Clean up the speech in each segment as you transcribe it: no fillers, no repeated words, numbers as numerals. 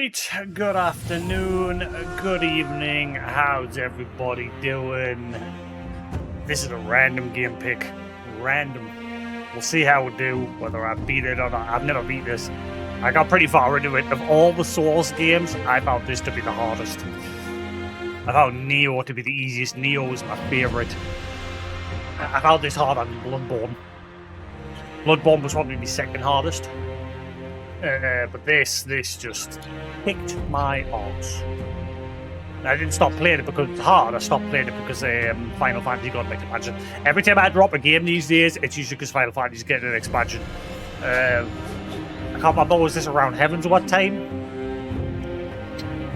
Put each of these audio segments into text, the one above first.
Right, good afternoon, good evening, how's everybody doing? This is a random game pick, random. We'll see how we do, whether I beat it or not. I've never beat this. I got pretty far into it. Of all the Souls games, I found this to be the hardest. I found Neo to be the easiest. Neo was my favourite. I found this harder than Bloodborne. Bloodborne was probably my second hardest. But this just kicked my arse. I didn't stop playing it because it's hard. I stopped playing it because Final Fantasy got an expansion. Every time I drop a game these days, it's usually because Final Fantasy's getting an expansion. I can't remember, was this around Heavens what time?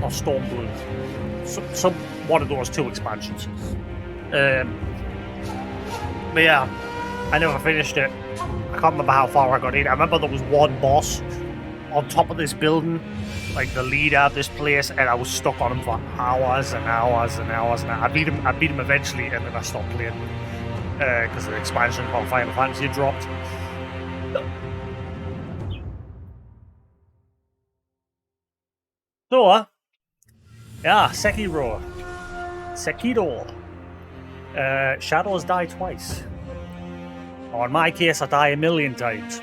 Or Stormblood? Some one of those two expansions. But yeah, I never finished it. I can't remember how far I got in. I remember there was one boss on top of this building, like the leader of this place, and I was stuck on him for hours and hours and hours. And I beat him eventually, and then I stopped playing because the expansion of Final Fantasy dropped. So, yeah, Sekiro. Shadows die twice. Or in my case, I die 1,000,000 times.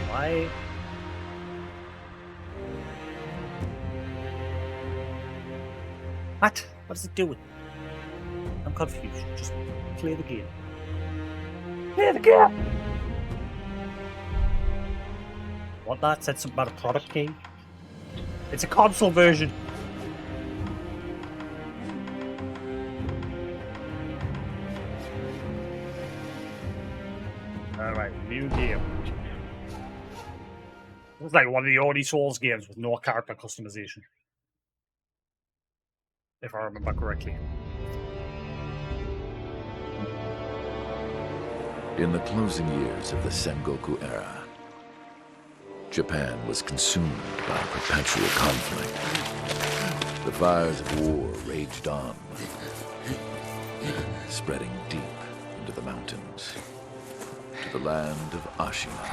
Why? What? What is it doing? I'm confused. Just play the game. Play the game! What, that said something about a product key? It's a console version. Alright, new game. It's like one of the only Souls games with no character customization. If I remember correctly. In the closing years of the Sengoku era, Japan was consumed by perpetual conflict. The fires of war raged on, spreading deep into the mountains, to the land of Ashina.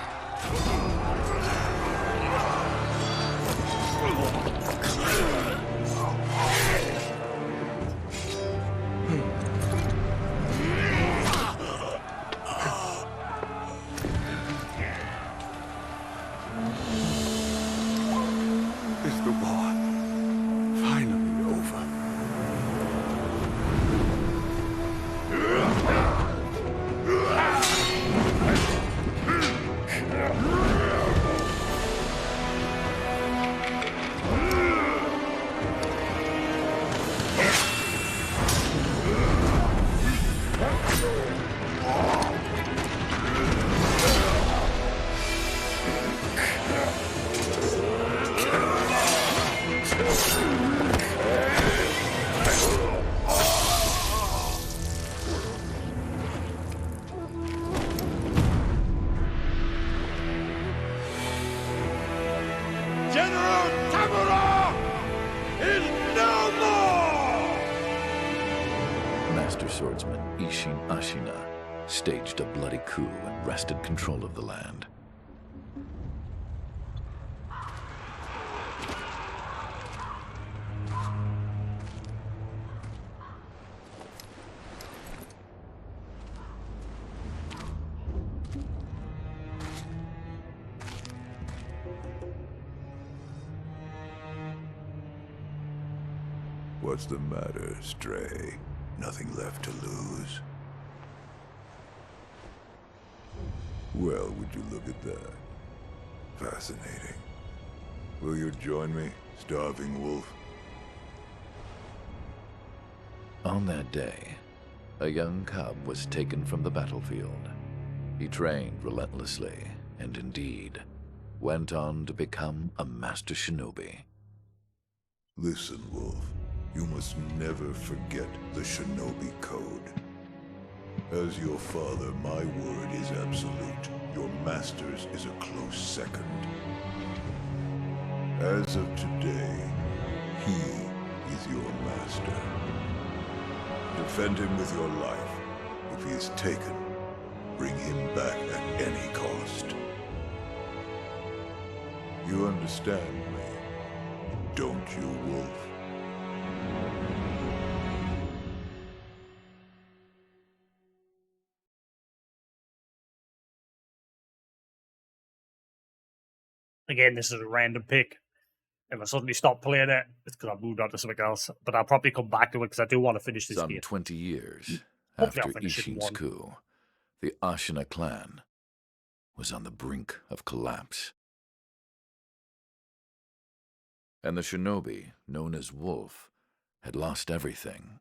Is the war finally over? General Tamura is no more! Master swordsman Ishin Ashina staged a bloody coup and wrested control of the land. What's the matter, Stray? Nothing left to lose? Well, would you look at that? Fascinating. Will you join me, starving wolf? On that day, a young cub was taken from the battlefield. He trained relentlessly, and indeed, went on to become a master shinobi. Listen, Wolf. You must never forget the Shinobi Code. As your father, my word is absolute. Your master's is a close second. As of today, he is your master. Defend him with your life. If he is taken, bring him back at any cost. You understand me, don't you, Wolf? Again, this is a random pick. If I suddenly stop playing it, it's because I've moved on to something else. But I'll probably come back to it because I do want to finish this Some game. 20 years Hopefully I'll after finish it in Ishin's one. coup, the Ashina clan was on the brink of collapse. And the shinobi, known as Wolf, had lost everything.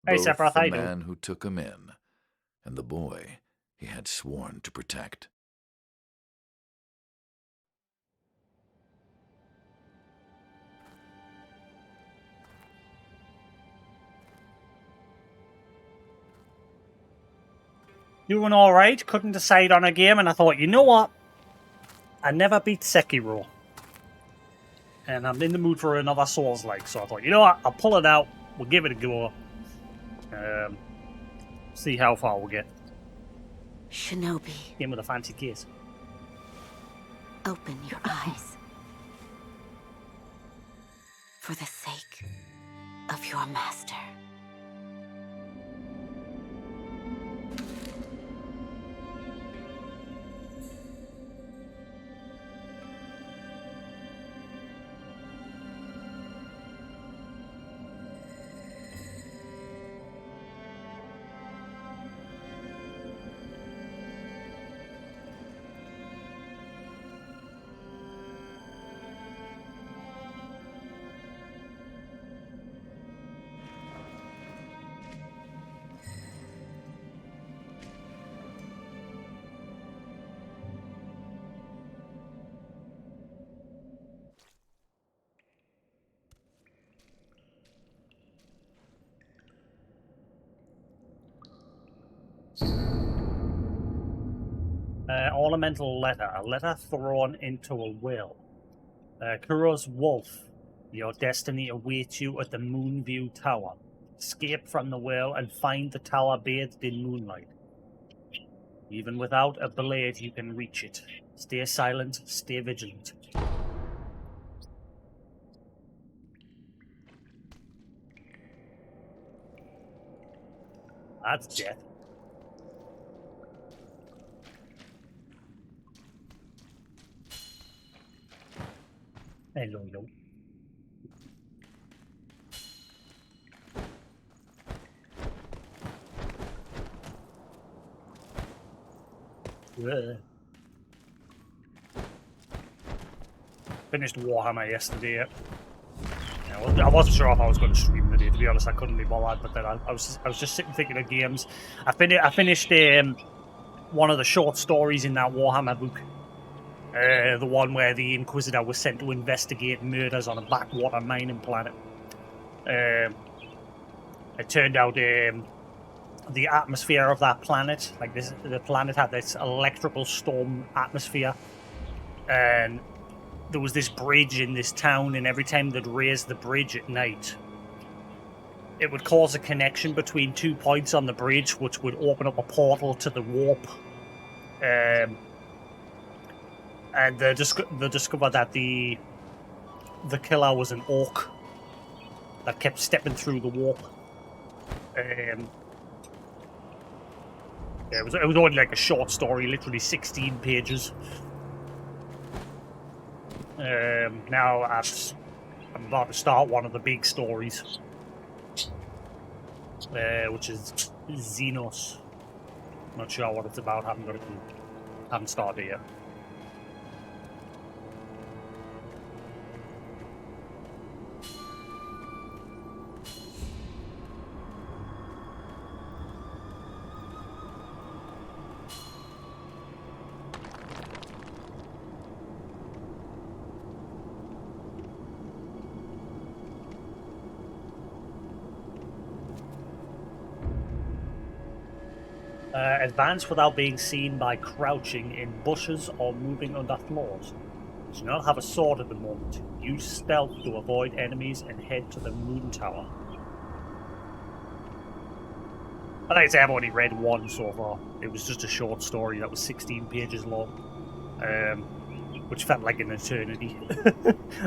Hey, Both Sephiroth, how the you doing? man who took him in and the boy he had sworn to protect. Doing alright, couldn't decide on a game, and I thought, you know what? I never beat Sekiro. And I'm in the mood for another Souls-like, so I thought, you know what? I'll pull it out, we'll give it a go. See how far we'll get. Shinobi, Game with a fancy case. open your eyes. For the sake of your master. Ornamental letter. A letter thrown into a will. Kuro's Wolf. Your destiny awaits you at the Moonview Tower. Escape from the will and find the tower bathed in moonlight. Even without a blade, you can reach it. Stay silent, stay vigilant. That's death. Hello, yo. Finished Warhammer yesterday. I wasn't sure if I was going to stream the day. To be honest, I couldn't be bothered. But then I was just sitting thinking of games. I finished one of the short stories in that Warhammer book. The one where the Inquisitor was sent to investigate murders on a backwater mining planet. It turned out the atmosphere of that planet, the planet had this electrical storm atmosphere, and there was this bridge in this town, and every time they'd raise the bridge at night, it would cause a connection between 2 points on the bridge, which would open up a portal to the warp. And they discovered that the killer was an orc that kept stepping through the warp. It was only like a short story, literally 16 pages. Now I'm about to start one of the big stories, which is Xenos. Not sure what it's about. Haven't started it yet. Advance without being seen by crouching in bushes or moving under floors. Do not have a sword at the moment. Use stealth to avoid enemies and head to the moon tower. But like I say, I've only read one so far. It was just a short story that was 16 pages long, which felt like an eternity.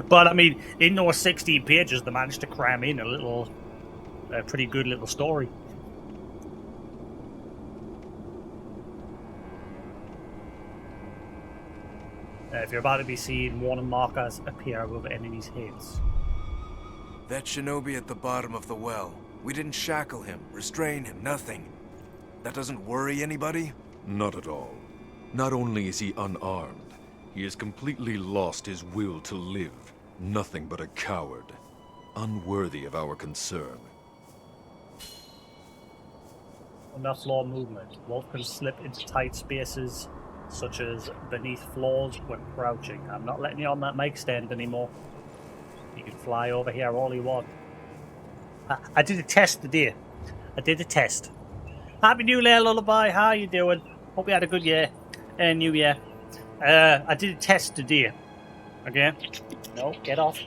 But I mean, in those 16 pages, they managed to cram in a pretty good little story. If you're about to be seen, warning markers appear above enemies' heads. That shinobi at the bottom of the well. We didn't shackle him, restrain him, nothing. That doesn't worry anybody? Not at all. Not only is he unarmed, he has completely lost his will to live. Nothing but a coward. Unworthy of our concern. Enough floor movement. Wolf can slip into tight spaces, such as beneath floors when crouching. I'm not letting you on that mic stand anymore. You can fly over here all you want. I did a test today. I did a test. Happy New Year, Lullaby. How you doing? Hope you had a good year. New Year. I did a test today. Okay? No, get off.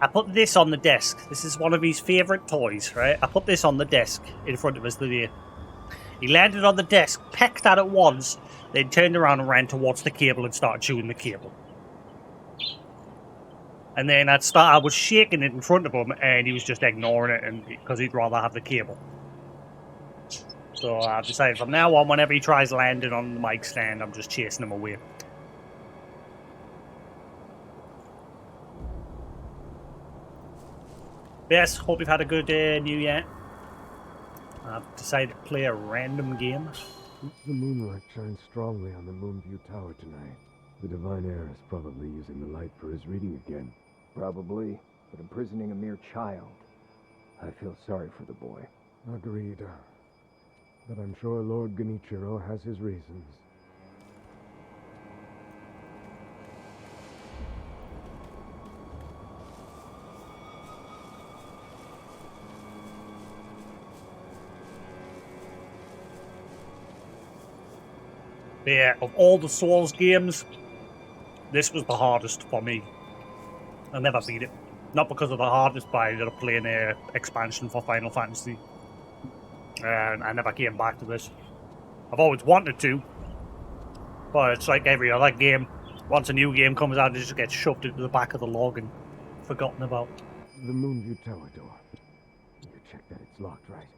I put this on the desk. This is one of his favourite toys, right? I put this on the desk in front of us today. He landed on the desk, pecked at it once, then turned around and ran towards the cable and started chewing the cable. And then I was shaking it in front of him, and he was just ignoring it, and because he'd rather have the cable. So I've decided from now on, whenever he tries landing on the mic stand, I'm just chasing him away. Yes, hope you've had a good New Year. I've decided to play a random game. The moonlight shines strongly on the Moonview Tower tonight. The Divine Heir is probably using the light for his reading again. Probably, but imprisoning a mere child. I feel sorry for the boy. Agreed. But I'm sure Lord Genichiro has his reasons. Yeah, of all the Souls games, this was the hardest for me. I never beat it. Not because of the hardest, but I ended up playing an expansion for Final Fantasy. And I never came back to this. I've always wanted to, but it's like every other game. Once a new game comes out, it just gets shoved into the back of the log and forgotten about. The Moonview Tower door. You check that it's locked, right?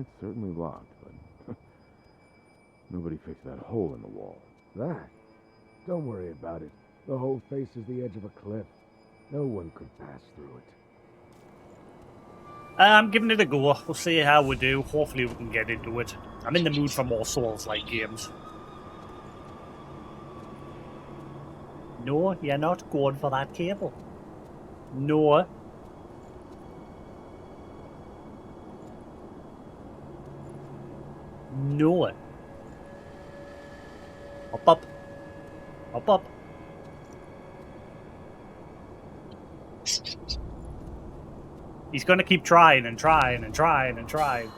It's certainly locked, but nobody fixed that hole in the wall. That? Don't worry about it. The hole faces the edge of a cliff. No one could pass through it. I'm giving it a go. We'll see how we do. Hopefully we can get into it. I'm in the mood for more Souls-like games. No, you're not going for that cable. No. No. Up, up. Up, up. He's going to keep trying and trying and trying and trying.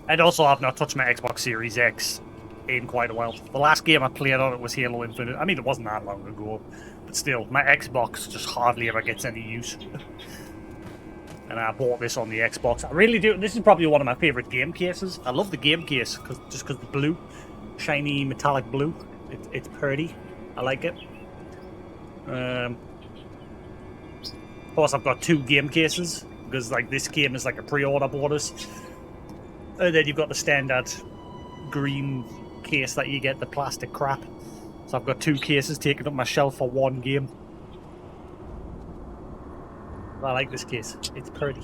And also, I've not touched my Xbox Series X in quite a while. The last game I played on it was Halo Infinite. I mean, it wasn't that long ago, but still, my Xbox just hardly ever gets any use. And I bought this on the Xbox. I really do. This is probably one of my favorite game cases. I love the game case just because the blue, shiny metallic blue. It's pretty. I like it. Of course, I've got two game cases because like this game is like a pre-order bonus. And then you've got the standard green case that you get, the plastic crap. So I've got two cases taking up my shelf for one game. I like this case. It's pretty.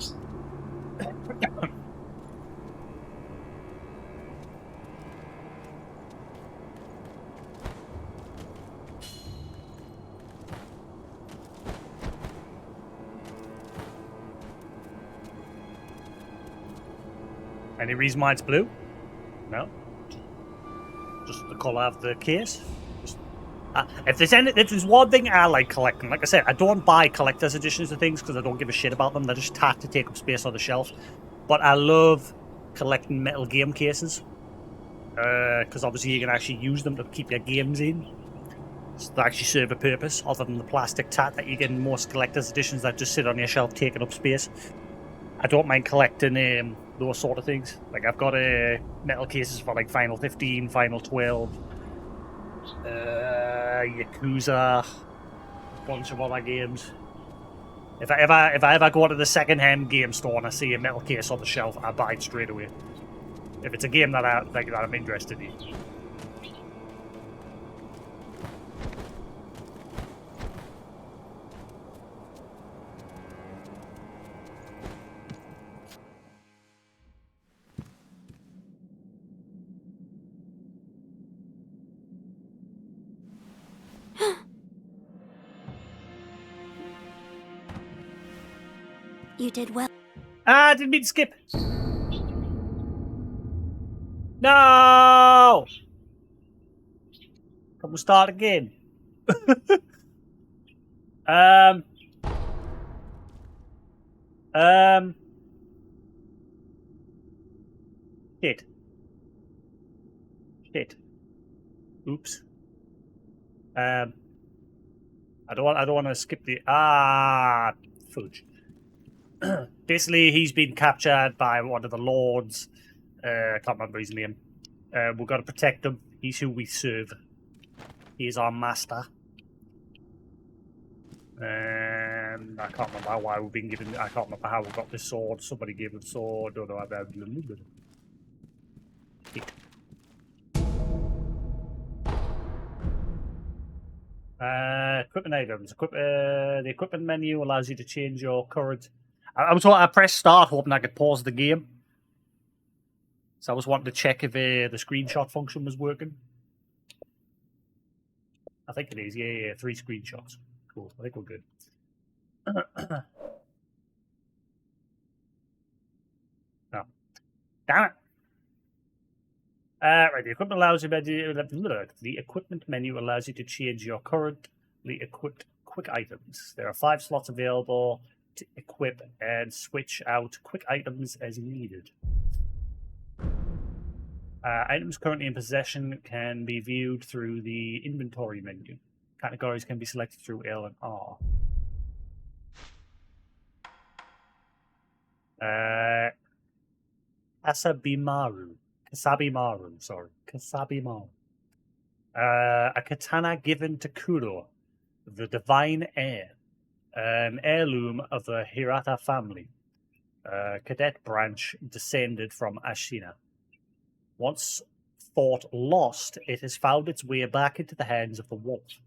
Any reason why it's blue? No. Just the colour of the case. If there's one thing I like collecting, like I said, I don't buy collector's editions of things because I don't give a shit about them. They're just tacked to take up space on the shelf. But I love collecting metal game cases. because obviously you can actually use them to keep your games in. So they actually serve a purpose, other than the plastic tat that you get in most collector's editions that just sit on your shelf taking up space. I don't mind collecting those sort of things. Like, I've got metal cases for like Final 15, Final 12, Yakuza, a bunch of other games. If I ever go to the second-hand game store and I see a metal case on the shelf, I buy it straight away. If it's a game that I'm interested in. You did well. Ah, I didn't mean to skip. No! Can we start again? Shit. Shit. Oops. I don't want to skip the fudge. Basically, he's been captured by one of the lords. I can't remember his name. We've got to protect him. He's who we serve. He's our master. And I can't remember why we've been given. I can't remember how we got this sword. Somebody gave him the sword. Don't know about it. Equipment items. The equipment menu allows you to change your current. I pressed start hoping I could pause the game. So I was wanting to check if the screenshot function was working. I think it is. Yeah. 3 screenshots. Cool. I think we're good. No. Damn it. Right, the equipment menu allows you to change your currently equipped quick items. There are 5 slots available to equip and switch out quick items as needed. Items currently in possession can be viewed through the inventory menu. Categories can be selected through L and R. Kasabimaru, Kasabimaru. A katana given to Kuro, the divine heir, an heirloom of the Hirata family, cadet branch descended from Ashina. Once thought lost, it has found its way back into the hands of the wolf.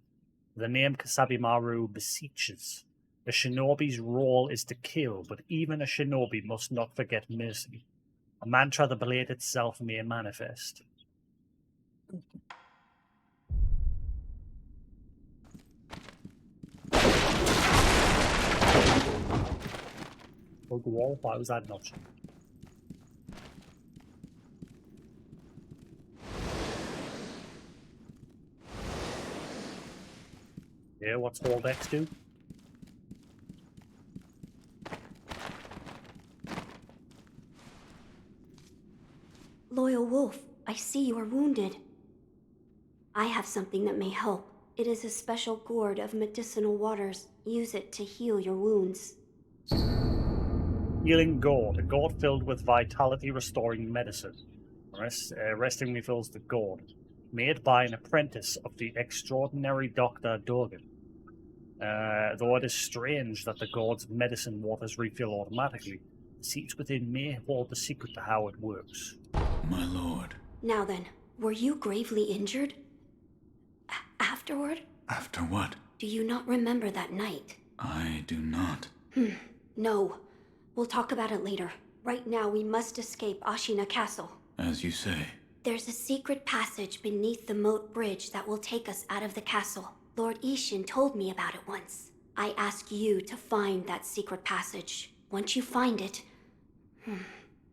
The name Kasabimaru beseeches. A shinobi's role is to kill, but even a shinobi must not forget mercy. A mantra the blade itself may manifest. Hug the wall? Why was that an option? Yeah, what's hold X do? Loyal Wolf, I see you are wounded. I have something that may help. It is a special gourd of medicinal waters. Use it to heal your wounds. Healing gourd. A gourd filled with vitality-restoring medicine. Resting refills the gourd. Made by an apprentice of the extraordinary Dr. Dorgan. Though it is strange that the gourd's medicine waters refill automatically, the seeds within may hold the secret to how it works. My lord. Now then, were you gravely injured? Afterward? After what? Do you not remember that night? I do not. No. We'll talk about it later. Right now, we must escape Ashina Castle. As you say. There's a secret passage beneath the moat bridge that will take us out of the castle. Lord Ishin told me about it once. I ask you to find that secret passage. Once you find it,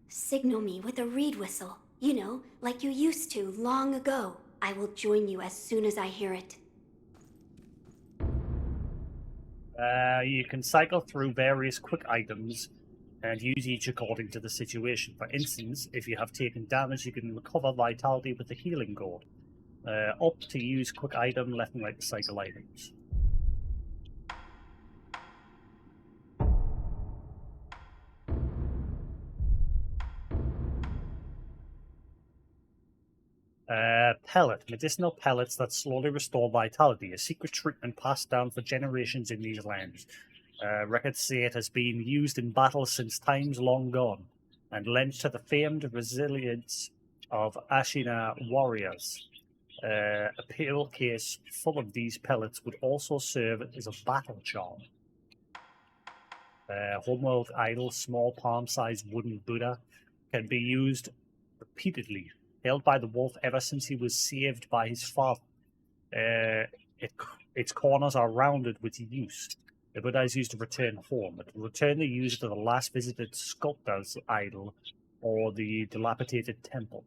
signal me with a reed whistle. You know, like you used to long ago. I will join you as soon as I hear it. You can cycle through various quick items and use each according to the situation. For instance, if you have taken damage, you can recover vitality with the healing gourd. Up to use quick item, left and right to cycle items. Pellet. Medicinal pellets that slowly restore vitality. A secret treatment passed down for generations in these lands. Records say it has been used in battle since times long gone, and lends to the famed resilience of Ashina warriors. A pillowcase full of these pellets would also serve as a battle charm. Homeworld idol, small palm-sized wooden Buddha, can be used repeatedly. Held by the wolf ever since he was saved by his father. Its corners are rounded with use. The Buddha is used to return home. It will return the user to the last visited sculptor's idol or the dilapidated temple.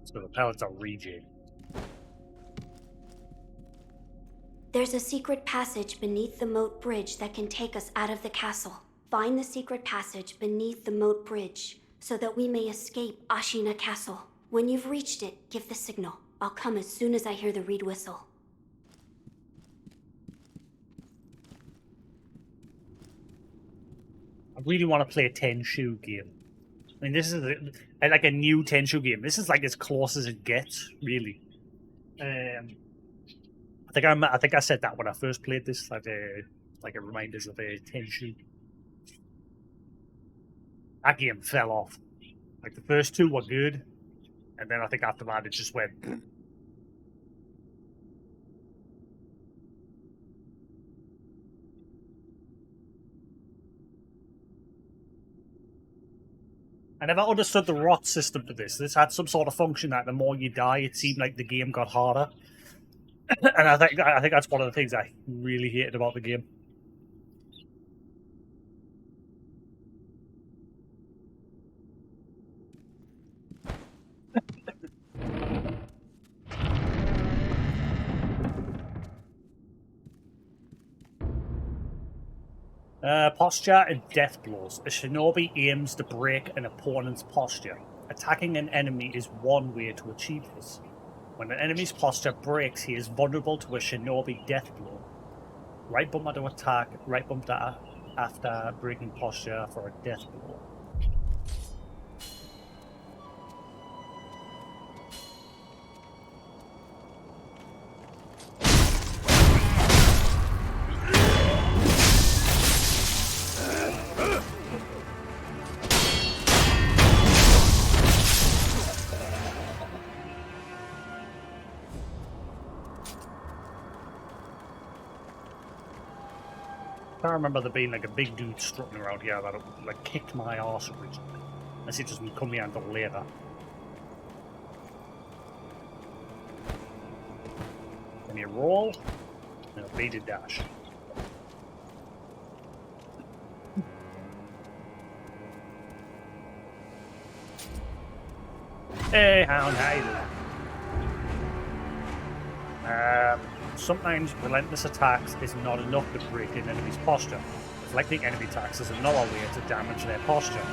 So the pellets are regen. There's a secret passage beneath the moat bridge that can take us out of the castle. Find the secret passage beneath the moat bridge so that we may escape Ashina Castle. When you've reached it, give the signal. I'll come as soon as I hear the reed whistle. I really want to play a Tenchu game. I mean, this is like a new Tenchu game. This is like as close as it gets, really. I think I said that when I first played this, like it reminders of a Tenchu. That game fell off. Like the first two were good, and then I think after that it just went. I never understood the rot system for this. This had some sort of function that the more you die, it seemed like the game got harder. And I think that's one of the things I really hated about the game. Posture and death blows. A shinobi aims to break an opponent's posture. Attacking an enemy is one way to achieve this. When an enemy's posture breaks, he is vulnerable to a shinobi death blow. Right bumper to attack, right bumper after breaking posture for a death blow. I remember there being like a big dude strutting around here that like kicked my arse originally. Unless it doesn't come here until later. Then you roll, and a baited dash. Hey, hound, how you doing? Sometimes relentless attacks is not enough to break an enemy's posture. Deflecting enemy attacks is another way to damage their posture.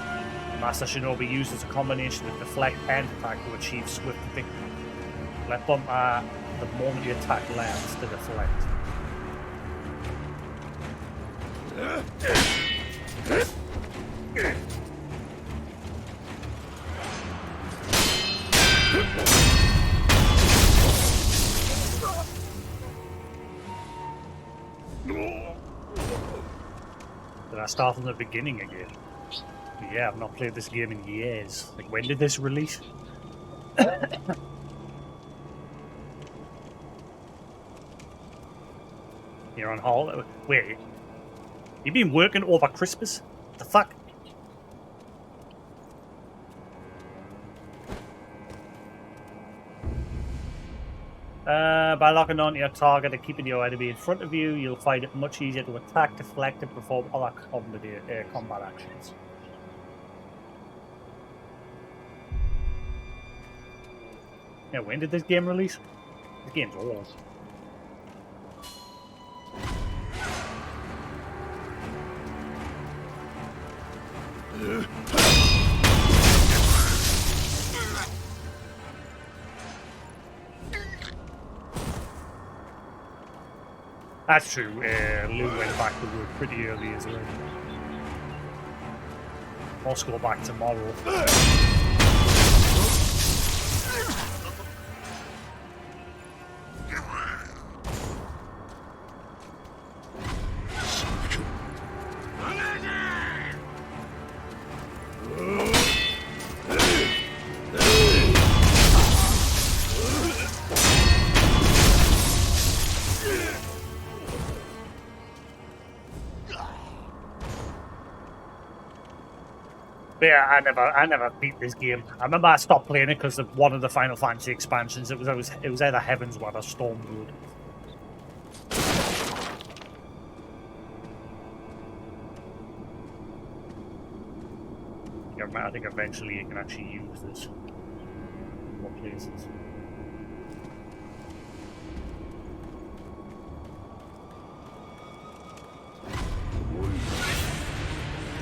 Master Shinobi uses a combination of deflect and attack to achieve swift victory. Left bumper the moment the attack lands to deflect. Did I start from the beginning again? Yeah, I've not played this game in years. Like, when did this release? You're on holiday? Wait, you been working over Christmas? What the fuck? By locking onto your target and keeping your enemy in front of you, you'll find it much easier to attack, deflect, and perform other combat actions. Yeah, when did this game release? This game's old. That's true. Lou went back to work pretty early as well. Let's go back tomorrow. But yeah, I never beat this game. I remember I stopped playing it because of one of the Final Fantasy expansions. It was either Heavensward or Stormwood. Yeah, I think eventually you can actually use this in more places.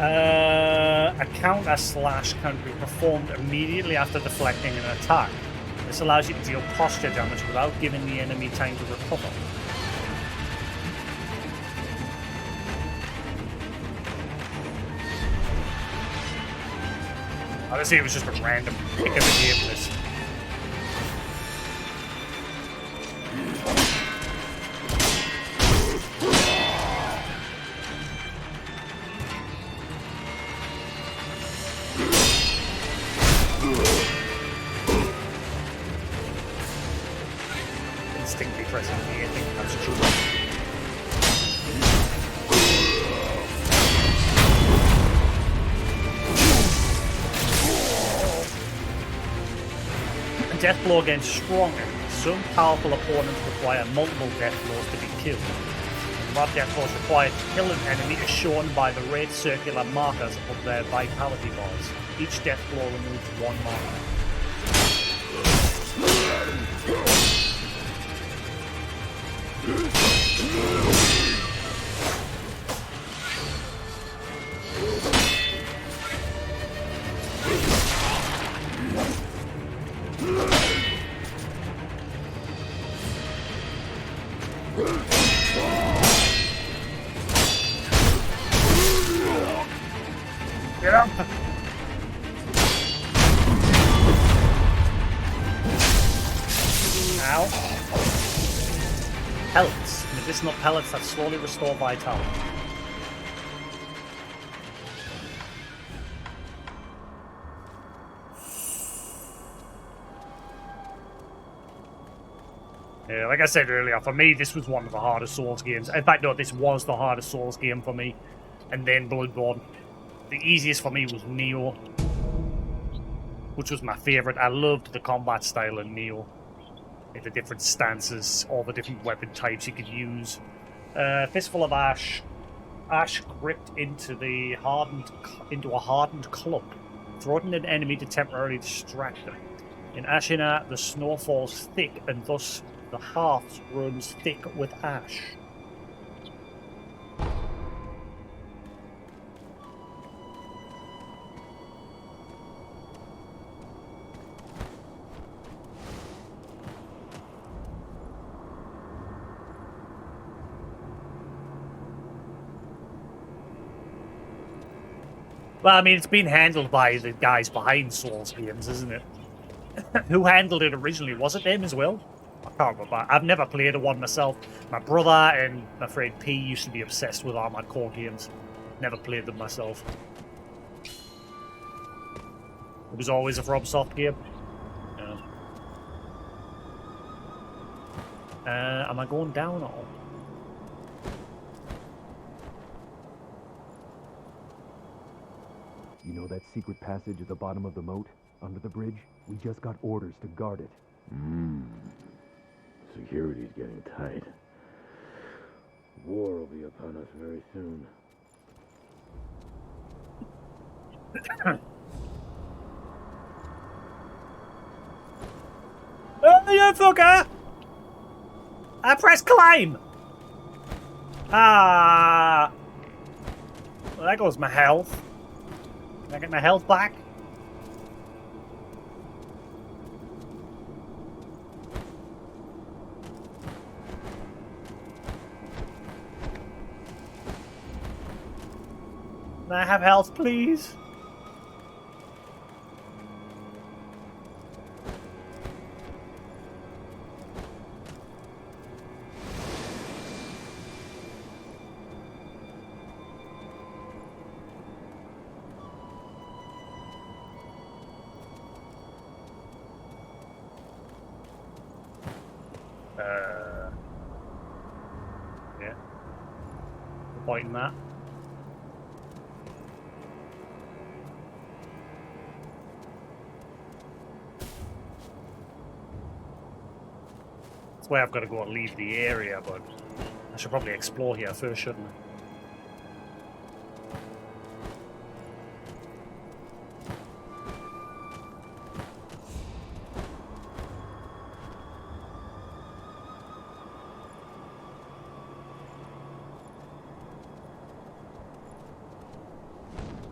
A counter/slash can be performed immediately after deflecting an attack. This allows you to deal posture damage without giving the enemy time to recover. Honestly, it was just a random pick of the game list. Instinctively pressing the I think that's true. Death blow against strong enemies. Some powerful opponents require multiple death blows to be killed. The amount of death blows required to kill an enemy is shown by the red circular markers of their vitality bars. Each death blow removes one marker. Get up! Ow. Pellets. Medicinal pellets that slowly restore vitality. Yeah, like I said earlier, for me, this was one of the hardest Souls games. In fact, no, this was the hardest Souls game for me. And then Bloodborne. The easiest for me was Neo, which was my favourite. I loved the combat style in Neo. The different stances, all the different weapon types you could use. Fistful of Ash. Ash gripped into a hardened club, throttling an enemy to temporarily distract them. In Ashina, the snow falls thick, and thus the hearth runs thick with ash. Well, I mean, it's been handled by the guys behind Souls games, isn't it? Who handled it originally? Was it them as well? I can't remember. I've never played a one myself. My brother and my friend P used to be obsessed with Armored Core games. Never played them myself. It was always a FromSoft game. Yeah. Am I going down or? You know that secret passage at the bottom of the moat, under the bridge? We just got orders to guard it. security's getting tight. War will be upon us very soon. Oh, you fucker! I press climb! Ah! Well, there goes my health. Can I get my health back? Can I have health, please? Yeah. No point in that. That's why I've got to go and leave the area, but I should probably explore here first, shouldn't I?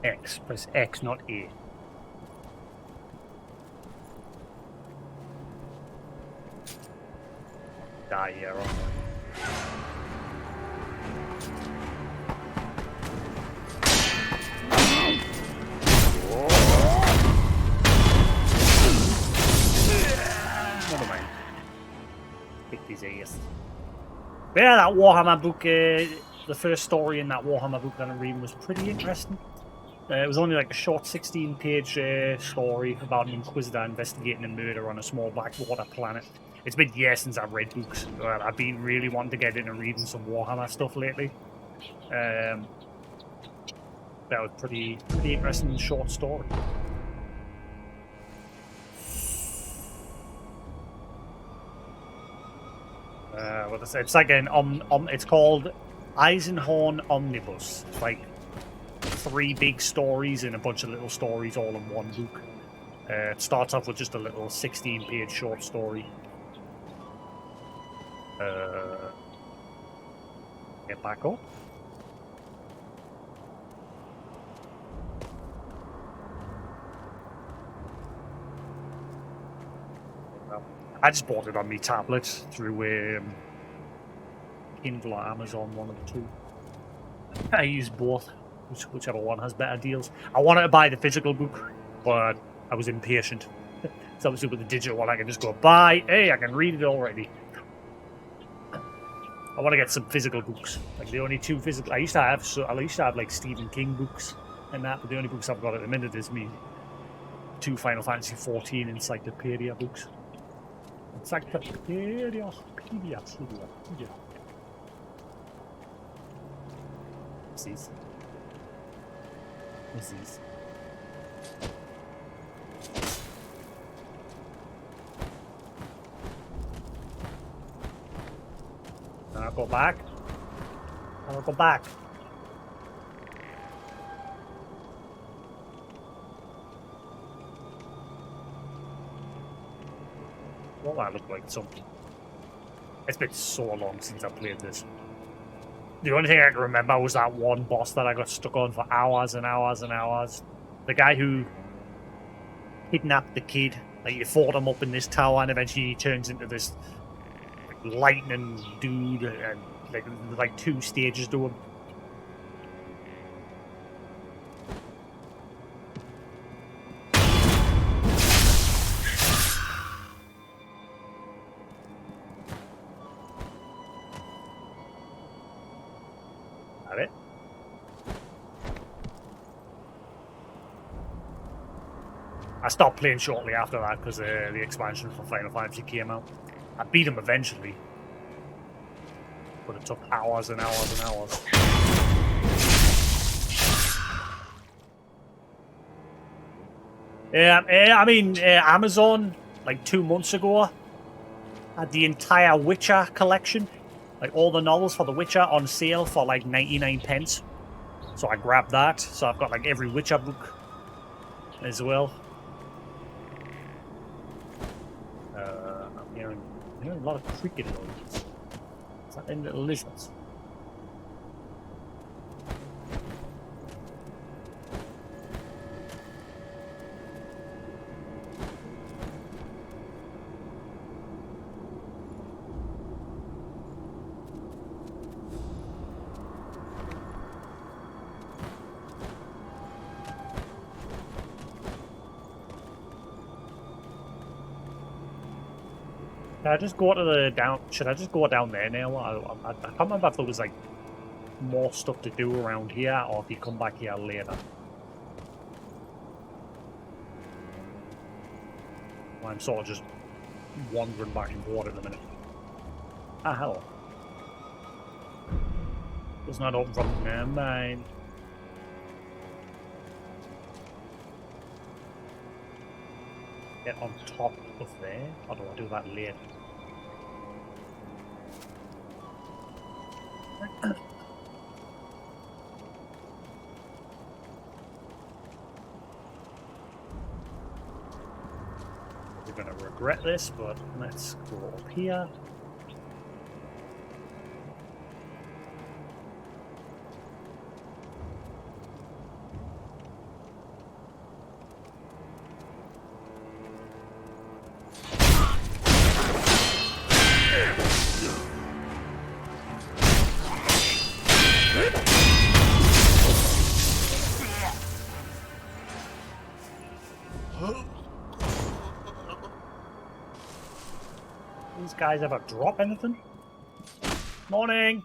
X. Press X, not A. Die here, aren't I? Never mind. Pick his ears. But yeah, that Warhammer book, the first story in that Warhammer book that I'm reading was pretty interesting. It was only like a short 16-page story about an Inquisitor investigating a murder on a small blackwater planet. It's been years since I've read books. I've been really wanting to get into reading some Warhammer stuff lately. That was pretty interesting short story. What is it? It's like an it's called Eisenhorn Omnibus. It's like 3 big stories and a bunch of little stories all in one book. It starts off with just a little 16-page short story. Get back up. I just bought it on my tablet through Kindle or Amazon, one of the two. I use both, whichever one has better deals. I wanted to buy the physical book, but I was impatient. So obviously with the digital one, I can just go buy. Hey, I can read it already. I want to get some physical books. Like the only 2 physical I used to have like Stephen King books and that, but the only books I've got at the minute is me 2 Final Fantasy 14 encyclopedia books. Encyclopedia. What's these? I'll go back. I'll go back. What that look like? Something. It's been so long since I played this. The only thing I can remember was that one boss that I got stuck on for hours and hours and hours. The guy who kidnapped the kid. Like, you fought him up in this tower and eventually he turns into this lightning dude, and like 2 stages to him. That it? I stopped playing shortly after that because the expansion for Final Fantasy came out. I beat him eventually, but it took hours and hours and hours. Yeah, I mean, Amazon, like 2 months ago, had the entire Witcher collection, like all the novels for The Witcher on sale for like 99 pence. So I grabbed that. So I've got like every Witcher book as well. I'm hearing a lot of creaking noises. Is that them little lizards? Should I just go to the down? Should I just go down there now? I can't remember if there was like more stuff to do around here, or if you come back here later. I'm sort of just wandering back and forth at the minute. Ah, hell. It's not open from never mind. Get on top of there, or do I do that later? We're gonna regret this, but let's go up here. These guys ever drop anything? Morning!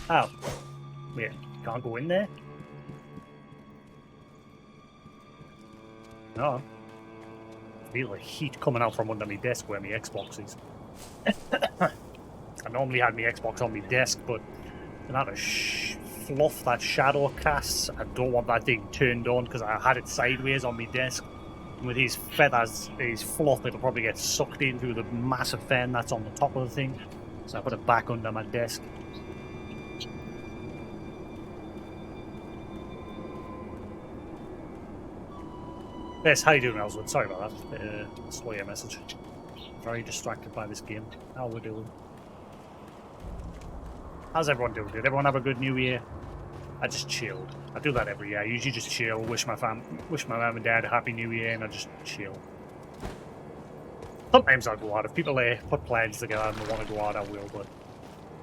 Oh. Wait, can't go in there? No. I feel the heat coming out from under my desk where my Xbox is. I normally had my Xbox on my desk, but now to fluff that shadow casts, I don't want that thing turned on because I had it sideways on my desk. With his feathers, his fluff, it'll probably get sucked in through the massive fan that's on the top of the thing. So I put it back under my desk. Yes, how you doing, Ellswood? Sorry about that. Slow your message. Very distracted by this game. How we doing? How's everyone doing? Did everyone have a good New Year? I just chilled. I do that every year. I usually just chill, wish my mum and dad a happy New Year, and I just chill. Sometimes I'll go out. If people put plans together and they want to go out, I will, but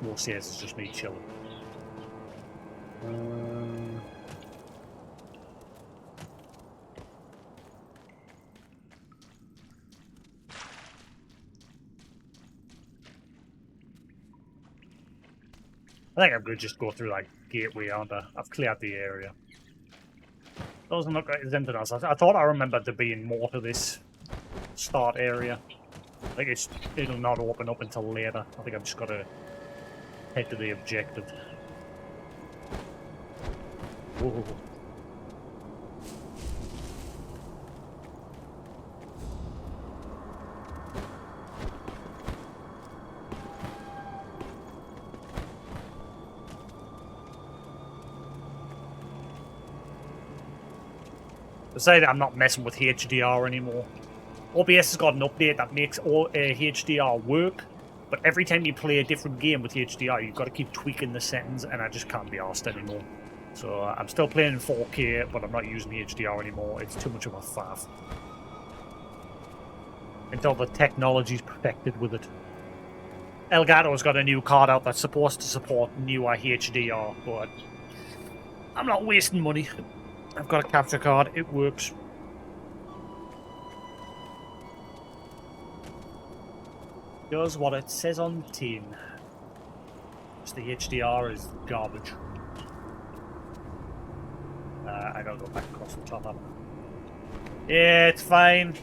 most years it's just me chilling. I think I'm good just go through like gateway, aren't I? I've cleared the area. Doesn't look like there's anything else. I thought I remembered there being more to this start area. I think it'll not open up until later. I think I've just got to head to the objective. Whoa. Decided I'm not messing with HDR anymore. OBS has got an update that makes HDR work, but every time you play a different game with HDR, you've got to keep tweaking the settings, and I just can't be arsed anymore. So I'm still playing in 4K, but I'm not using HDR anymore. It's too much of a faff. Until the technology's perfected with it. Elgato's got a new card out that's supposed to support newer HDR, but I'm not wasting money. I've got a capture card, it works. Does what it says on the tin. Just the HDR is garbage. I gotta go back across the top of it. Yeah, it's fine.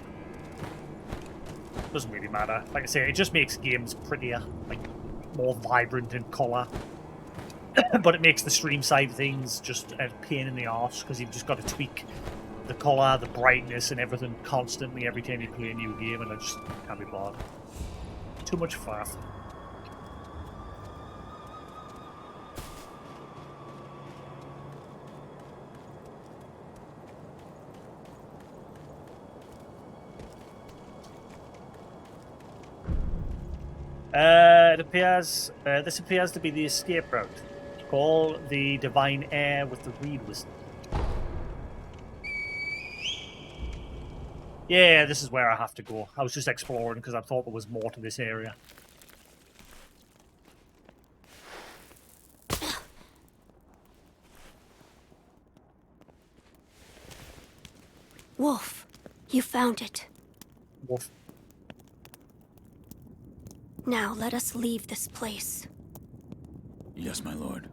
Doesn't really matter. Like I say, it just makes games prettier, like more vibrant in colour. But it makes the stream side of things just a pain in the arse because you've just got to tweak the colour, the brightness, and everything constantly every time you play a new game, and I just can't be bothered. too much faff. It appears this appears to be the escape route. Call the divine air with the reed wisdom. Yeah, this is where I have to go. I was just exploring because I thought there was more to this area. Wolf, you found it. Wolf. Now let us leave this place. Yes, my lord.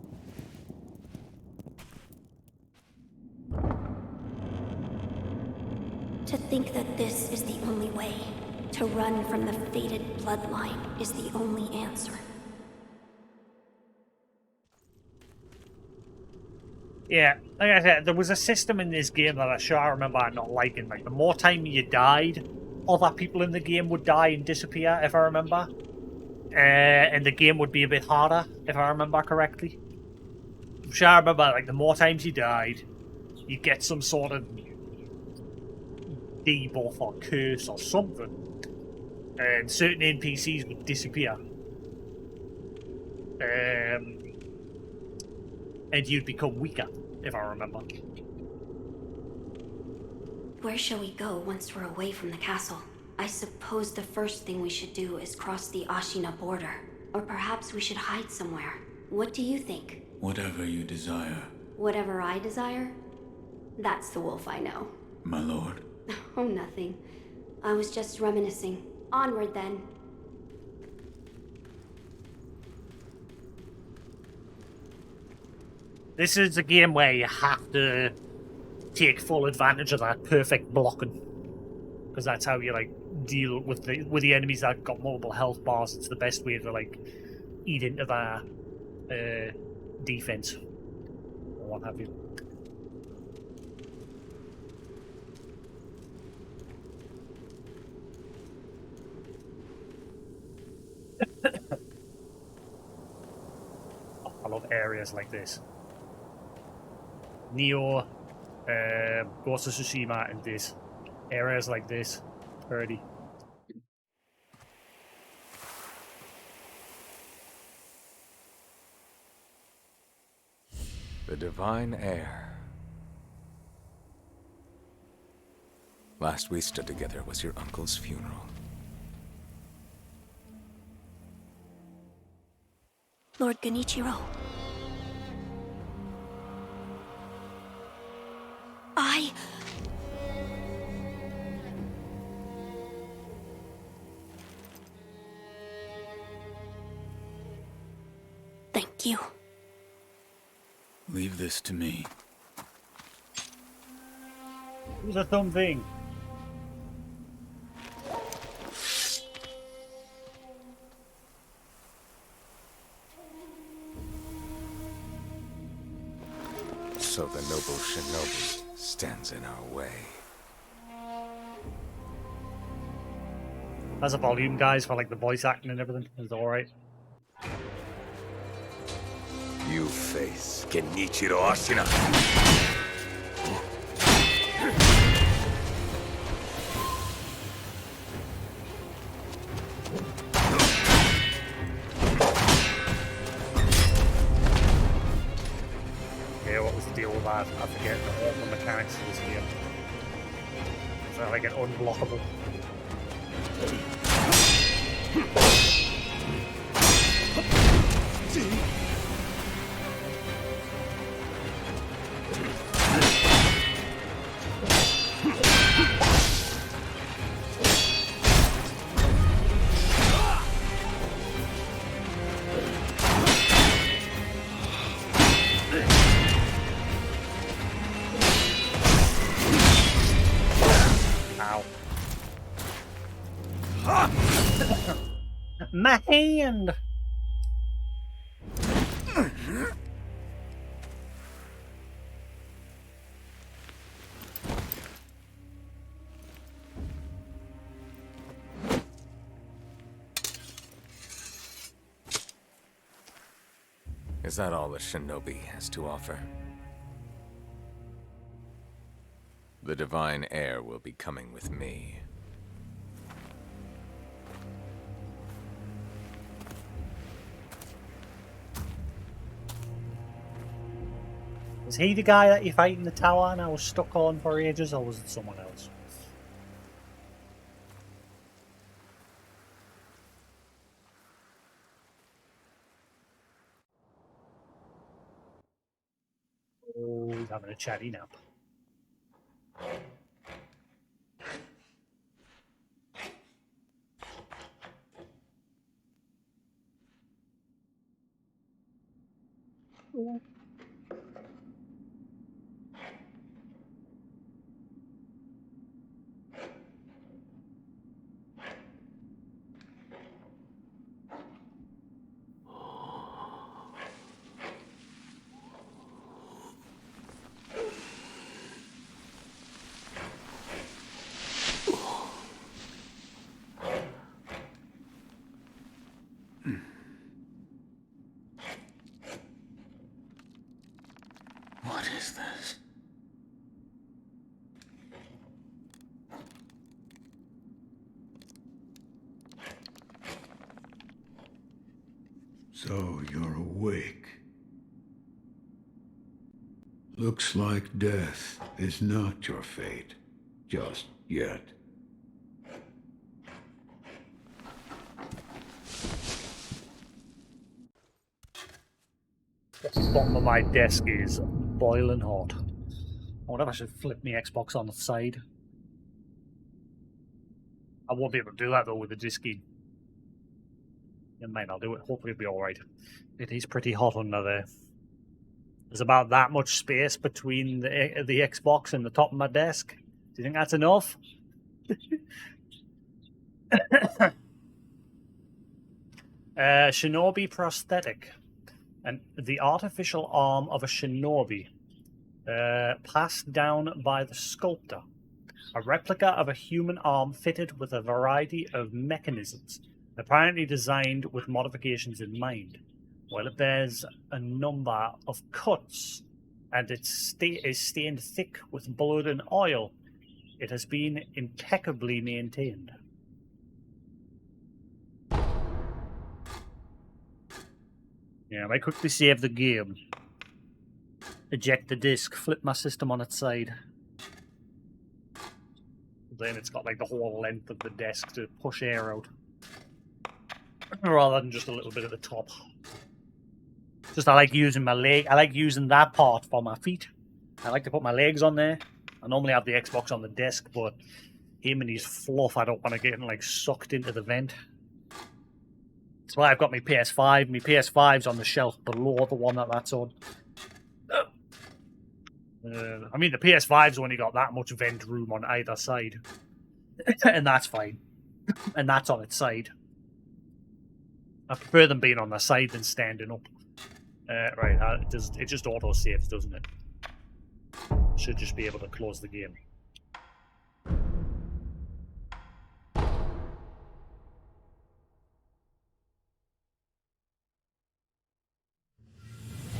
To think that this is the only way, to run from the fated bloodline, is the only answer. Yeah, like I said, there was a system in this game that I remember not liking. Like, the more time you died, other people in the game would die and disappear, if I remember. And the game would be a bit harder, if I remember correctly. I'm sure I remember, like, the more times you died, you get some sort of debuff or curse or something. And certain NPCs would disappear. And you'd become weaker, if I remember. Where shall we go once we're away from the castle? I suppose the first thing we should do is cross the Ashina border. Or perhaps we should hide somewhere. What do you think? Whatever you desire, Whatever I desire? That's the wolf I know. my lord. Oh, nothing. I was just reminiscing. Onward, then. This is a game where you have to take full advantage of that perfect blocking. Because that's how you, like, deal with the enemies that got multiple health bars. It's the best way to, like, eat into their defense. Or what have you. I love areas like this. Neo, Ghost of Tsushima, and this. Areas like this. Pretty. The divine heir. Last we stood together was your uncle's funeral. Lord Genichiro. Thank you. Leave this to me. Who's a thumb thing? So the noble shinobi stands in our way. As a volume, guys, for like the voice acting and everything, is alright. You face Genichiro Ashina. Yeah, what was the deal with that? I forget all the mechanics of this game. Is that like an unblockable? My hand! Is that all the shinobi has to offer? The divine heir will be coming with me. Is he the guy that you fight in the tower and I was stuck on for ages, or was it someone else? Oh, he's having a chatty nap. What is this? So you're awake. Looks like death is not your fate. Just yet. The bottom of my desk is boiling hot. I wonder if I should flip my Xbox on the side. I won't be able to do that though with the disc in. It might not do it. Hopefully it'll be alright. It is pretty hot under there. There's about that much space between the Xbox and the top of my desk. Do you think that's enough? Shinobi prosthetic. And the artificial arm of a shinobi. Passed down by the sculptor. A replica of a human arm fitted with a variety of mechanisms, apparently designed with modifications in mind. While it bears a number of cuts and it is stained thick with blood and oil, it has been impeccably maintained. Yeah, I might quickly save the game. Eject the disc, flip my system on its side. Then it's got like the whole length of the desk to push air out. Rather than just a little bit at the top. Just I like using my leg. I like using that part for my feet. I like to put my legs on there. I normally have the Xbox on the desk, but him and his fluff, I don't want to get like sucked into the vent. That's why I've got my PS5. My PS5's on the shelf below the one that's on. I mean, the PS5's only got that much vent room on either side. And that's fine. And that's on its side. I prefer them being on their side than standing up. Right, it just auto-saves, doesn't it? Should just be able to close the game.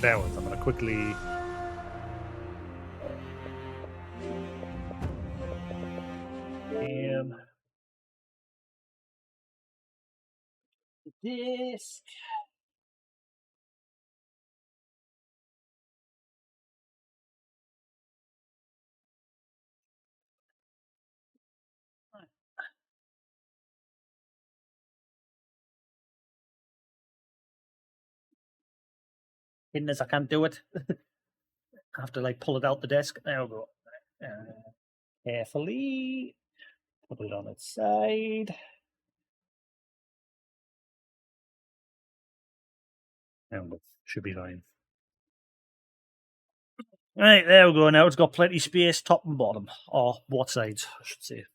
There was. I'm going to quickly... Disc. Hidden as I can't do it. I have to like pull it out the desk. There we go. Carefully put it on its side. There we go. Should be fine. Right, there we go. Now it's got plenty of space, top and bottom, or both sides, I should say.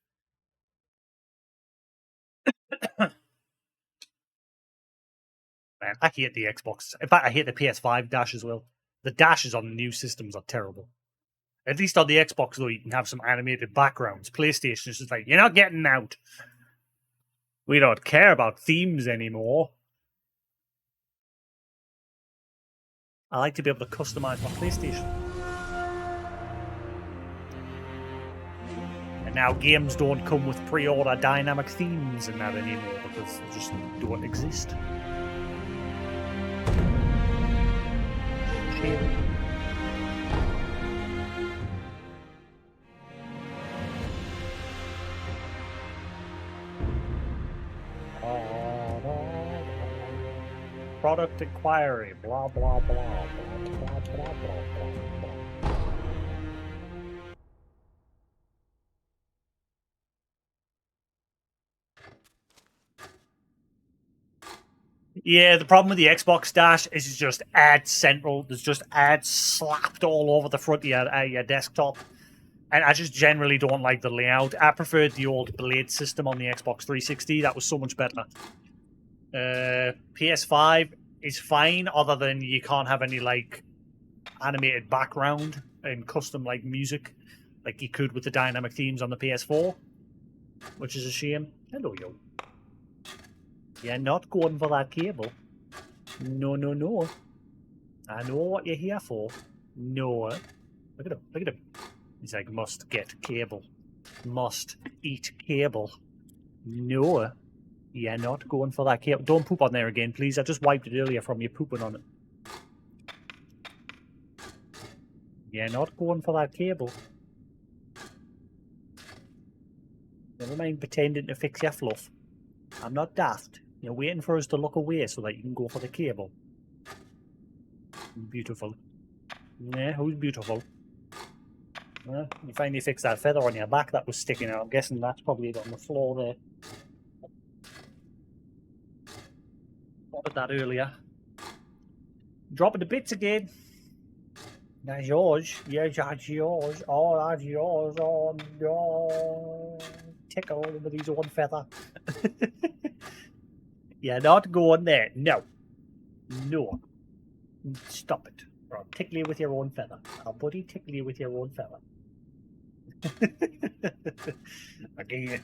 Man, I hate the Xbox. In fact, I hate the PS5 dash as well. The dashes on the new systems are terrible. At least on the Xbox, though, you can have some animated backgrounds. PlayStation is just like, you're not getting out. We don't care about themes anymore. I like to be able to customize my PlayStation. And now games don't come with pre-order dynamic themes and that anymore because they just don't exist. Shame. Product inquiry, blah blah blah blah blah blah blah blah. Yeah, the problem with the Xbox Dash is it's just ad central. There's just ads slapped all over the front of your desktop. And I just generally don't like the layout. I preferred the old Blade system on the Xbox 360. That was so much better. PS5 is fine, other than you can't have any like animated background and custom like music like you could with the dynamic themes on the PS4, which is a shame. Hello, yo. You're not going for that cable. No, no, no. I know what you're here for. No. Look at him. Look at him. He's like, must get cable. Must eat cable. No. You're not going for that cable. Don't poop on there again, please. I just wiped it earlier from you pooping on it. You're not going for that cable. Never mind pretending to fix your fluff. I'm not daft. You're waiting for us to look away so that you can go for the cable. Beautiful. Yeah, who's beautiful? You finally fixed that feather on your back that was sticking out. I'm guessing that's probably on the floor there. Spotted that earlier. Dropping the bits again. That's yours. Yes, that's yours. Oh, that's yours. Oh, no. Tickle with his own feather. You're not going there. No. No. Stop it. Or I'll tickle you with your own feather. I'll buddy tickle you with your own feather. Okay.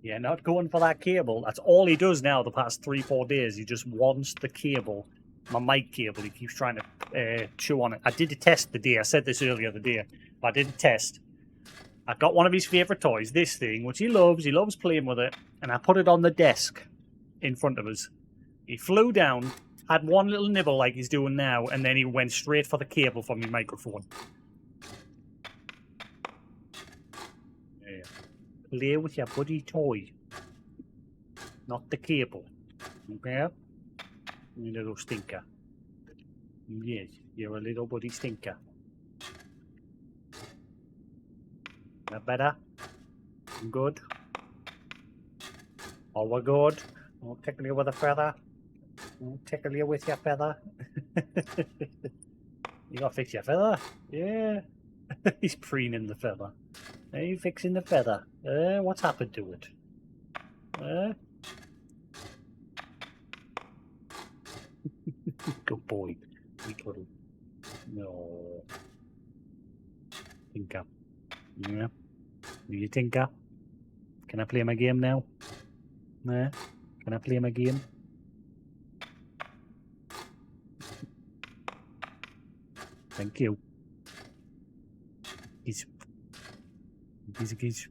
Yeah, not going for that cable. That's all he does now the past 3-4 days. He just wants the cable. My mic cable. He keeps trying to chew on it. I did a test the day. I said this earlier the day. But I did a test. I got one of his favourite toys, this thing, which he loves. He loves playing with it. And I put it on the desk in front of us. He flew down, had one little nibble like he's doing now, and then he went straight for the cable from the microphone. Yeah. Play with your buddy toy, not the cable. Okay? You little stinker. Yes, you're a little buddy stinker. That better? Good? Oh, we're good? I'll tickle you with a feather. I'll tickle you with your feather. You gotta fix your feather? Yeah. He's preening the feather. Are you fixing the feather? What's happened to it? Good boy. Sweet little. No. Tinker. Yeah. Do you tinker? Can I play my game now? Can I play my game? Thank you. Geese. Geese.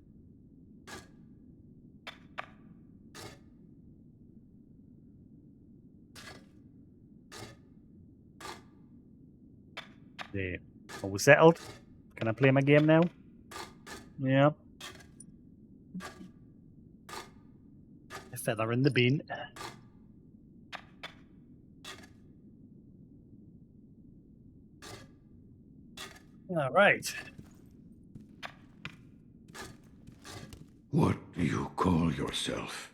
There. Are we settled? Can I play my game now? Yeah. A feather in the bin. All right. What do you call yourself?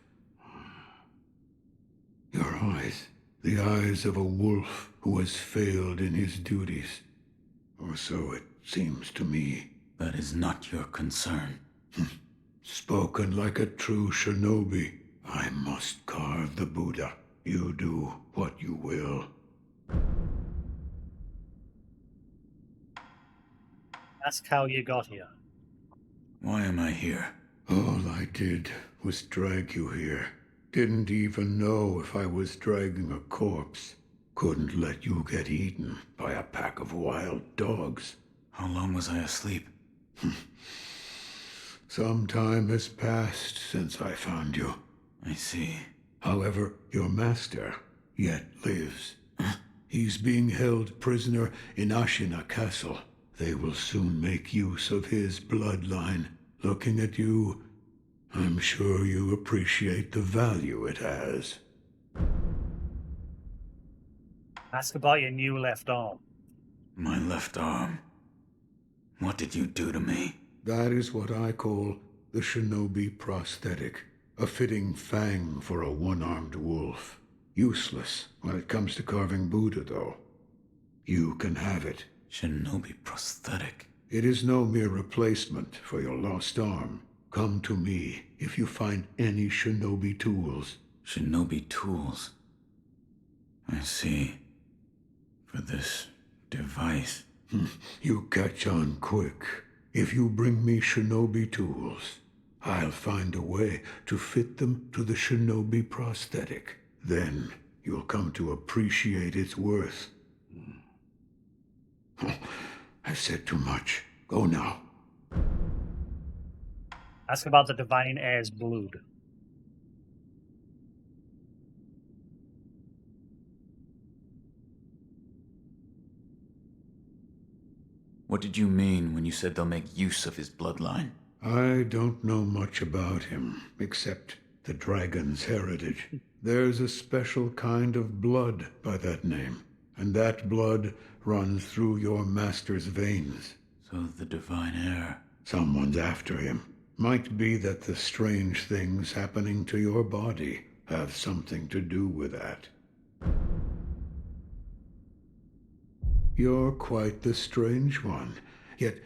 Your eyes. The eyes of a wolf who has failed in his duties. Or so it seems to me. That is not your concern. Spoken like a true shinobi. I must carve the Buddha. You do what you will. Ask how you got here. Why am I here? All I did was drag you here. Didn't even know if I was dragging a corpse. Couldn't let you get eaten by a pack of wild dogs. How long was I asleep? Some time has passed since I found you. I see. However, your master yet lives. He's being held prisoner in Ashina Castle. They will soon make use of his bloodline. Looking at you, I'm sure you appreciate the value it has. Ask about your new left arm. My left arm. What did you do to me? That is what I call the shinobi prosthetic. A fitting fang for a one-armed wolf. Useless when it comes to carving Buddha, though. You can have it. Shinobi prosthetic. It is no mere replacement for your lost arm. Come to me if you find any shinobi tools. Shinobi tools. I see. For this device. You catch on quick. If you bring me shinobi tools, I'll find a way to fit them to the shinobi prosthetic. Then you'll come to appreciate its worth. I've said too much. Go now. Ask about the divine heir's blood. What did you mean when you said they'll make use of his bloodline? I don't know much about him, except the dragon's heritage. There's a special kind of blood by that name, and that blood runs through your master's veins. So the divine heir... Someone's after him. Might be that the strange things happening to your body have something to do with that. You're quite the strange one, yet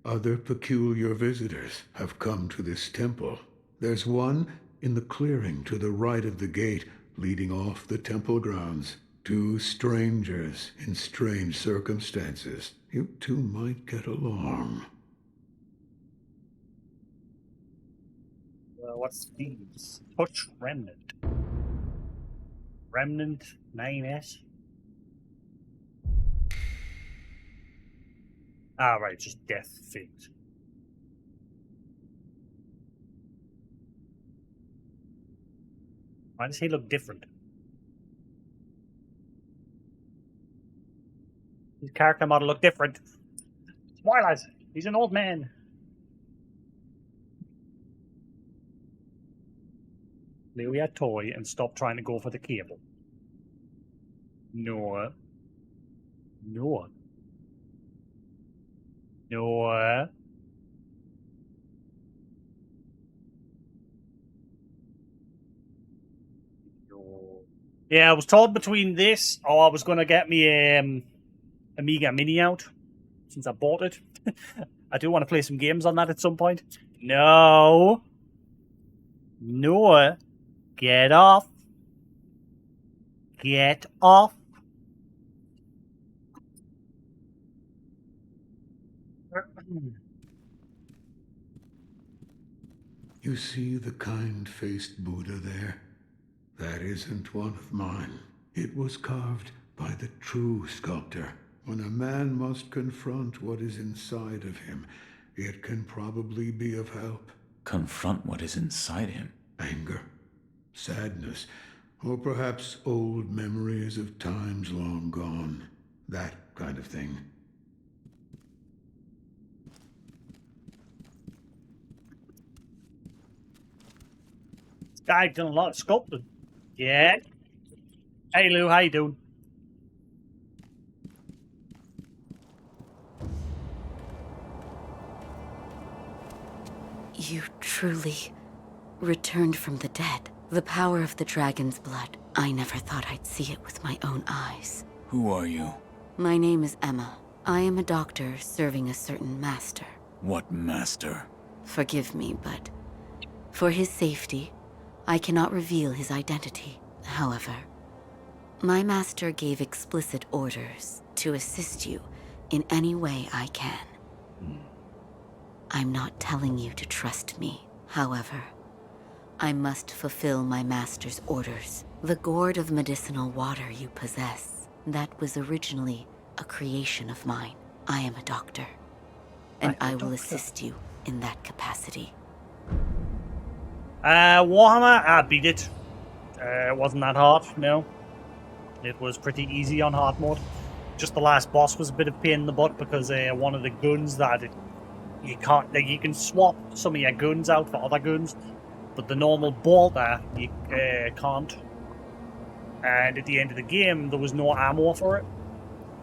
other peculiar visitors have come to this temple. There's one in the clearing to the right of the gate leading off the temple grounds. Two strangers in strange circumstances. You two might get along. What's these? Touch Remnant. Remnant 9S? Ah, right, just death things. Why does he look different? His character model look different. Spoilers! He's an old man. Leave a toy and stop trying to go for the cable. No. No. No. Yeah, I was told between this or I was going to get me Amiga Mini out since I bought it. I do want to play some games on that at some point. No. No. Get off. Get off. You see the kind-faced Buddha there? That isn't one of mine. It was carved by the true sculptor. When a man must confront what is inside of him, it can probably be of help. Confront what is inside him? Anger, sadness, or perhaps old memories of times long gone. That kind of thing. This guy done a lot of sculpting. Yeah. Hey Lou, how you doing? You truly returned from the dead. The power of the dragon's blood. I never thought I'd see it with my own eyes. Who are you? My name is Emma. I am a doctor serving a certain master. What master? Forgive me, but for his safety, I cannot reveal his identity. However, my master gave explicit orders to assist you in any way I can. I'm not telling you to trust me. However, I must fulfill my master's orders. The gourd of medicinal water you possess, that was originally a creation of mine. I am a doctor, and I will assist you in that capacity. Warhammer, I beat it. It wasn't that hard, no. It was pretty easy on hard mode. Just the last boss was a bit of pain in the butt because one of the guns that you can't, like, you can swap some of your guns out for other guns, but the normal bolter you can't. And at the end of the game, there was no ammo for it.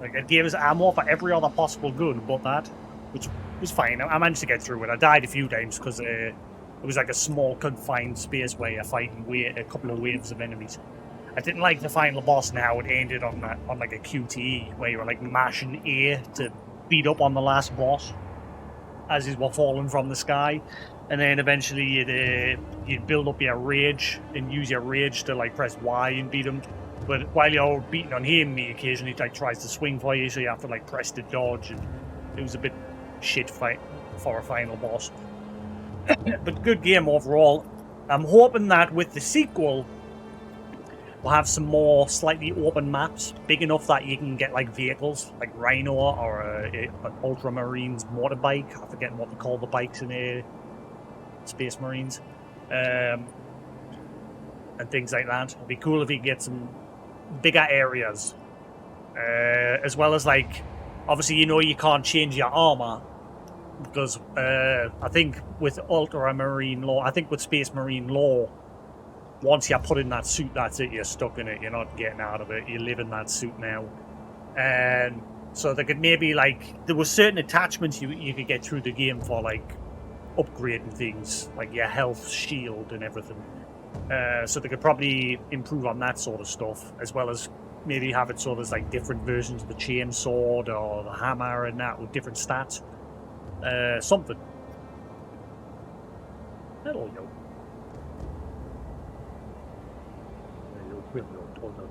Like, it gave us ammo for every other possible gun but that, which was fine. I managed to get through it. I died a few times because it was like a small confined space where you're fighting a couple of waves of enemies. I didn't like the final boss and how it ended on like a QTE where you were like mashing A to beat up on the last boss as he were falling from the sky, and then eventually you'd build up your rage and use your rage to like press Y and beat him. But while you're beating on him, he occasionally like tries to swing for you, so you have to like press to dodge, and it was a bit shit fight for a final boss. But good game overall. I'm hoping that with the sequel, we'll have some more slightly open maps, big enough that you can get like vehicles, like Rhino or an Ultramarines motorbike. I forget what they call the bikes in Space Marines, and things like that. It'd be cool if you could get some bigger areas, as well as like, obviously you can't change your armor because I think with Ultramarine law, I think with Space Marine law, once you're put in that suit, that's it. You're stuck in it. You're not getting out of it. You live in that suit now. And so they could maybe like, there were certain attachments you could get through the game for like upgrading things, like your health shield and everything. So they could probably improve on that sort of stuff, as well as maybe have it so there's like different versions of the chainsword or the hammer and that with different stats. Something. That'll go.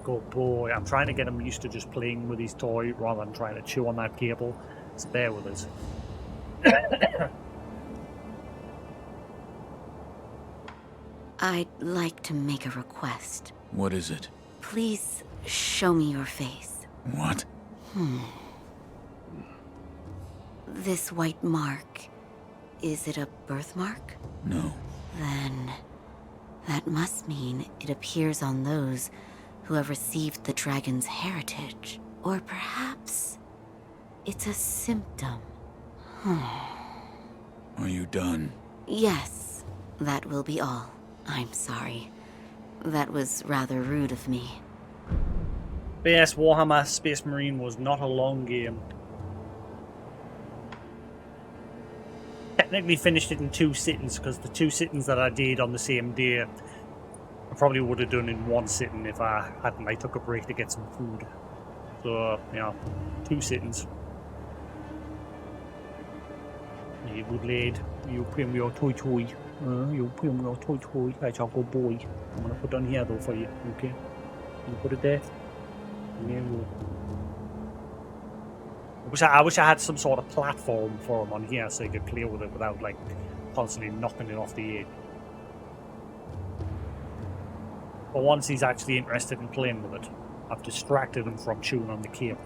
Good boy. I'm trying to get him used to just playing with his toy rather than trying to chew on that cable. So bear with us. I'd like to make a request. What is it? Please show me your face. What? This white mark, is it a birthmark? No. Then that must mean it appears on those who have received the dragon's heritage. Or perhaps it's a symptom. Are you done? Yes, that will be all. I'm sorry. That was rather rude of me. BS Warhammer Space Marine was not a long game. Technically finished it in 2 sittings, because the 2 sittings that I did on the same day, I probably would have done in 1 sitting if I hadn't. I took a break to get some food. So, yeah, 2 sittings. You good lad. You play with your toy. You play with your toy. That's a good boy. I'm gonna put it on here though for you, okay? You put it there. I wish I had some sort of platform for him on here so he could play with it without like constantly knocking it off the edge. But once he's actually interested in playing with it, I've distracted him from chewing on the cable.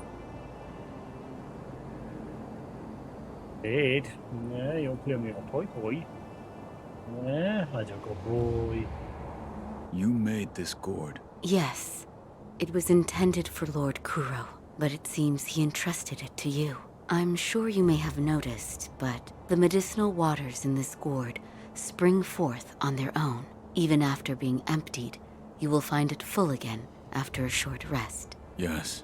Ed, yeah, you're playing with your toy boy. Yeah, that's a good boy. You made this gourd. Yes. It was intended for Lord Kuro, but it seems he entrusted it to you. I'm sure you may have noticed, but the medicinal waters in this gourd spring forth on their own. Even after being emptied, you will find it full again after a short rest. Yes.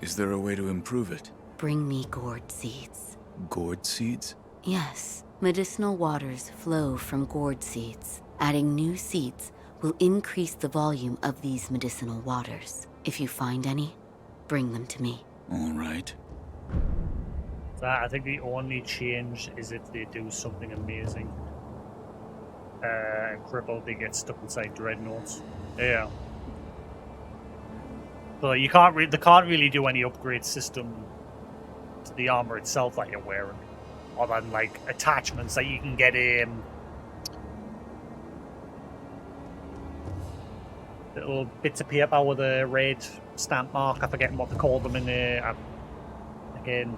Is there a way to improve it? Bring me gourd seeds. Gourd seeds? Yes. Medicinal waters flow from gourd seeds. Adding new seeds will increase the volume of these medicinal waters. If you find any, bring them to me. All right. I think the only change is if they do something amazing. Crippled, they get stuck inside dreadnoughts. Yeah. So they can't really do any upgrade system to the armor itself that you're wearing. other than like attachments that you can get little bits of paper with a red stamp mark. I forget what they call them in again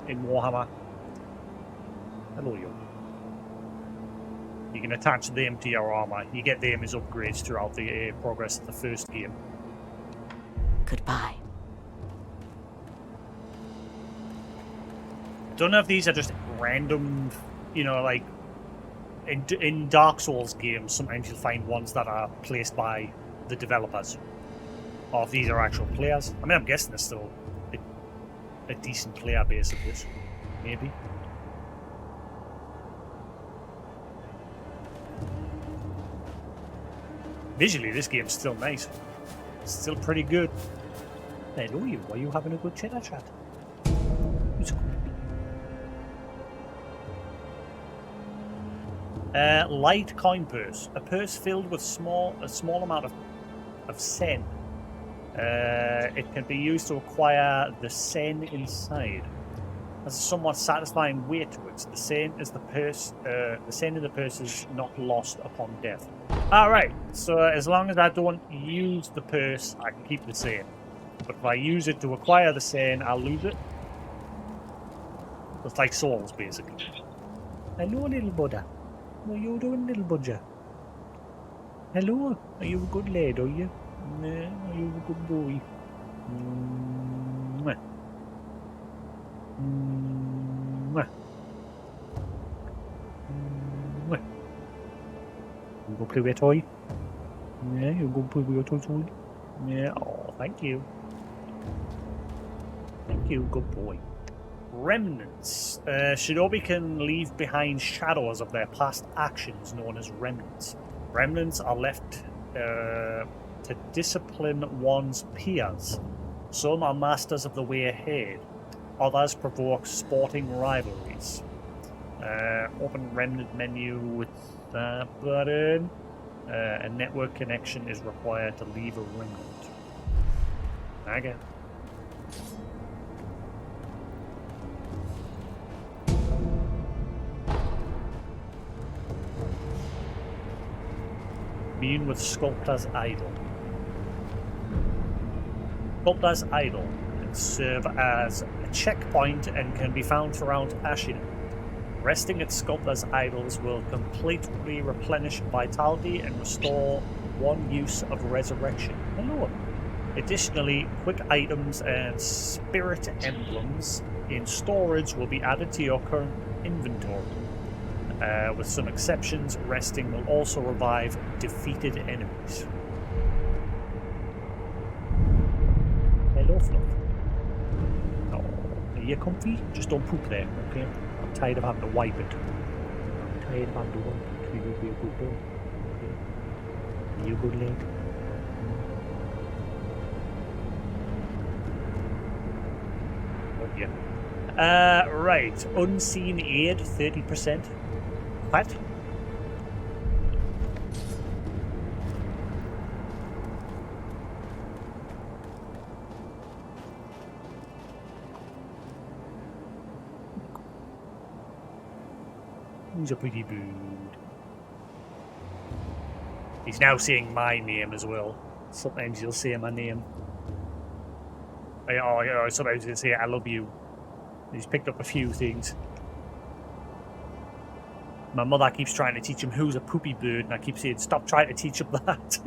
in Warhammer. Hello, you. You can attach them to your armor. You get them as upgrades throughout the progress of the first game. Goodbye. Don't know if these are just random, you know, like in Dark Souls games, sometimes you'll find ones that are placed by the developers, or if these are actual players. I mean, I'm guessing there's still a decent player base of this, maybe. Visually, this game's still nice. It's still pretty good. Hello, you. Are you having a good chitter chat? Light coin purse. A purse filled with a small amount of sen. It can be used to acquire the sen inside. Has a somewhat satisfying weight to it. The sen in the purse is not lost upon death. Alright, so as long as I don't use the purse, I can keep the sen. But if I use it to acquire the sen, I'll lose it. It's like souls, basically. Hello, little Buddha. What are you doing, little budger? Hello? Are you a good lad, are you? Are you a good boy? Mwah. Mwah. Mwah. You go play with your toy? Yeah, you go play with your toy? Yeah, oh, thank you. Thank you, good boy. Remnants. Shinobi can leave behind shadows of their past actions known as remnants. Remnants are left to discipline one's peers. Some are masters of the way ahead. Others provoke sporting rivalries. Open remnant menu with that button. A network connection is required to leave a remnant. Okay. Being with Sculptor's Idol. Sculptor's Idol can serve as a checkpoint and can be found throughout Ashina. Resting at Sculptor's Idols will completely replenish vitality and restore one use of resurrection. Hello. Additionally, quick items and spirit emblems in storage will be added to your current inventory. With some exceptions, resting will also revive defeated enemies. Hello, Fluff. Oh, are you comfy? Just don't poop there, okay? I'm tired of having to wipe it. I'm tired of having to wipe it. Will you be a good boy? Okay. Are you a good lad? Oh, yeah. Right. Unseen aid, 30%. What? He's a pretty bird. He's now saying my name as well. Sometimes he'll say my name. Sometimes he'll say I love you. He's picked up a few things. My mother keeps trying to teach him who's a poopy bird, and I keep saying, stop trying to teach him that.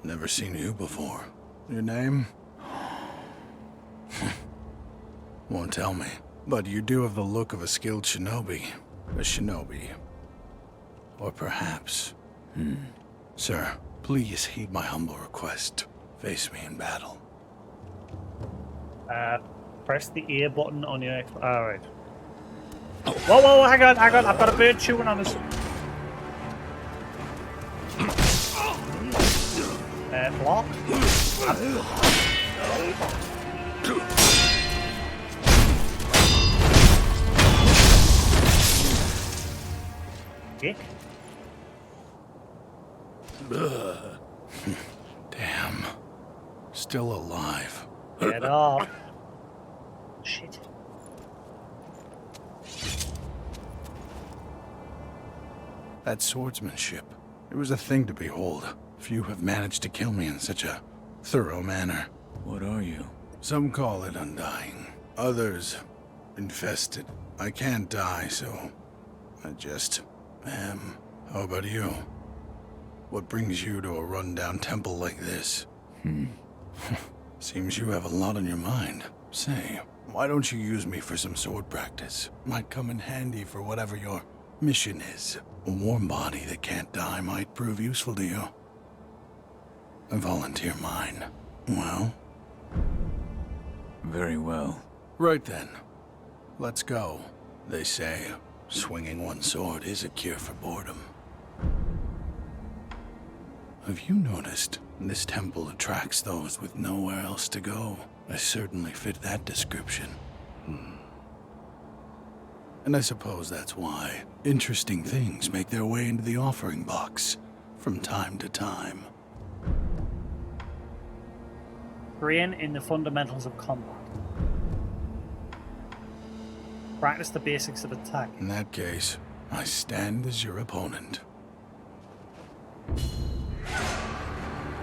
Never seen you before. Your name? Won't tell me. But you do have the look of a skilled shinobi. A shinobi. Or perhaps... Sir, please heed my humble request. Face me in battle. Press the A button on your Xbox. Alright. Whoa, hang on. I've got a bird chewing on us. Block. Kick. Damn. still alive. Get up. Shit. That swordsmanship. It was a thing to behold. Few have managed to kill me in such a thorough manner. What are you? Some call it undying. Others, infested. I can't die, so I just am. How about you? What brings you to a rundown temple like this? Seems you have a lot on your mind. Say, why don't you use me for some sword practice? Might come in handy for whatever your mission is. A warm body that can't die might prove useful to you. I volunteer mine. Well? Very well. Right then. Let's go. They say, swinging one sword is a cure for boredom. Have you noticed this temple attracts those with nowhere else to go? I certainly fit that description. And I suppose that's why interesting things make their way into the offering box from time to time. Train in the fundamentals of combat. Practice the basics of attack. In that case, I stand as your opponent.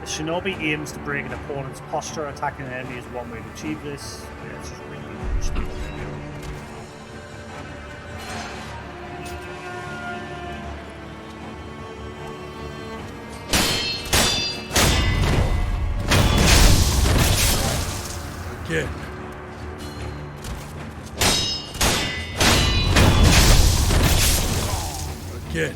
The shinobi aims to break an opponent's posture. Attacking an enemy is one way to achieve this. Yeah, it's just really interesting. Again. Again.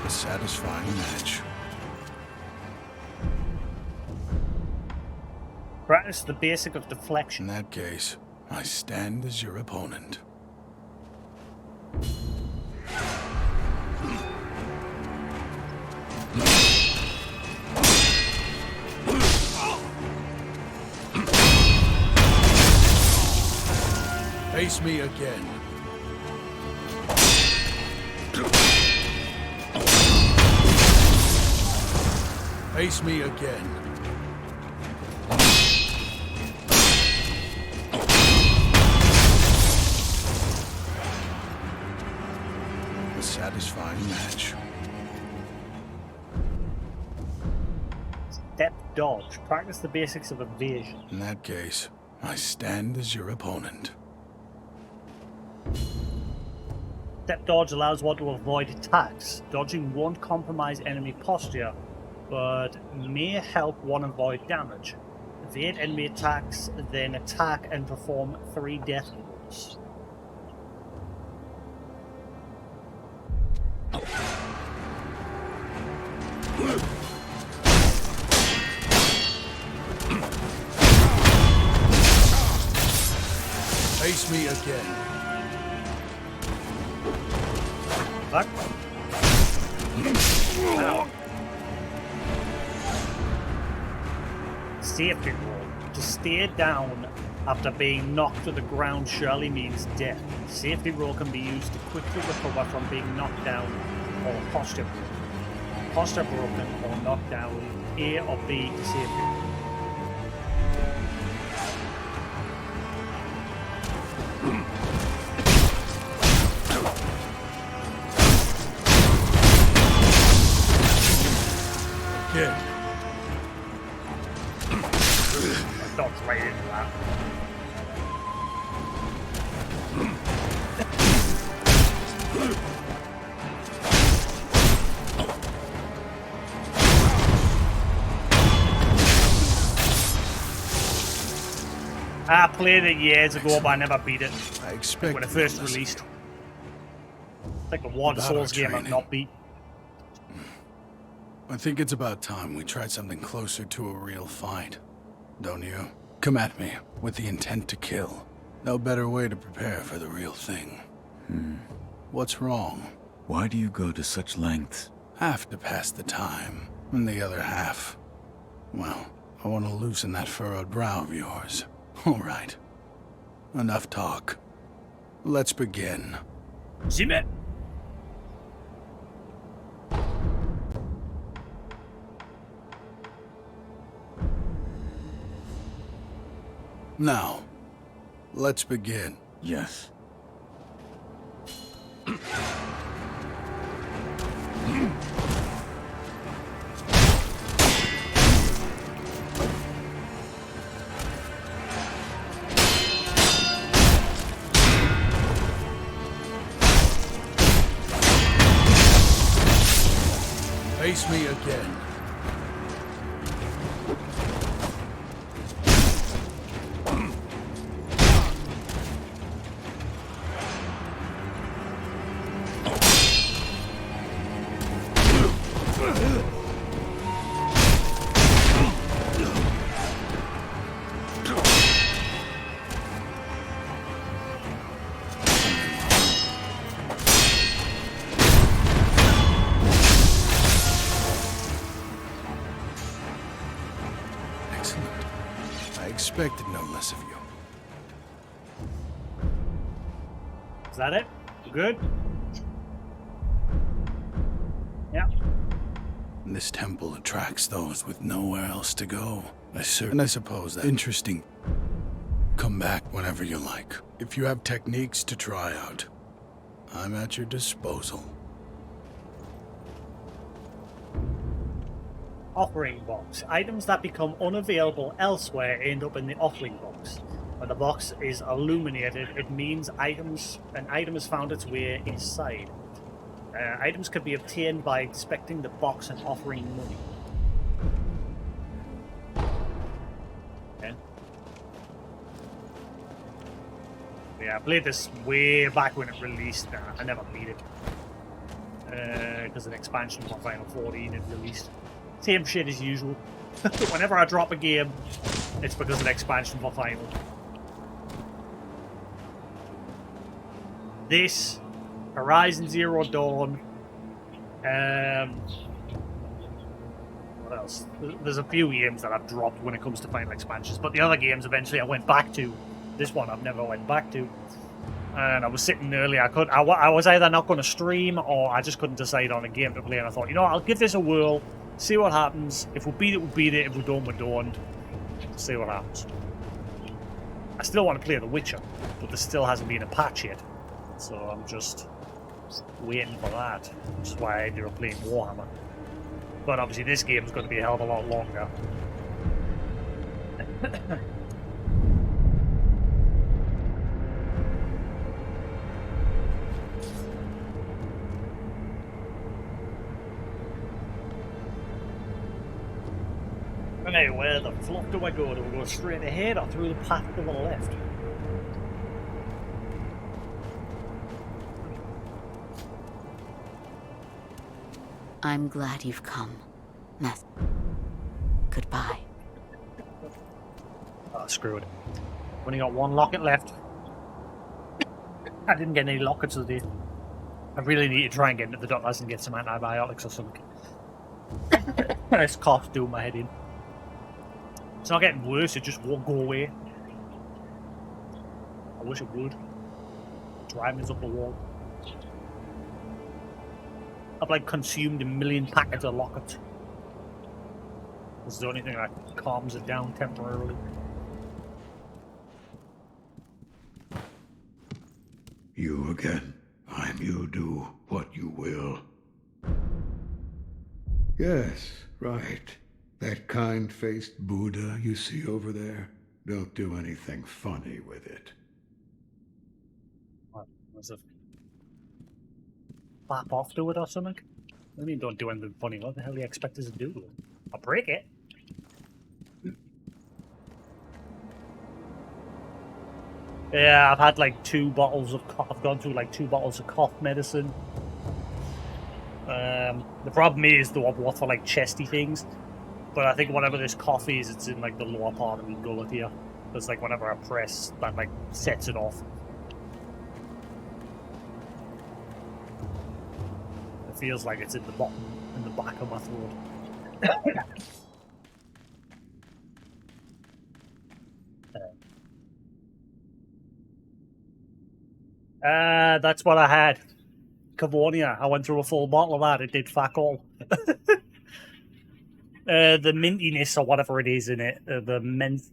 A satisfying match. Practice the basic of deflection. In that case, I stand as your opponent. Face me again. Face me again. A satisfying match. Step dodge. Practice the basics of evasion. In that case, I stand as your opponent. Step dodge allows one to avoid attacks. Dodging won't compromise enemy posture, but may help one avoid damage. Evade enemy attacks, then attack and perform 3 death rolls. Face me again. Fuck. Ow. Safety roll. To stay down after being knocked to the ground surely means death. Safety roll can be used to quickly recover from being knocked down or posture broken. Posture broken or knocked down, A or B to safety roll. Again. I dodged right into that. I played it years ago, but I never beat it. I expect when it first released. It's like the one Souls game I've not beat. I think it's about time we tried something closer to a real fight. Don't you? Come at me with the intent to kill. No better way to prepare for the real thing. What's wrong? Why do you go to such lengths? Half to pass the time, and the other half, well, I want to loosen that furrowed brow of yours. All right. Enough talk. let's begin. Zimmer. Now, let's begin. Yes. Face me again. Excellent. I expected no less of you. Is that it? You good? Yeah. This temple attracts those with nowhere else to go. I suppose that's interesting. Come back whenever you like. If you have techniques to try out, I'm at your disposal. Offering box. Items that become unavailable elsewhere end up in the offering box. When the box is illuminated, it means an item has found its way inside. Items can be obtained by inspecting the box and offering money. Okay. Yeah, I played this way back when it released. I never beat it. Because an expansion for Final 14 had released. Same shit as usual. Whenever I drop a game, it's because of an expansion for Final. This, Horizon Zero Dawn, what else? There's a few games that I've dropped when it comes to Final expansions, but the other games eventually I went back to. This one I've never went back to. And I was sitting earlier, I was either not going to stream or I just couldn't decide on a game to play, and I thought, you know what, I'll give this a whirl, see what happens. If we beat it, we beat it. If we don't, we don't. See what happens. I still want to play The Witcher, but there still hasn't been a patch yet. So I'm just waiting for that. Which is why I ended up playing Warhammer. But obviously this game is going to be a hell of a lot longer. Hey, where the fuck do I go? Do I go straight ahead or through the path to the left? I'm glad you've come, Master. Goodbye. Oh, screw it. Only got one locket left. I didn't get any lockets today. I really need to try and get into the doctors and get some antibiotics or something. This cough's doing my head in. It's not getting worse, it just won't go away. I wish it would. Driving up the wall. I've like consumed 1 million packets of lockets. This is the only thing that calms it down temporarily. You again. I'm you, do what you will. Yes, right. That kind-faced Buddha you see over there, don't do anything funny with it. What was it? Flap off to it or something? I mean, don't do anything funny. What the hell do you expect us to do? I'll break it. Yeah, I've had like 2 bottles of cough. I've gone through like 2 bottles of cough medicine. The problem is, though, I've bought for like chesty things. But I think whatever this cough is, it's in like the lower part of my gullet here. It's like whenever I press, that like sets it off. It feels like it's in the bottom, in the back of my throat. That's what I had. Cavonia. I went through a full bottle of that. It did fuck all. The mintiness or whatever it is in it,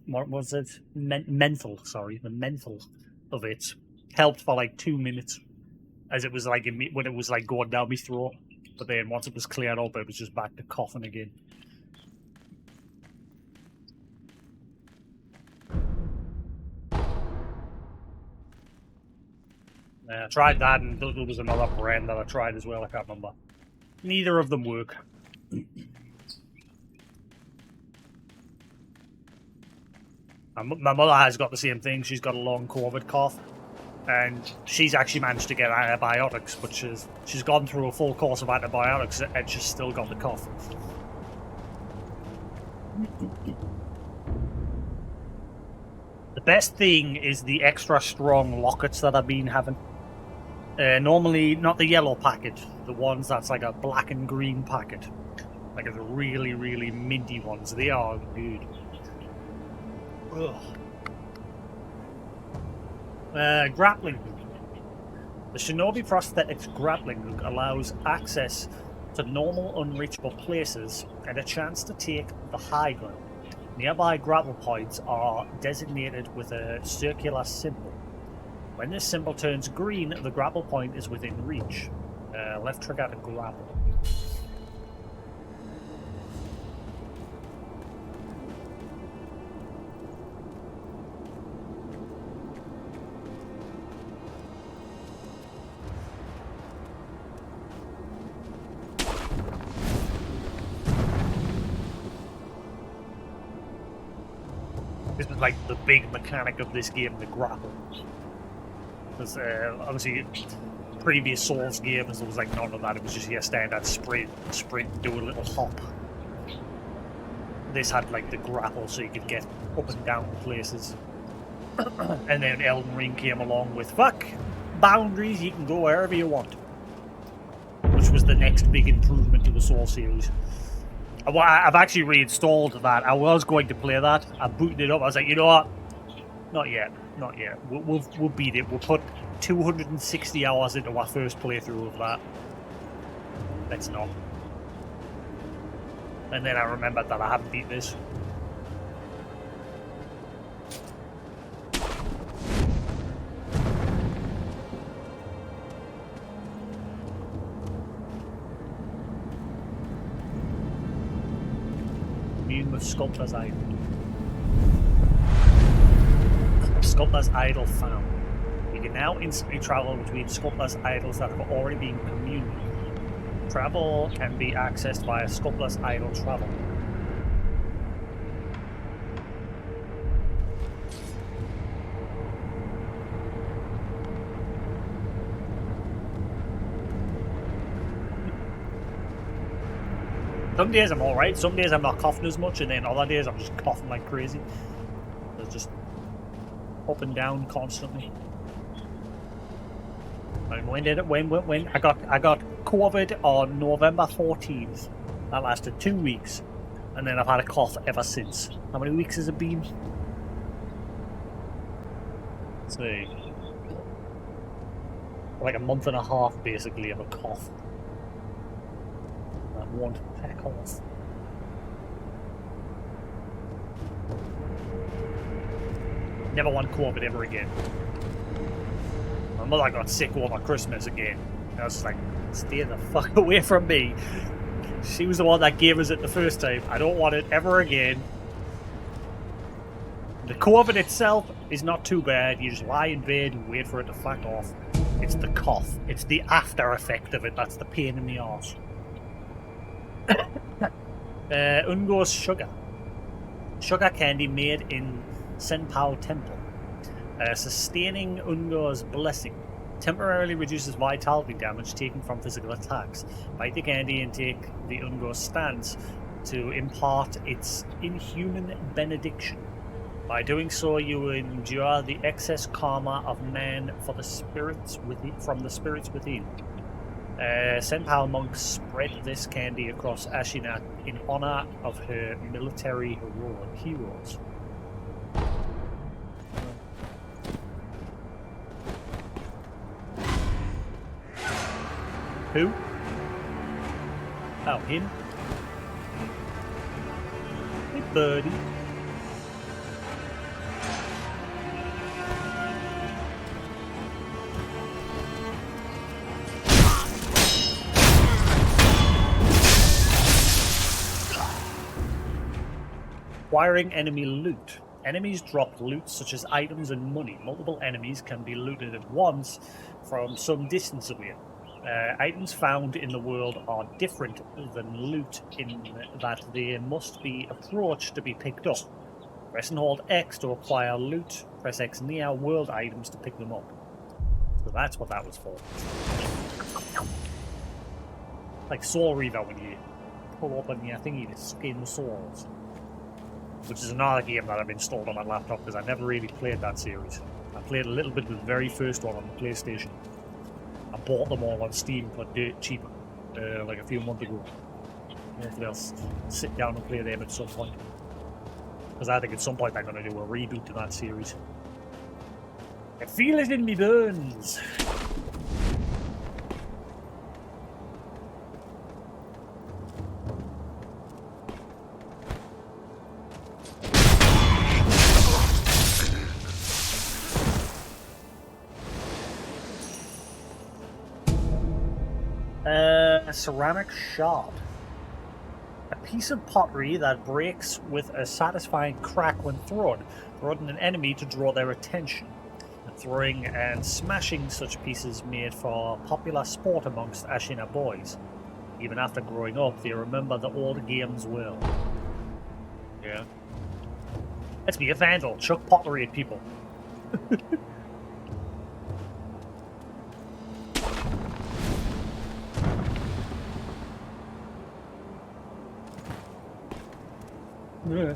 what was it? Menthol, sorry, the menthol of it helped for like 2 minutes, as it was like when it was like going down my throat. But then once it was cleared up, it was just back to coughing again. I tried that, and there was another brand that I tried as well. I can't remember. Neither of them work. My mother has got the same thing. She's got a long COVID cough, and she's actually managed to get antibiotics, but she's gone through a full course of antibiotics, and she's still got the cough. The best thing is the extra strong lockets that I've been having. Normally, not the yellow packet, the ones that's like a black and green packet. Like the really, really minty ones. They are good. Grappling hook. The Shinobi Prosthetics grappling hook allows access to normal unreachable places and a chance to take the high ground. Nearby grapple points are designated with a circular symbol. When this symbol turns green, the grapple point is within reach. Left trigger to grapple. This was like the big mechanic of this game, the grapple. Because obviously, previous Souls games, there was like none of that. It was just your standard sprint, do a little hop. This had like the grapple, so you could get up and down places. And then Elden Ring came along with fuck boundaries. You can go wherever you want, which was the next big improvement to the Souls series. I've actually reinstalled that. I was going to play that. I booted it up. I was like, you know what? Not yet. Not yet. We'll beat it. We'll put 260 hours into our first playthrough of that. Let's not. And then I remembered that I haven't beat this. Immune with Sculptor's Idol. Sculptor's Idol found. You can now instantly travel between Sculptor's Idols that have already been communed. Travel can be accessed via Sculptor's Idol travel. Some days I'm alright, some days I'm not coughing as much, and then other days I'm just coughing like crazy. It's just up and down constantly. And when I got COVID on November 14th. That lasted 2 weeks, and then I've had a cough ever since. How many weeks has it been? Let's see. Like a month and a half basically of a cough. That won't pack off. Never want COVID ever again. My mother got sick over Christmas again. I was just like, stay the fuck away from me. She was the one that gave us it the first time. I don't want it ever again. The COVID itself is not too bad. You just lie in bed and wait for it to fuck off. It's the cough. It's the after effect of it that's the pain in the arse. Ungo's sugar. Sugar candy made in Senpal Temple. Sustaining Ungo's blessing. Temporarily reduces vitality damage taken from physical attacks. Bite the candy and take the Ungo stance to impart its inhuman benediction. By doing so, you will endure the excess karma of man for the spirits from the spirits within. Senpal monks spread this candy across Ashina in honor of her military heroes. Who? Oh, him? Hey, buddy. Acquiring enemy loot. Enemies drop loot such as items and money. Multiple enemies can be looted at once from some distance away. Items found in the world are different than loot in that they must be approached to be picked up. Press and hold X to acquire loot. Press X near world items to pick them up. So that's what that was for. Like Soul Reaver when you pull open your thingy to skin souls. Which is another game that I've installed on my laptop because I never really played that series. I played a little bit of the very first one on the PlayStation. I bought them all on Steam for dirt cheap, like a few months ago. Hopefully I'll sit down and play them at some point. Because I think at some point I'm going to do a reboot to that series. I feel it in me bones! A ceramic shard. A piece of pottery that breaks with a satisfying crack when thrown, prodding an enemy to draw their attention. Throwing and smashing such pieces made for popular sport amongst Ashina boys. Even after growing up, they remember the old games well. Yeah. Let's be a vandal. Chuck pottery at people. Yeah.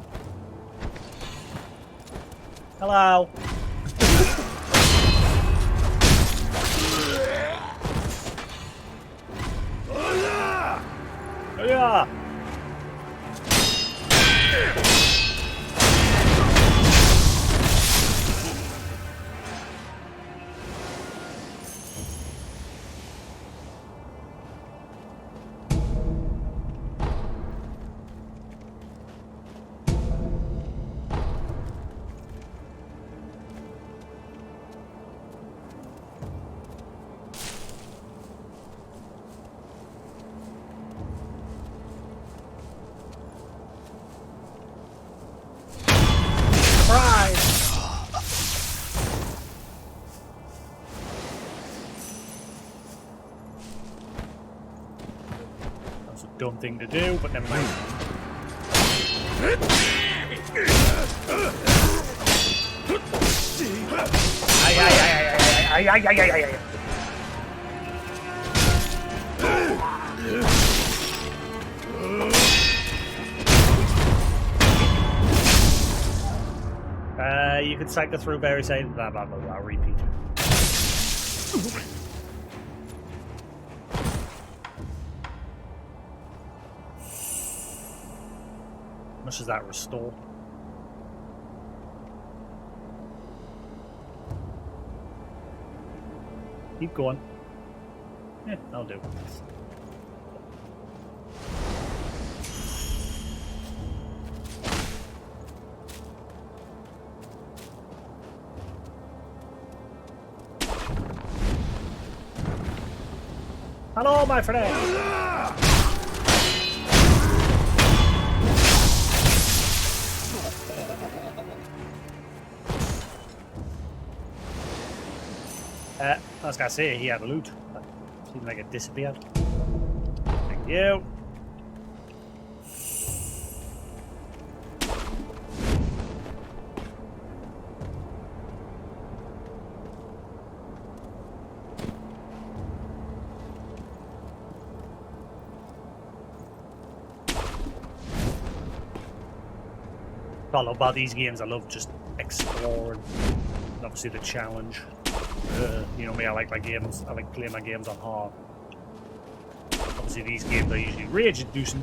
Hello. Yeah. That's a dumb thing to do, but never mind. You can cycle through various items, blah blah blah blah, repeat. How much does that restore? Keep going. Yeah, I'll do. Hello, my friend! I was gonna say he had a loot, but it seemed like it disappeared. Thank you. I love about these games. I love just exploring. And obviously the challenge. You know me, I like my games. I like playing my games on hard. Obviously these games are usually rage-inducing.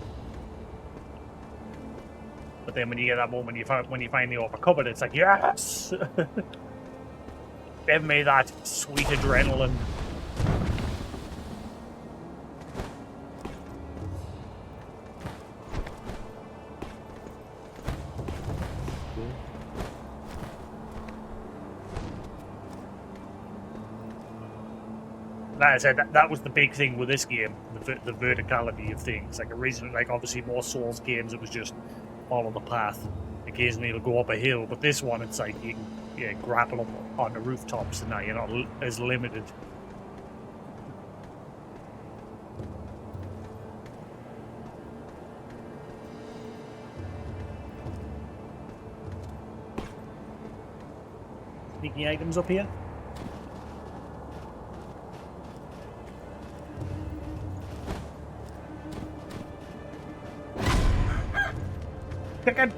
But then when you get that moment, when you finally overcome it, it's like, yes! Give me that sweet adrenaline. Like I said, that was the big thing with this game, the verticality of things. Like originally, like obviously more Souls games, it was just follow the path. Occasionally it'll go up a hill, but this one it's like you can grapple up on the rooftops, and now you're not as limited. Sneaky items up here. Chicken!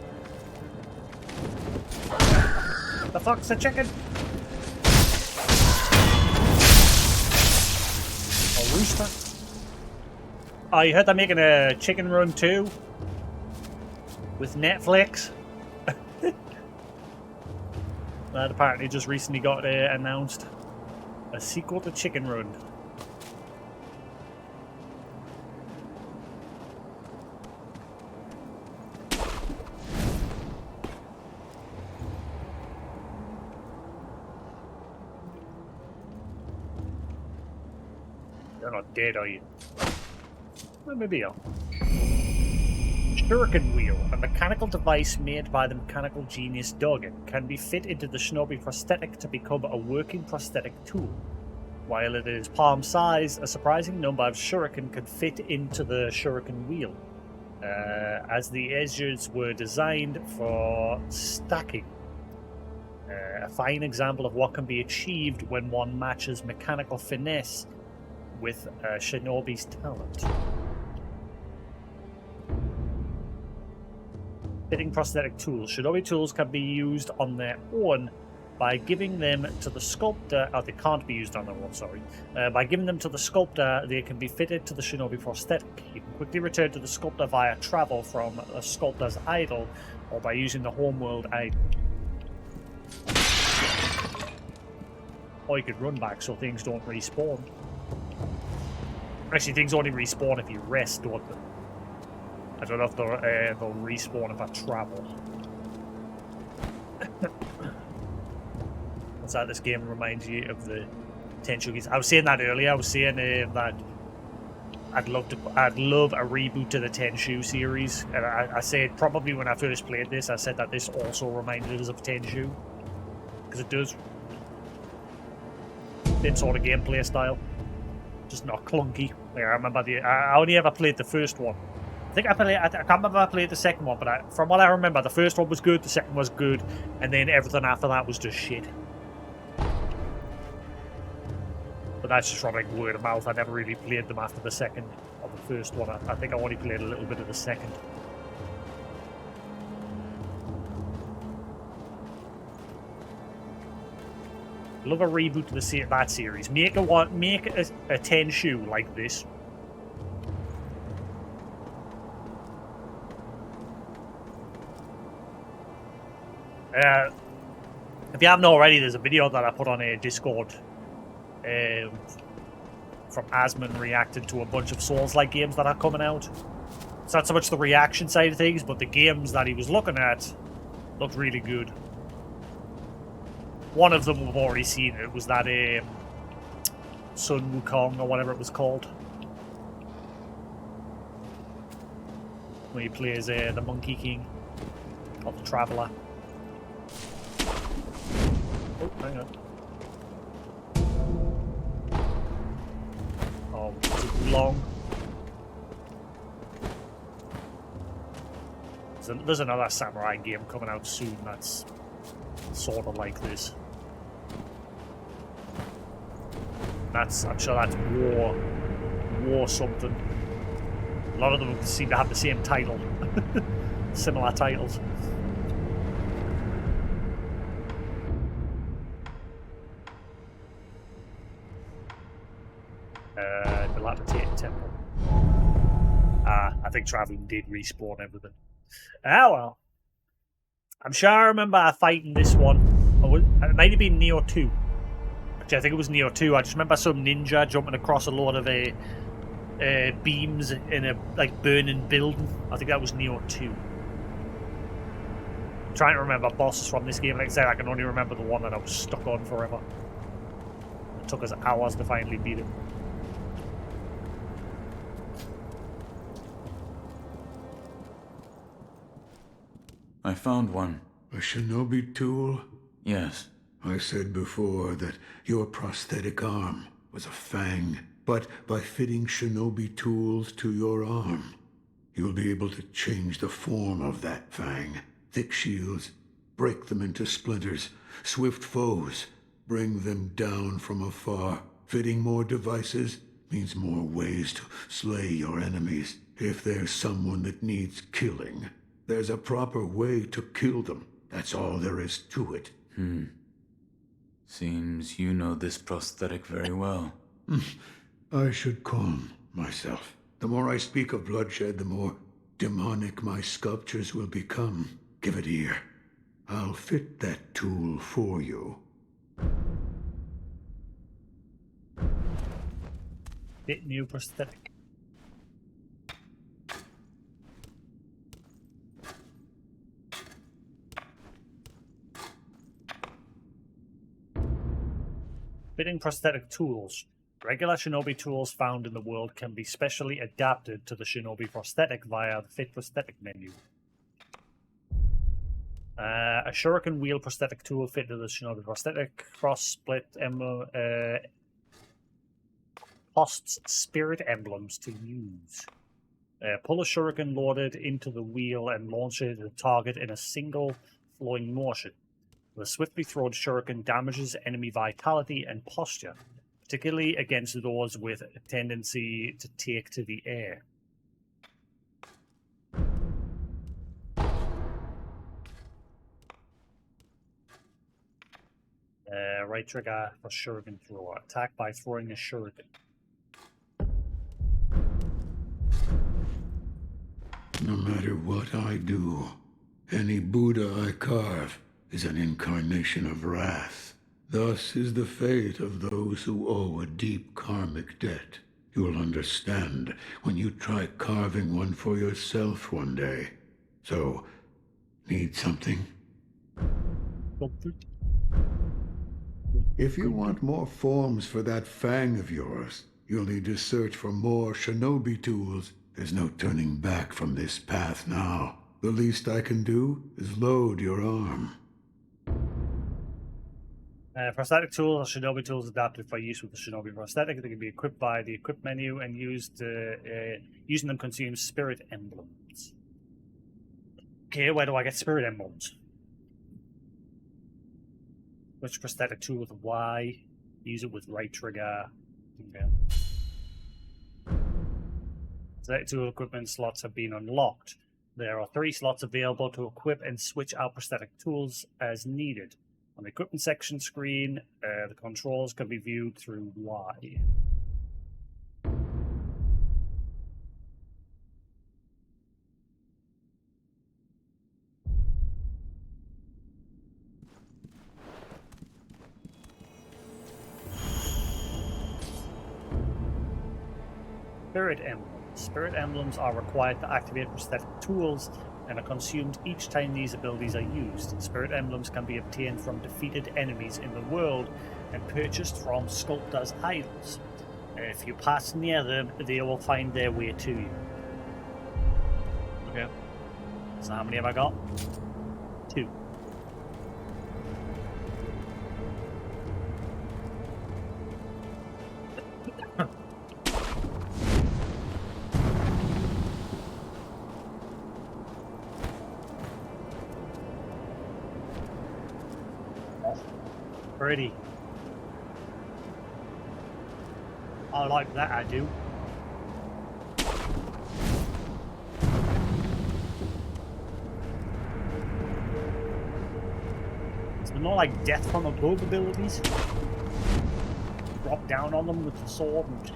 The fuck's a chicken? A rooster? Oh, you heard they're making a Chicken Run 2? With Netflix? That apparently just recently got announced. A sequel to Chicken Run. You're not dead, are you? Well, maybe I'll. Shuriken Wheel, a mechanical device made by the mechanical genius Duggan, can be fit into the shinobi prosthetic to become a working prosthetic tool. While it is palm size, a surprising number of shuriken can fit into the Shuriken Wheel, as the edges were designed for stacking. A fine example of what can be achieved when one matches mechanical finesse with a shinobi's talent. Fitting prosthetic tools. Shinobi tools can be used on their own by giving them to the sculptor. Oh, they can't be used on their own, sorry. By giving them to the sculptor, they can be fitted to the shinobi prosthetic. You can quickly return to the sculptor via travel from a sculptor's idol or by using the homeworld idol. Or you could run back so things don't respawn. Actually, things only respawn if you rest, don't they? I don't know if they'll respawn if I travel. What's that? This game reminds you of the potential games. I was saying that earlier. I was saying that I'd love a reboot to the Tenchu series. And I said probably when I first played this, I said that this also reminded us of Tenchu, because it does. Same sort of gameplay style, just not clunky. Like, I remember I only ever played the first one. I can't remember if I played the second one, but from what I remember, the first one was good, the second was good, and then everything after that was just shit. But that's just from like word of mouth. I never really played them after the second or the first one. I think I only played a little bit of the second. Love a reboot to that series. Make a Tenchu like this. If you haven't already, there's a video that I put on a Discord from Asman reacting to a bunch of Souls-like games that are coming out. It's not so much the reaction side of things, but the games that he was looking at looked really good. One of them we've already seen. It was that Sun Wukong or whatever it was called, where he plays the Monkey King or the Traveler. Oh, hang on. Oh, is it long? There's another samurai game coming out soon that's sort of like this. I'm sure that's war something. A lot of them seem to have the same title. Similar titles. Dilapidated temple. I think traveling did respawn everything. Ah well. I'm sure I remember fighting this one. It might have been Neo 2. Actually, I think it was Neo 2. I just remember some ninja jumping across a load of beams in a burning building. I think that was Neo 2. I'm trying to remember bosses from this game. Like I said, I can only remember the one that I was stuck on forever. took us hours to finally beat him. I found one. A shinobi tool? Yes. I said before that your prosthetic arm was a fang, but by fitting shinobi tools to your arm, you'll be able to change the form of that fang. Thick shields, break them into splinters. Swift foes, bring them down from afar. Fitting more devices means more ways to slay your enemies. If there's someone that needs killing, there's a proper way to kill them. That's all there is to it. Seems you know this prosthetic very well. I should calm myself. The more I speak of bloodshed, the more demonic my sculptures will become. Give it ear. I'll fit that tool for you. Fit new prosthetic. Fitting prosthetic tools. Regular shinobi tools found in the world can be specially adapted to the shinobi prosthetic via the Fit Prosthetic menu. A shuriken wheel prosthetic tool fitted to the shinobi prosthetic. Cross-split emblem costs spirit emblems to use. Pull a shuriken loaded into the wheel and launch it at a target in a single flowing motion. The swiftly thrown shuriken damages enemy vitality and posture, particularly against those with a tendency to take to the air. Right trigger for shuriken thrower. Attack by throwing a shuriken. No matter what I do, any Buddha I carve is an incarnation of wrath. Thus is the fate of those who owe a deep karmic debt. You'll understand when you try carving one for yourself one day. So, need something? If you want more forms for that fang of yours, you'll need to search for more shinobi tools. There's no turning back from this path now. The least I can do is load your arm. Prosthetic tools are shinobi tools adapted for use with the shinobi prosthetic. They can be equipped by the equip menu and used. Using them consumes spirit emblems. Okay, where do I get spirit emblems? Which prosthetic tool with Y? Use it with right trigger. Okay. Prosthetic tool equipment slots have been unlocked. There are 3 slots available to equip and switch out prosthetic tools as needed. On the equipment section screen, the controls can be viewed through Y. Spirit emblems. Spirit emblems are required to activate prosthetic tools and are consumed each time these abilities are used. Spirit emblems can be obtained from defeated enemies in the world and purchased from sculptors' idols. If you pass near them, they will find their way to you. Okay. So how many have I got? 2. Pretty. I like that, I do. So not like death from above abilities. Drop down on them with the sword and...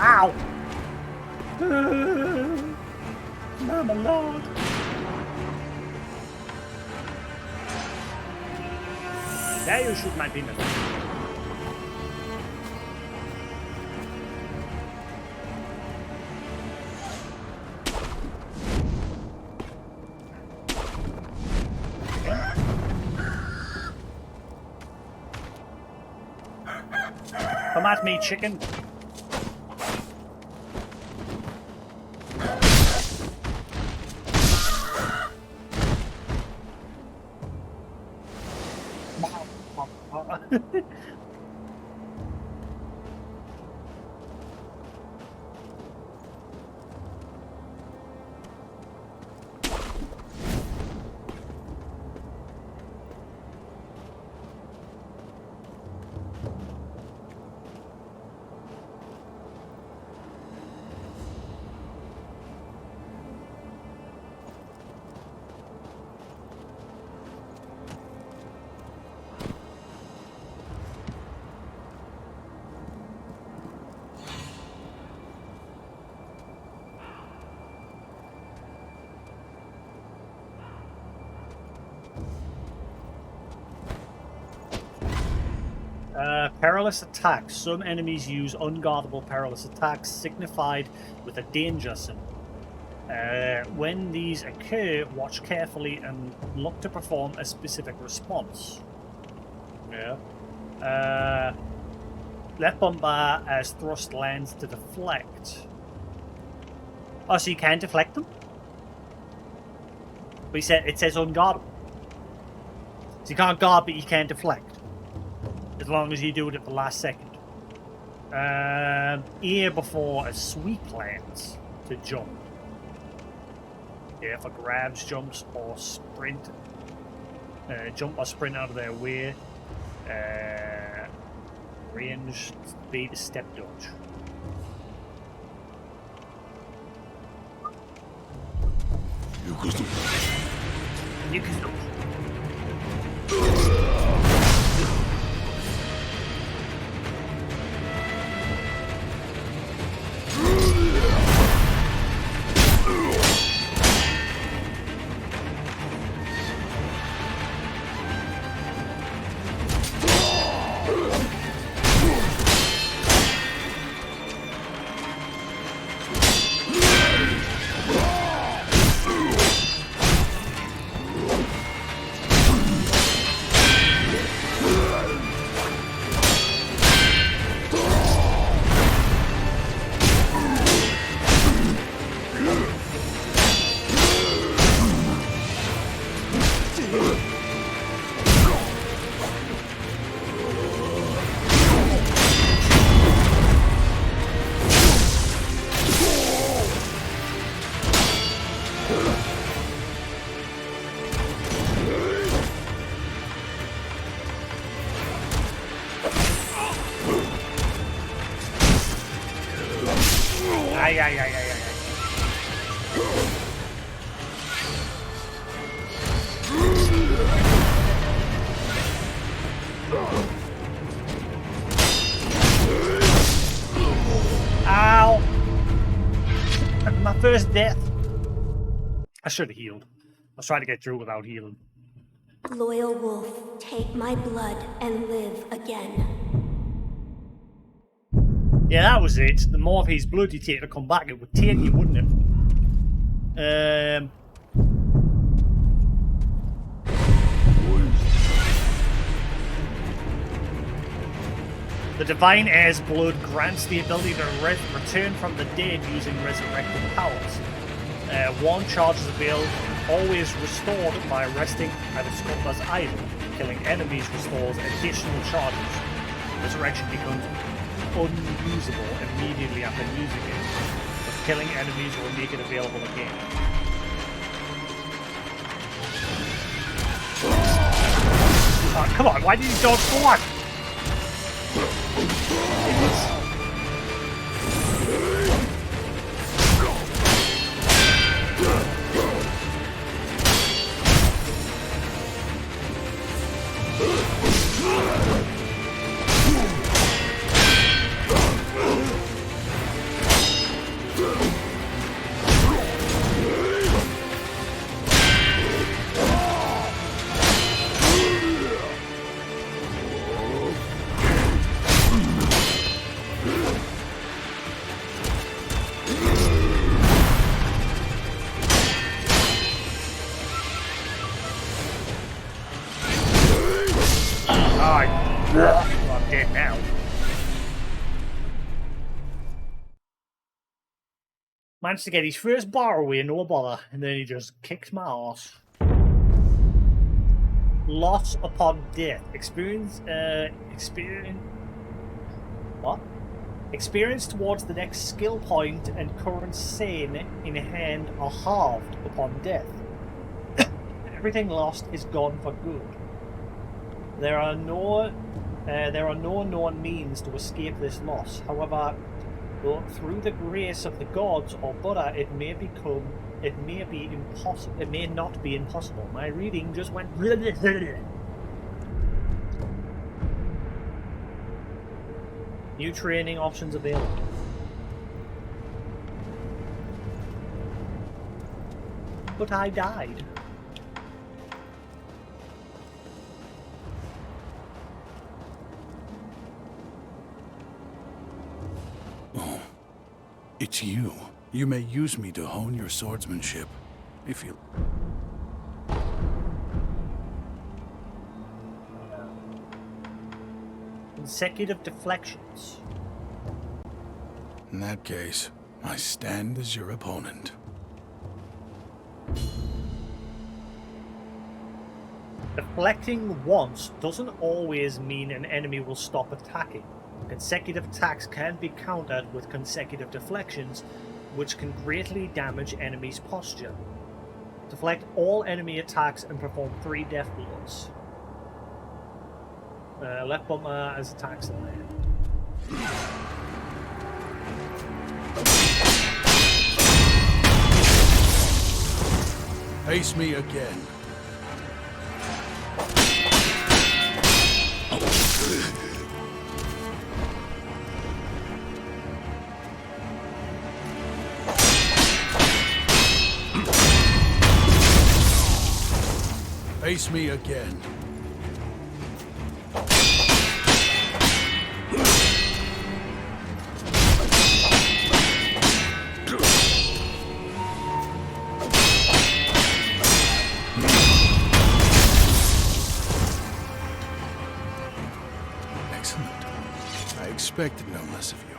Ow! Mama Lord! There you shoot my penis. Come at me, chicken. Perilous attacks. Some enemies use unguardable perilous attacks signified with a danger symbol. When these occur, watch carefully and look to perform a specific response. Yeah. Left bumper as thrust lands to deflect. Oh, so you can deflect them? But it says unguardable. So you can't guard, but you can deflect. As long as you do it at the last second. Ear before a sweep lands to jump. Yeah, for grabs, jumps, or sprint. Jump or sprint out of their way. Range, speed, step dodge. Yukazdo. Ow! My first death. I should have healed. I was trying to get through without healing. Loyal wolf, take my blood and live again. Yeah, that was it. The more of his blood you take to come back, it would take you, wouldn't it? The Divine Heir's blood grants the ability to return from the dead using resurrected powers. One charge is available, always restored by resting at its sculptor's idol. Killing enemies restores additional charges. Resurrection becomes unusable immediately after using it, but killing enemies will make it available again. Oh, come on, why did you dodge forward? Managed to get his first bar away, no bother, and then he just kicked my ass. Loss upon death. Experience towards the next skill point and current sane in hand are halved upon death. Everything lost is gone for good. There are no known means to escape this loss. However, through the grace of the gods or Buddha, it may not be impossible. My reading just went. New training options available. But I died. Oh, it's you. You may use me to hone your swordsmanship, if you... Consecutive deflections. In that case, I stand as your opponent. Deflecting once doesn't always mean an enemy will stop attacking. Consecutive attacks can be countered with consecutive deflections, which can greatly damage enemies' posture. Deflect all enemy attacks and perform 3 death blows. Left bumper as attacks in land. Face me again. Face me again. Excellent. I expected no less of you.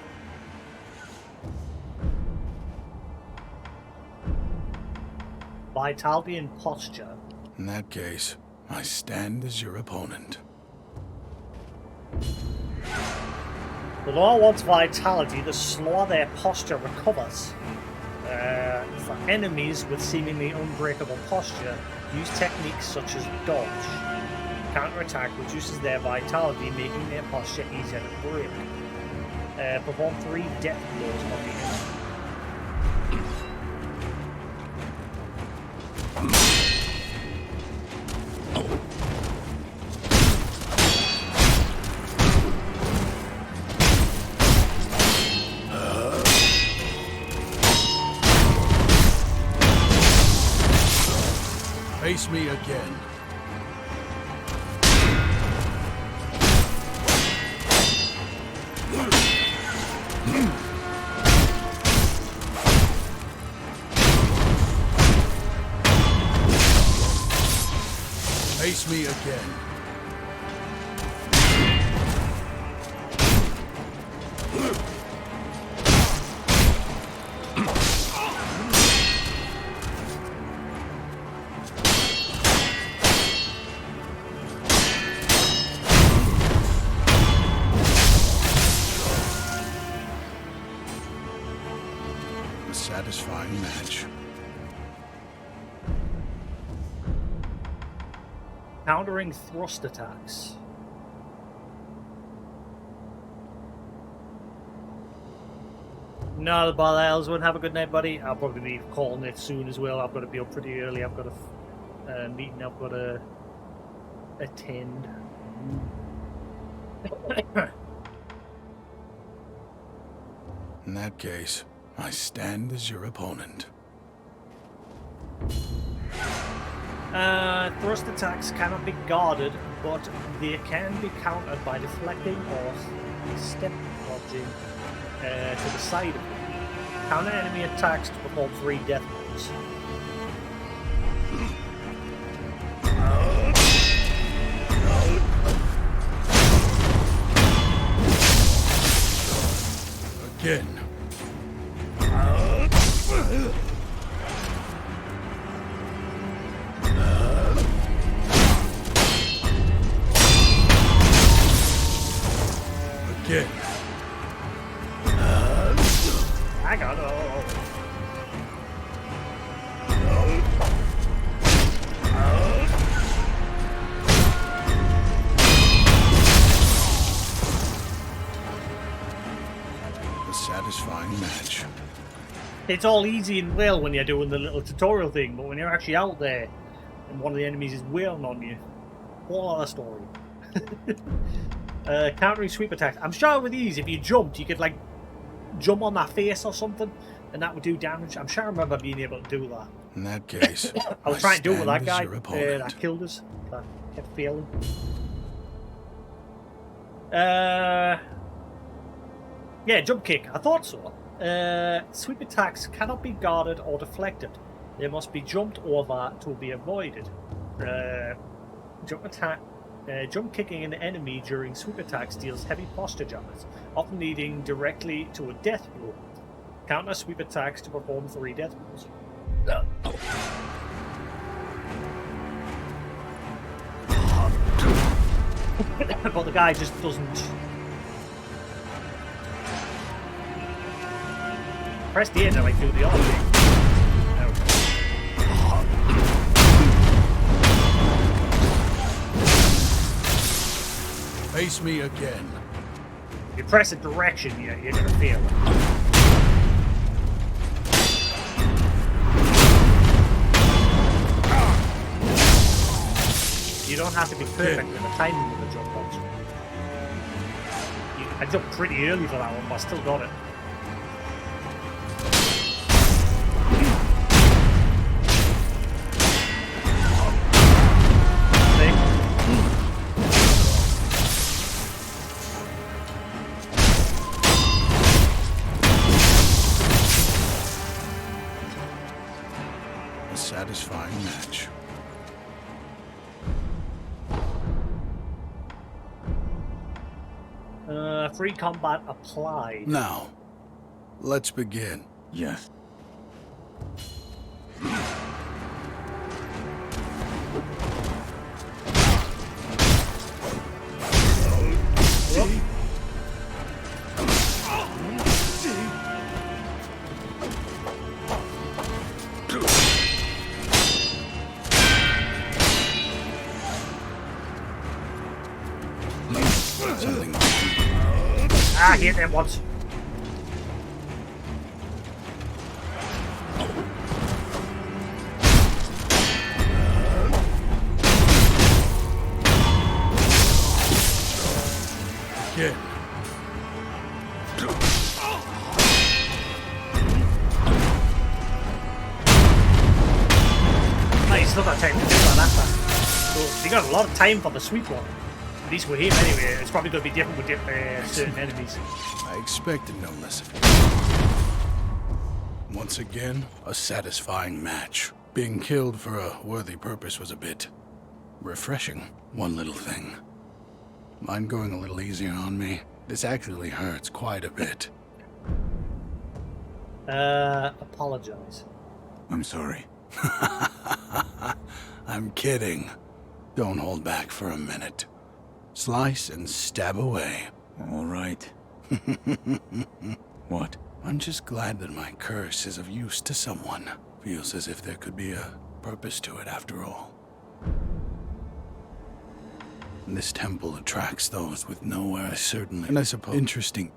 Vitality and posture. In that case, I stand as your opponent. The lower one's vitality, the slower their posture recovers. For enemies with seemingly unbreakable posture, use techniques such as dodge. Counterattack reduces their vitality, making their posture easier to break. Perform 3 death blows on the enemy. Face me again. Face me again. A satisfying match. Countering thrust attacks. No bother, Ellswood. Have a good night, buddy. I'll probably be calling it soon as well. I've got to be up pretty early. I've got a meeting I've got to attend. In that case, I stand as your opponent. Thrust attacks cannot be guarded, but they can be countered by deflecting or step dodging to the side of it. Counter enemy attacks to perform 3 death blows. Again. Again. I got it. A satisfying match. It's all easy and well when you're doing the little tutorial thing, but when you're actually out there and one of the enemies is wailing on you, whole other story. Countering sweep attacks. I'm sure with these, if you jumped, you could like jump on that face or something, and that would do damage. I'm sure I remember being able to do that. In that case, I was trying to do it with that stand guy as your opponent. that killed us. That kept failing. Yeah, jump kick. I thought so. Sweep attacks cannot be guarded or deflected. They must be jumped over to be avoided. Jump kicking an enemy during sweep attacks deals heavy posture damage, often leading directly to a death blow. Counter sweep attacks to perform 3 death blows. But the guy just doesn't. Press D to like do the other thing. Face me again. If you press a direction, you're gonna fail. You don't have to be perfect in the timing of the jump box. I jumped pretty early for that one, but I still got it. A satisfying match. Free combat applied. Now, let's begin. Yes. Something. Ah, hit that once. Again. You still got time to do that after. So you got a lot of time for the sweep one. At least with him anyway. It's probably going to be different with certain enemies. I expected no less. Once again, a satisfying match. Being killed for a worthy purpose was a bit refreshing. One little thing. Mind going a little easier on me? This actually hurts quite a bit. Apologize. I'm sorry. I'm kidding. Don't hold back for a minute. Slice and stab away. All right. What? I'm just glad that my curse is of use to someone. Feels as if there could be a purpose to it after all. This temple attracts those with nowhere, certainly. And I suppose interesting.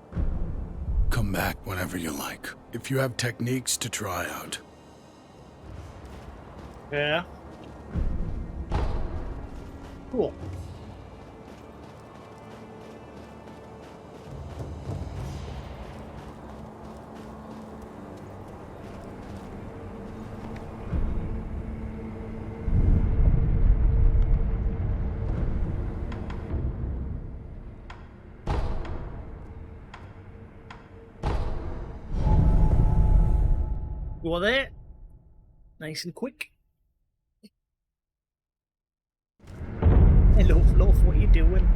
Come back whenever you like. If you have techniques to try out. Yeah. Cool. Go there. Nice and quick. Hello, Fluff, what are you doing?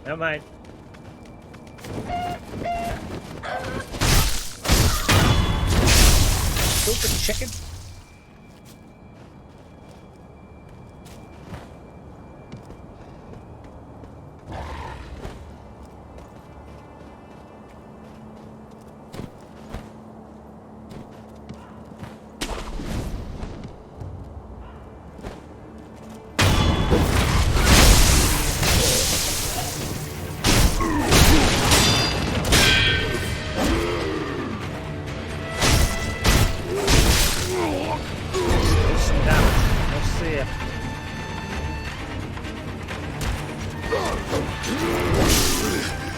Never mind. Stupid chicken.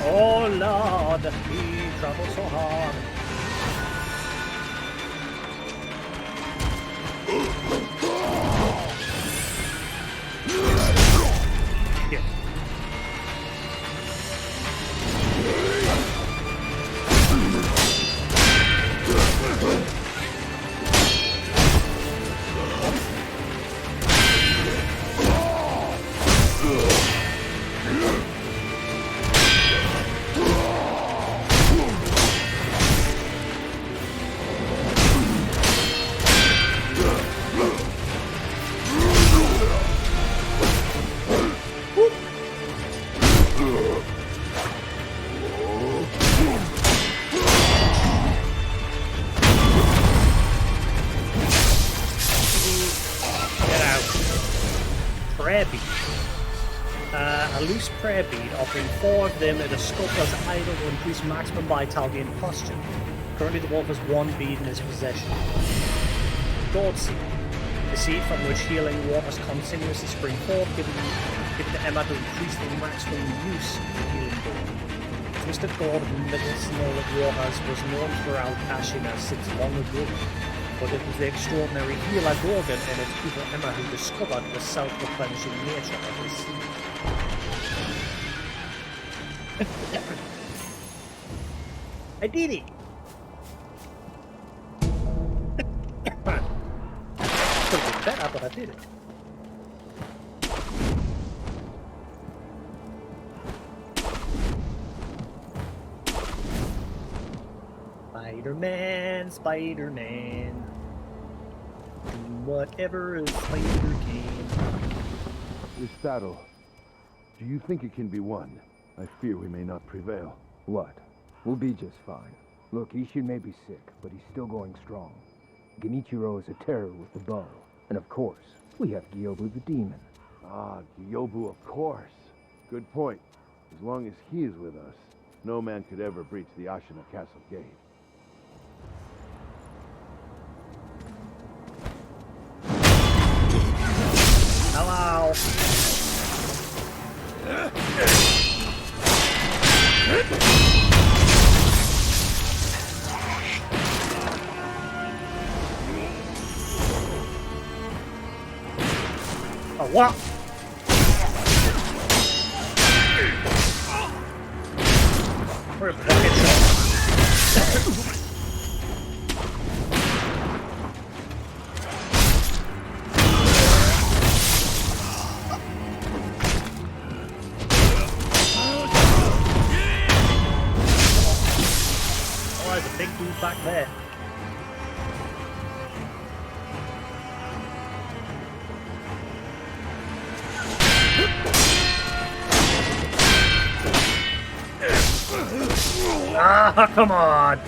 Oh Lord, he travels so hard. Yeah. A loose prayer bead, offering 4 of them at a sculptor's idol will increase maximum vitality and posture. Currently the wolf has 1 bead in his possession. God Seed. The seed from which healing waters continuously spring forth, given to Emma to increase the maximum use of the healing gourd. Twisted gourd of medicinal waters was known throughout Ashina since long ago, but it was the extraordinary healer Gorgon and its people Emma who discovered the self-replenishing nature of the seed. I did it! Could have been better, but I did it. Spider-Man, Spider-Man. Do whatever a spider can. This saddle, do you think it can be won? I fear we may not prevail. What? We'll be just fine. Look, Ishin may be sick, but he's still going strong. Genichiro is a terror with the bow. And of course, we have Gyobu the demon. Ah, Gyobu, of course. Good point. As long as he is with us, no man could ever breach the Ashina Castle gate. Hello. Oh, what? We're a bucket shot. Big dude back there. Ah, come on!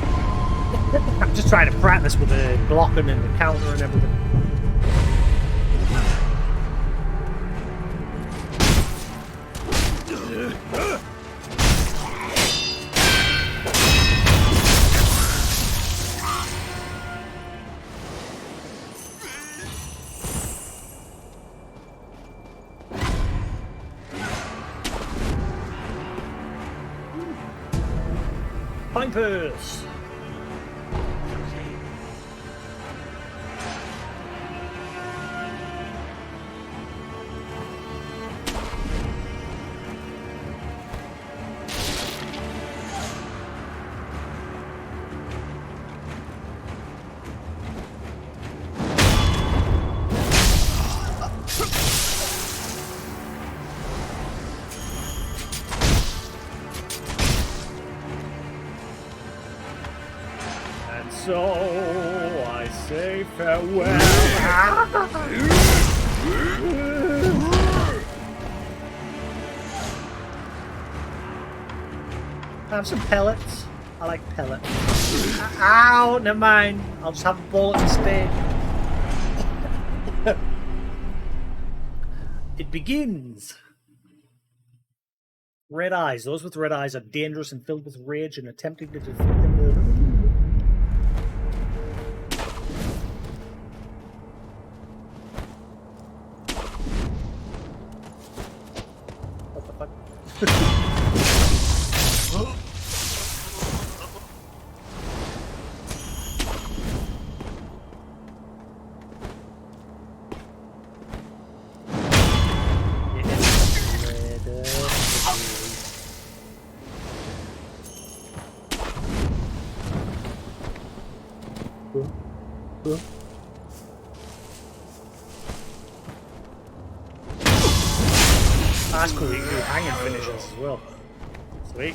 I'm just trying to practice with the blocking and the counter and everything. Pipers! so I say farewell. Have some pellets. I like pellets. Ow, never mind. I'll just have a bullet instead. It begins. Red eyes. Those with red eyes are dangerous and filled with rage and attempting to defeat them. What the fuck? That's cool, you can do hanging finishes as well. Sweet.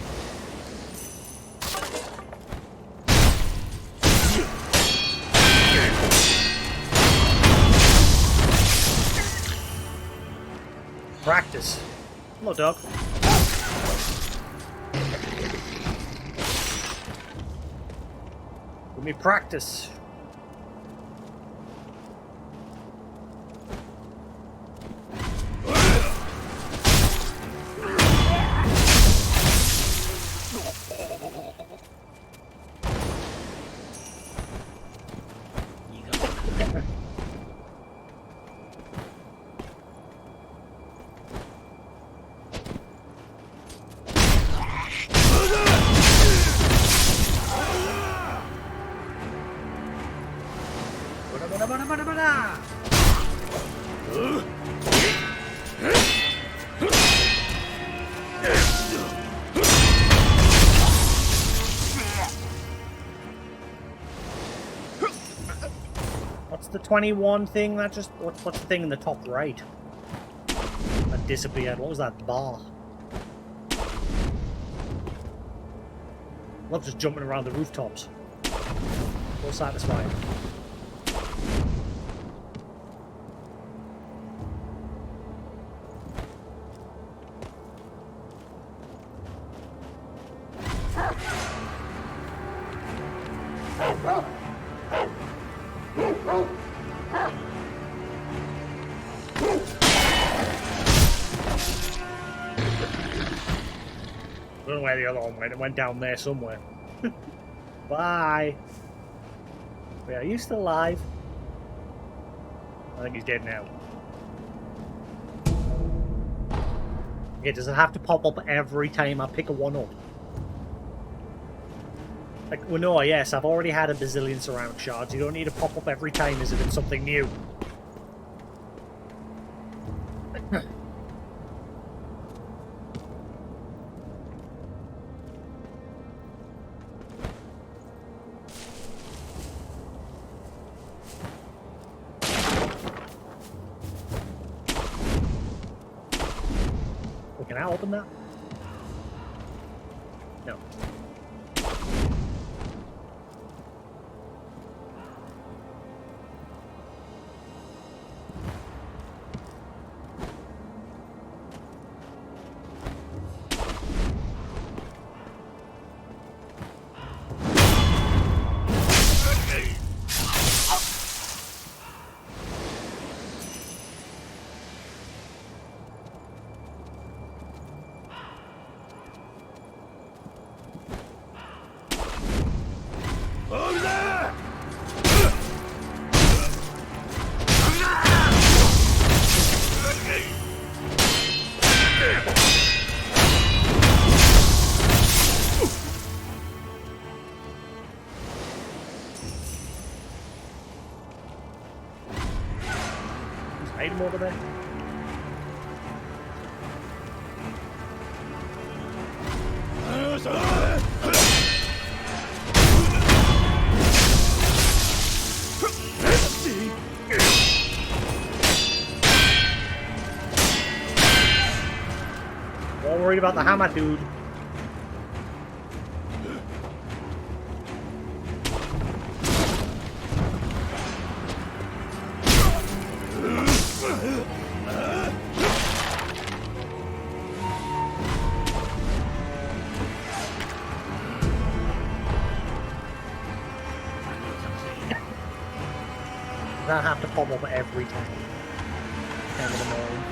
Practice. Hello, dog. Let me practice. What's the 21 thing that just... What's the thing in the top right? That disappeared. What was that bar? Love just jumping around the rooftops. So satisfying. I don't know where the other one went. It went down there somewhere. Bye. Wait, are you still alive? I think he's dead now. Okay, does it have to pop up every time I pick a one up? Like, well, no, yes, I've already had a bazillion ceramic shards. You don't need to pop up every time as if it's something new. Can I open that? No. Item over there. Not worried about the hammer, dude. pop up every time. Kind of annoying.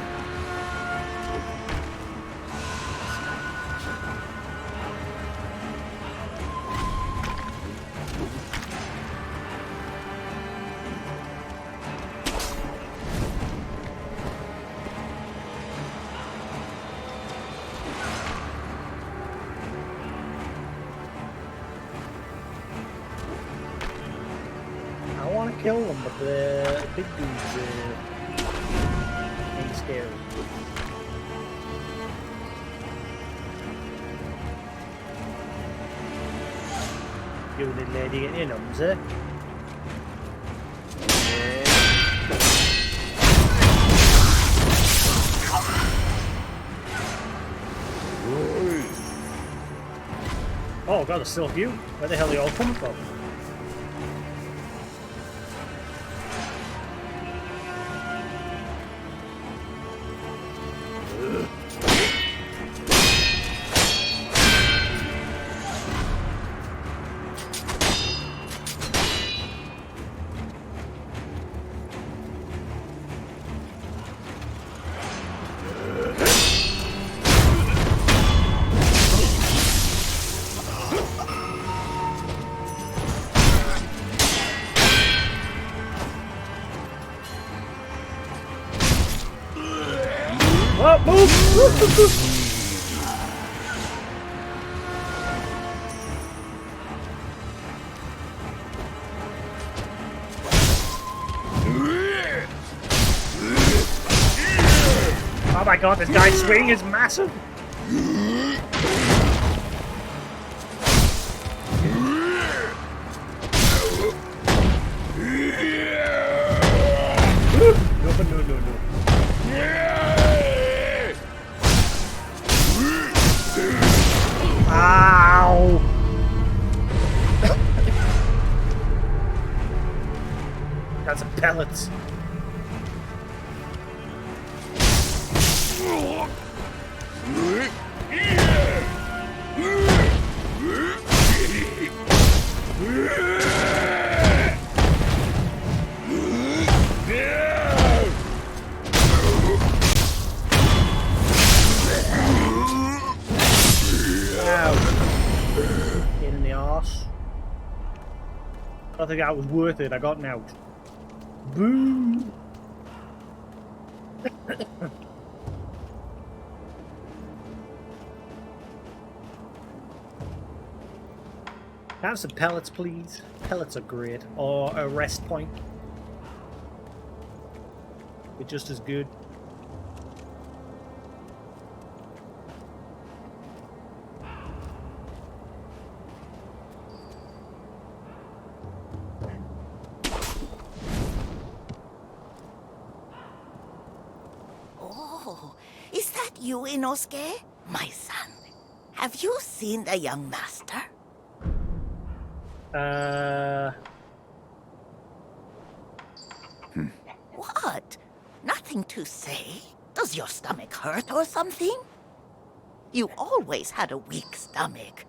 I want to kill them, but the big dudes ain't scary. You little lady getting in them, is it? Oh god, there's still a few. Where the hell are they all coming from? Oh, move! Oh my god, this guy's swing is massive! No. Ow! Got some pellets. Pain in the arse. I think that was worth it. I got an out. Boo! Have some pellets, please. Pellets are great. Or a rest point. They're just as good. Oh, is that you, Inosuke? My son, have you seen the young master? What? Nothing to say? Does your stomach hurt or something? You always had a weak stomach.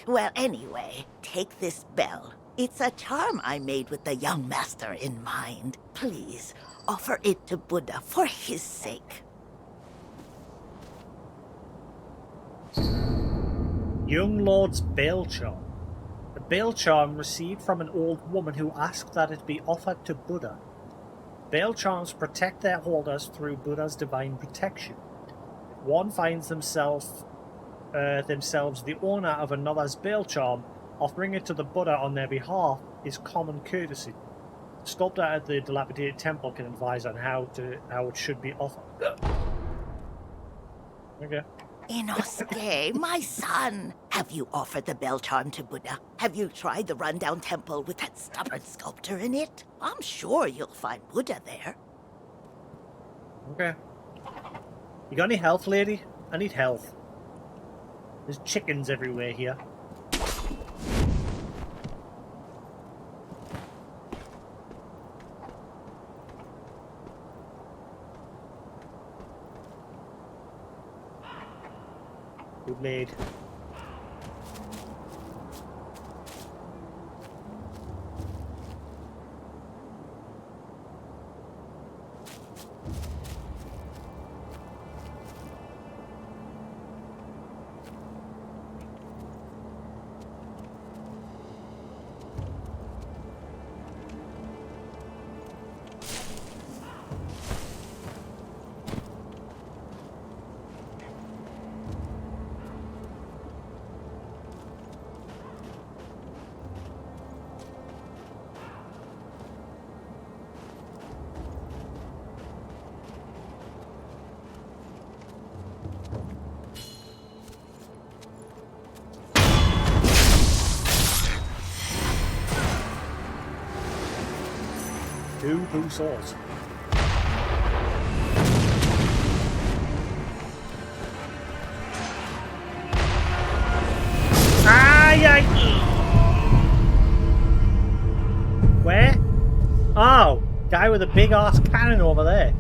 Well, anyway, take this bell. It's a charm I made with the young master in mind. Please, offer it to Buddha for his sake. Young Lord's Bell Charm. A bell charm received from an old woman who asked that it be offered to Buddha. Bell charms protect their holders through Buddha's divine protection. If one finds themselves the owner of another's bell charm, offering it to the Buddha on their behalf is common courtesy. The sculptor at the dilapidated temple can advise on how it should be offered. Okay. Inosuke, my son, have you offered the bell charm to Buddha? Have you tried the rundown temple with that stubborn sculptor in it? I'm sure you'll find Buddha there. Okay. You got any health, lady? I need health. There's chickens everywhere here. Good made. poo sauce. Ay! Where? Oh, guy with a big ass cannon over there.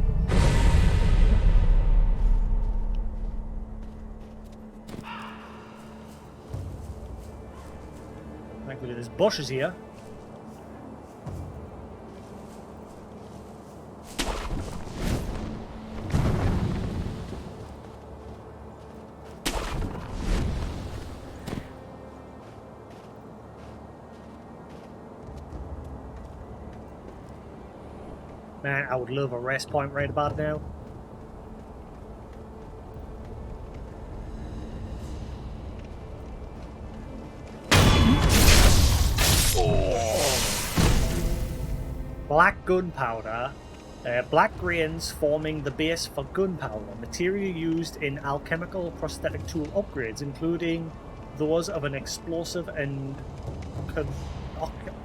Thankfully, there's bushes here. Man, I would love a rest point right about now. Black gunpowder. Black grains forming the base for gunpowder, material used in alchemical prosthetic tool upgrades, including those of an explosive and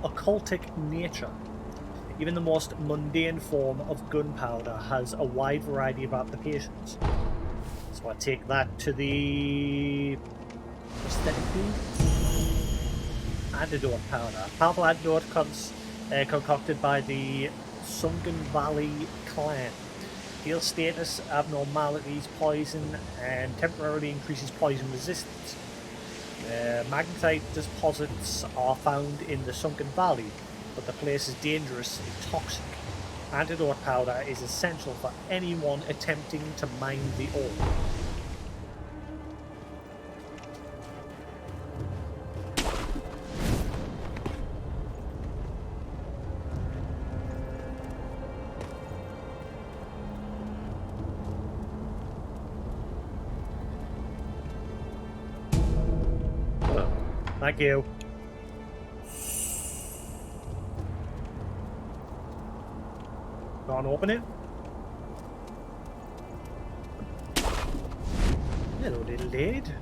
occultic nature. Even the most mundane form of gunpowder has a wide variety of applications. So I take that to the prosthetic tool. Antidote powder. Powerful antidote concocted by the Sunken Valley clan. Heals status, abnormalities, poison, and temporarily increases poison resistance. Magnetite deposits are found in the Sunken Valley, but the place is dangerous and toxic. Antidote powder is essential for anyone attempting to mine the ore. Thank you. Go on, open it. Hello, little lad.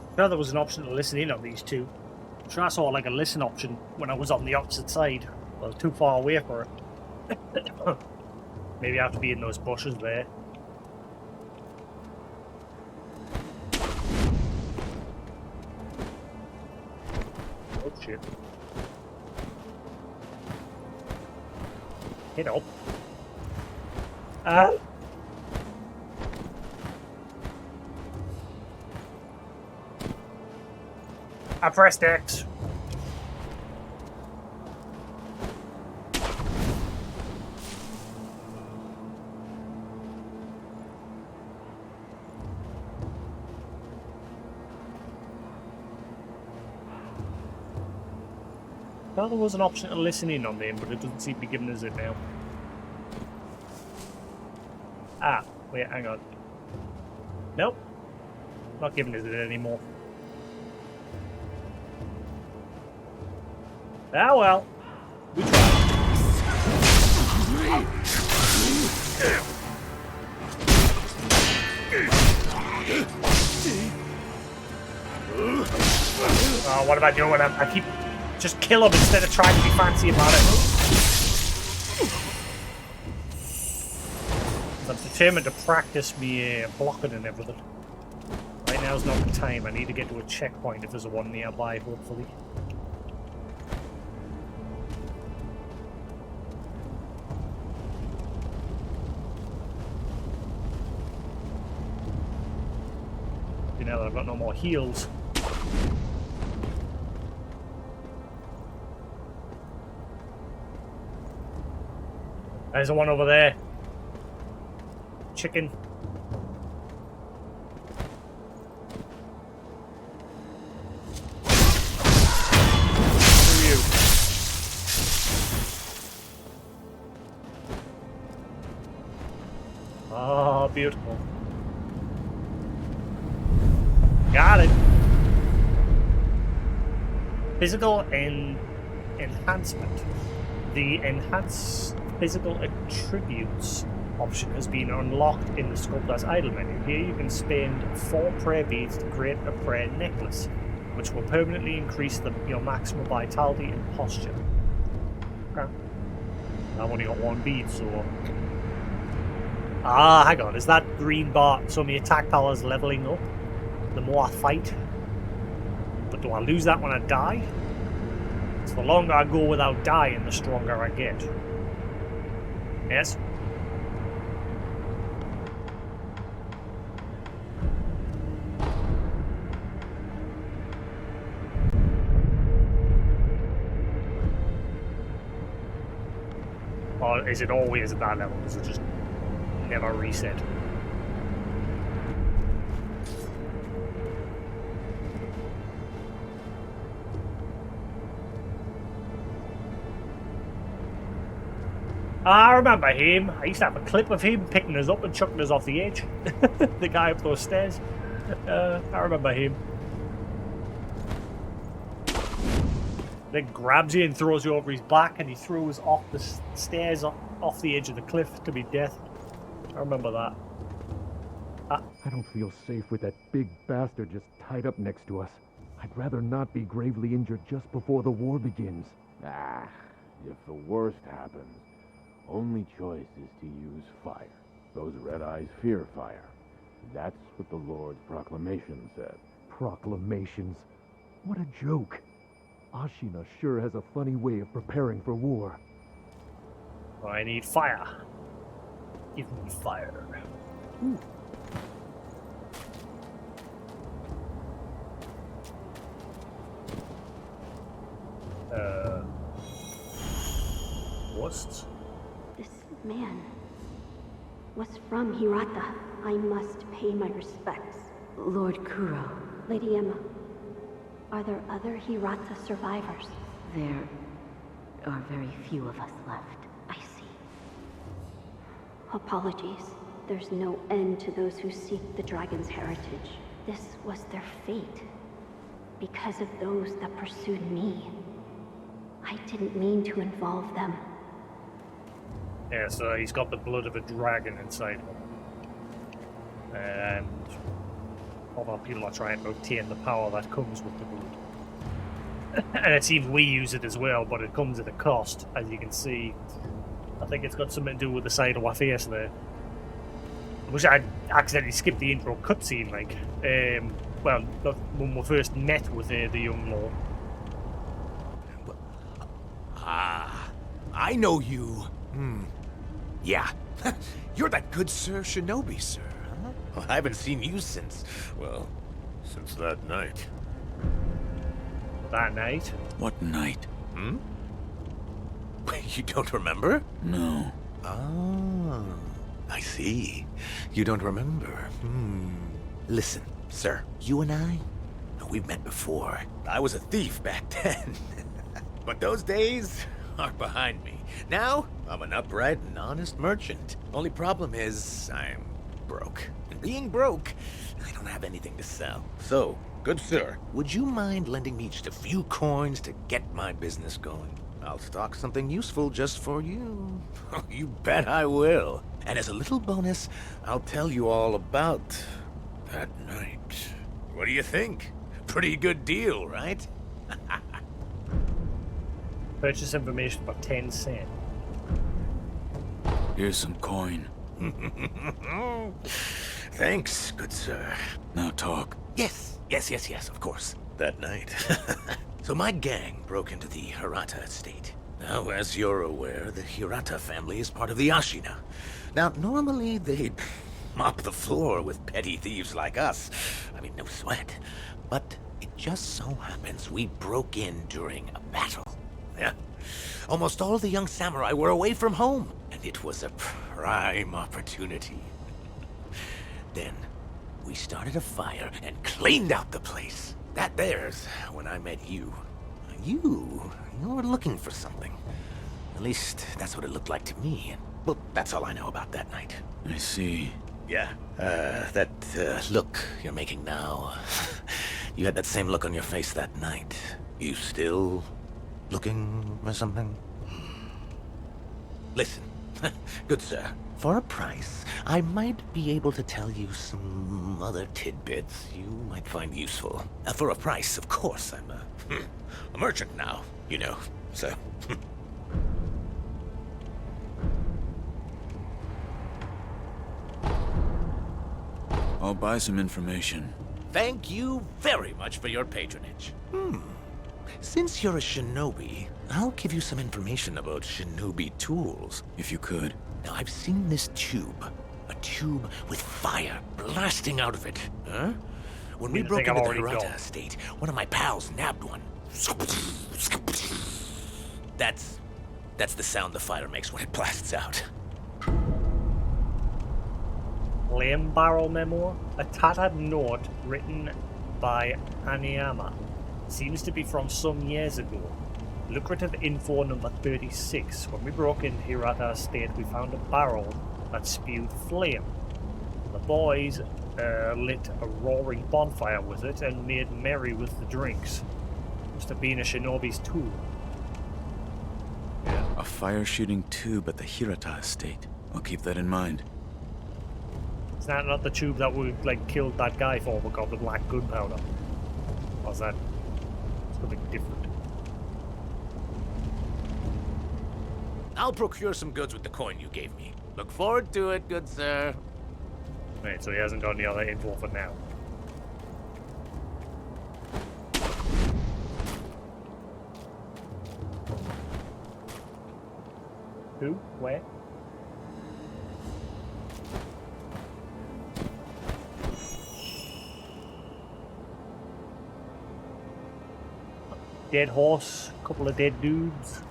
I know there was an option to listen in on these two. I'm sure I saw like a listen option when I was on the opposite side. I was too far away for it. Maybe I have to be in those bushes there. Oh shit. Get up. I pressed X. Well, there was an option to listen in on them, but it doesn't seem to be giving us it now. Ah, wait, hang on. Nope. Not giving us it anymore. Ah well, we tried. Oh, what am I doing? I keep just kill him instead of trying to be fancy about it. I'm determined to practice me blocking and everything. Right now's not the time. I need to get to a checkpoint if there's a one nearby, hopefully. Now that I've got no more heals. There's the one over there. Chicken. beautiful. Got it. Physical enhancement. The enhanced physical attributes option has been unlocked in the Sculptor's Idol menu. Here you can spend 4 prayer beads to create a prayer necklace, which will permanently increase your maximum vitality and posture. Okay. I've only got 1 bead, so... Ah, hang on. Is that green bar? So my attack power is leveling up the more I fight. But do I lose that when I die? So the longer I go without dying, the stronger I get. Yes? Or is it always at that level? Does it just never reset? I remember him. I used to have a clip of him picking us up and chucking us off the edge. The guy up those stairs. I remember him. Then grabs you and throws you over his back, and he throws off the stairs off the edge of the cliff to be death. I remember that. I don't feel safe with that big bastard just tied up next to us. I'd rather not be gravely injured just before the war begins. Ah, if the worst happens, only choice is to use fire. Those red eyes fear fire. That's what the Lord's proclamation said. Proclamations? What a joke. Ashina sure has a funny way of preparing for war. I need fire. Give me fire. Ooh. What? This man was from Hirata. I must pay my respects. Lord Kuro. Lady Emma, are there other Hirata survivors? There are very few of us left. I see. Apologies. There's no end to those who seek the dragon's heritage. This was their fate. Because of those that pursued me. I didn't mean to involve them. Yeah, so he's got the blood of a dragon inside him. And other people are trying to obtain the power that comes with the blood. And it seems we use it as well, but it comes at a cost, as you can see. I think it's got something to do with the side of our face there. I wish I'd accidentally skipped the intro cutscene, like, well, when we first met with the young lord. Ah, I know you. Yeah. You're that good Sir Shinobi, sir, huh? Well, I haven't seen you since that night. That night? What night? You don't remember? No. Ah, I see. You don't remember. Listen, sir, you and I, we've met before. I was a thief back then. But those days are behind me. Now, I'm an upright and honest merchant. Only problem is, I'm broke. And being broke, I don't have anything to sell. So, good sir, would you mind lending me just a few coins to get my business going? I'll stock something useful just for you. You bet I will. And as a little bonus, I'll tell you all about that night. What do you think? Pretty good deal, right? Purchase information for 10 cents. Here's some coin. Thanks, good sir. Now talk. Yes, of course. That night. So my gang broke into the Hirata estate. Now, as you're aware, the Hirata family is part of the Ashina. Now, normally they'd mop the floor with petty thieves like us. I mean, no sweat. But it just so happens we broke in during a battle. Yeah. Almost all the young samurai were away from home, and it was a prime opportunity. Then, we started a fire and cleaned out the place. That there's when I met you. You were looking for something. At least, that's what it looked like to me. Well, that's all I know about that night. I see. Yeah, that look you're making now. You had that same look on your face that night. You still looking for something? Listen, good sir. For a price, I might be able to tell you some other tidbits you might find useful. For a price, of course. I'm a merchant now, you know, so... I'll buy some information. Thank you very much for your patronage. Since you're a shinobi, I'll give you some information about shinobi tools. If you could. Now, I've seen this tube. A tube with fire blasting out of it. Huh? When we broke into the Hirata estate, one of my pals nabbed one. That's the sound the fire makes when it blasts out. Flame barrel memo, a tattered note written by Aniyama. Seems to be from some years ago. Lucrative info number 36. When we broke into Hirata Estate, we found a barrel that spewed flame. The boys lit a roaring bonfire with it and made merry with the drinks. Must have been a shinobi's tool. Yeah, a fire-shooting tube at the Hirata estate. I'll keep that in mind. Is that not the tube that we killed that guy for? We got the black gunpowder. Or is that something different? I'll procure some goods with the coin you gave me. Look forward to it, good sir. Right, so he hasn't got any other info for now. Who? Where? Dead horse, couple of dead dudes.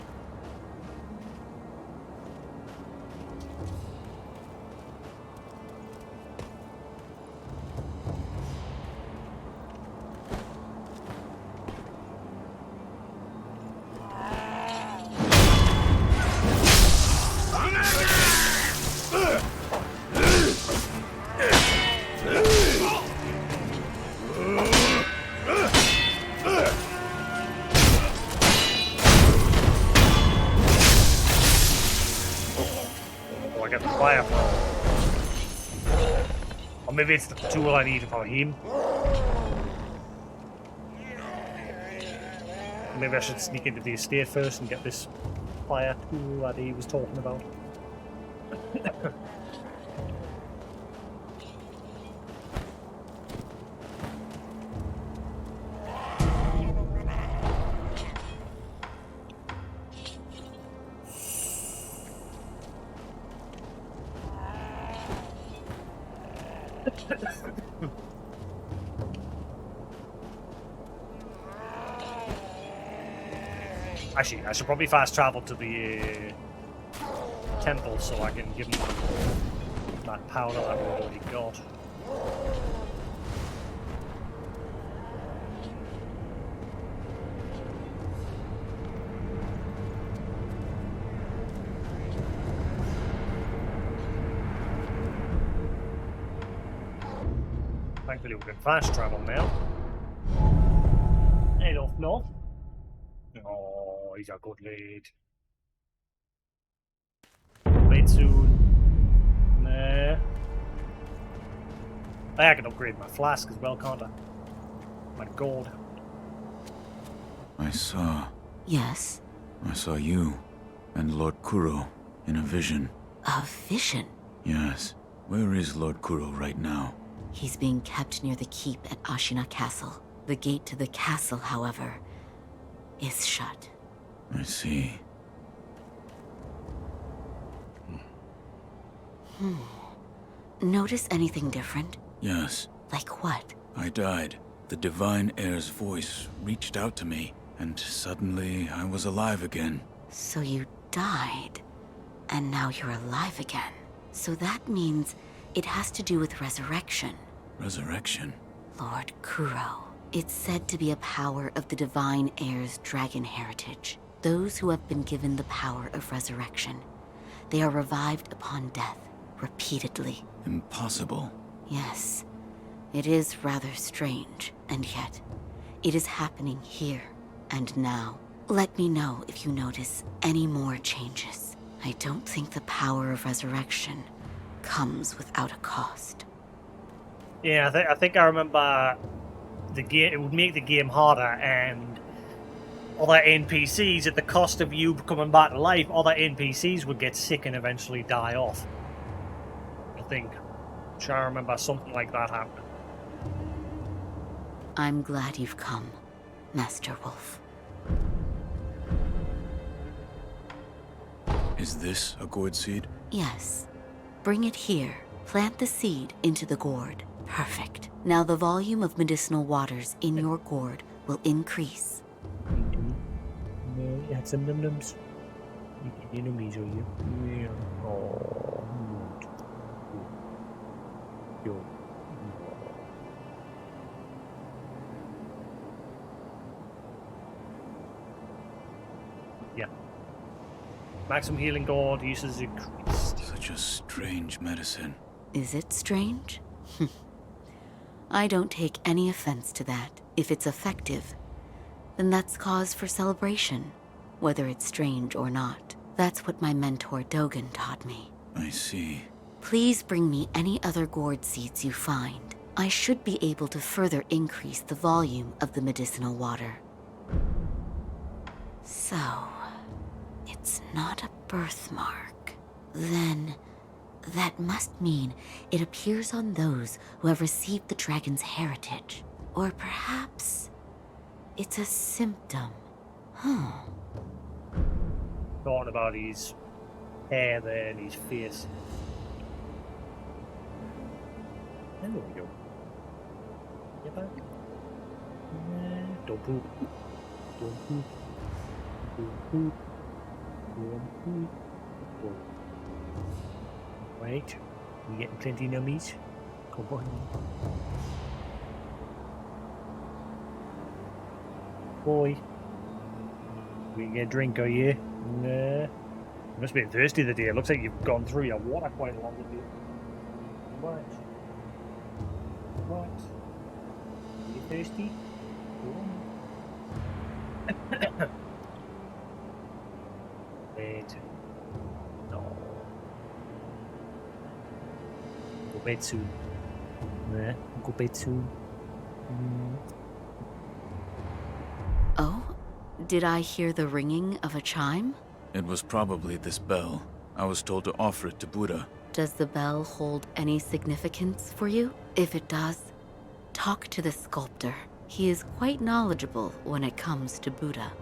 Maybe it's the tool I need for him. Maybe I should sneak into the estate first and get this fire tool that he was talking about. Actually, I should probably fast travel to the temple so I can give him that powder that we already got. Thankfully we can fast travel now. Head off north. Oh, he's a good lead. Wait soon. Nah. I can upgrade my flask as well, can't I? My gold. I saw... Yes? I saw you and Lord Kuro in a vision. A vision? Yes. Where is Lord Kuro right now? He's being kept near the keep at Ashina Castle. The gate to the castle, however, is shut. I see. Notice anything different? Yes. Like what? I died. The Divine Heir's voice reached out to me, and suddenly I was alive again. So you died, and now you're alive again. So that means it has to do with resurrection. Resurrection? Lord Kuro. It's said to be a power of the Divine Heir's dragon heritage. Those who have been given the power of resurrection. They are revived upon death, repeatedly. Impossible. Yes, it is rather strange, and yet, it is happening here and now. Let me know if you notice any more changes. I don't think the power of resurrection comes without a cost. Yeah, I think I remember the game. It would make the game harder, and other NPCs, at the cost of you coming back to life, other NPCs would get sick and eventually die off. I think. I'm sure I remember something like that happening. I'm glad you've come, Master Wolf. Is this a gourd seed? Yes. Bring it here. Plant the seed into the gourd. Perfect. Now the volume of medicinal waters in your gourd will increase. You had some num-nums. You can enemies, are you? Yeah. Oh. Yo. Yeah. Maximum healing gourd uses increased. Such a strange medicine. Is it strange? I don't take any offense to that. If it's effective, then that's cause for celebration, whether it's strange or not. That's what my mentor Dogen taught me. I see. Please bring me any other gourd seeds you find. I should be able to further increase the volume of the medicinal water. So, it's not a birthmark. Then, that must mean it appears on those who have received the dragon's heritage. Or perhaps it's a symptom. Talking about his hair there and his face. There we go. Get back. Don't poop. Don't poop. Don't poop. Don't poop. Don't. Right. We getting plenty nummies? Come on. Boy. We can get a drink, are you? Nah. You must be thirsty today. It looks like you've gone through your water quite a lot today. What? What? Are you thirsty? Wait. No. Go bed soon. Nah. Go bed soon. Oh? Did I hear the ringing of a chime? It was probably this bell. I was told to offer it to Buddha. Does the bell hold any significance for you? If it does, talk to the sculptor. He is quite knowledgeable when it comes to Buddha.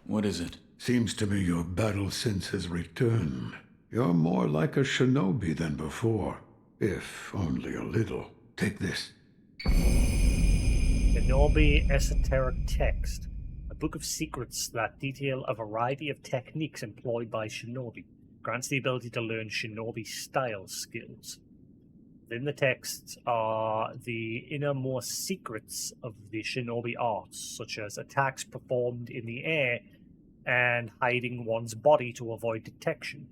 What is it? Seems to me your battle sense has returned. You're more like a shinobi than before, if only a little. Take this. Shinobi Esoteric Text, a book of secrets that detail a variety of techniques employed by shinobi. Grants the ability to learn shinobi style skills. Within the texts are the innermost secrets of the shinobi arts, such as attacks performed in the air and hiding one's body to avoid detection.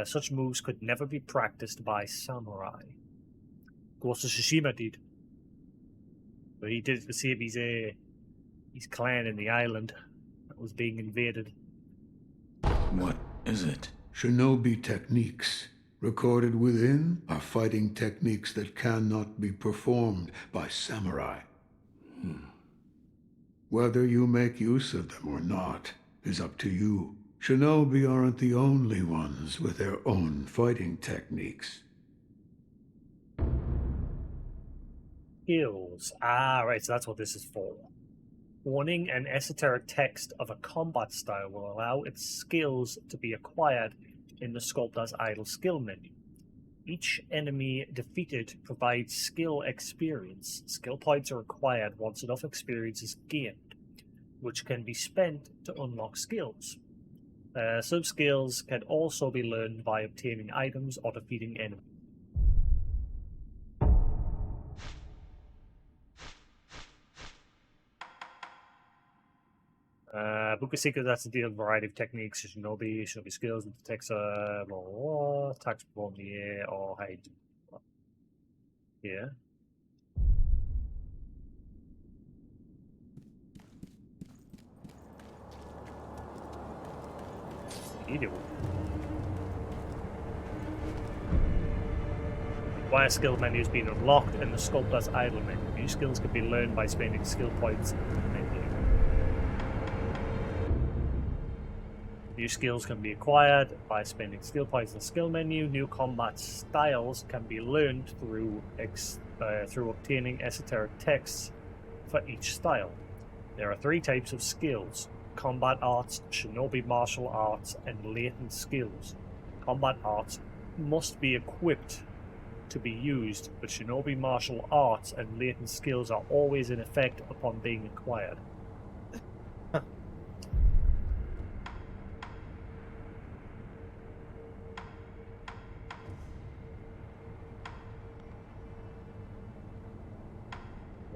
Such moves could never be practiced by samurai. Ghost of Tsushima did. But he did it to save his clan in the island that was being invaded. What is it? Shinobi techniques. Recorded within are fighting techniques that cannot be performed by samurai. Whether you make use of them or not is up to you. Shinobi aren't the only ones with their own fighting techniques. Skills. Ah, right, so that's what this is for. Owning an esoteric text of a combat style will allow its skills to be acquired in the Sculptor's Idle skill menu. Each enemy defeated provides skill experience. Skill points are acquired once enough experience is gained, which can be spent to unlock skills. Some skills can also be learned by obtaining items or defeating enemies. Book of Secrets has to deal with a variety of techniques, shinobi skills, and detects blah, blah, blah, attacks from the air or hide. Yeah. Either one. Wire skill menu has been unlocked in the Sculptor's Idle menu. New skills can be learned by spending skill points in the menu. New skills can be acquired by spending skill points in the skill menu. New combat styles can be learned through obtaining esoteric texts for each style. There are 3 types of skills: combat arts, shinobi martial arts, and latent skills. Combat arts must be equipped to be used, but shinobi martial arts and latent skills are always in effect upon being acquired.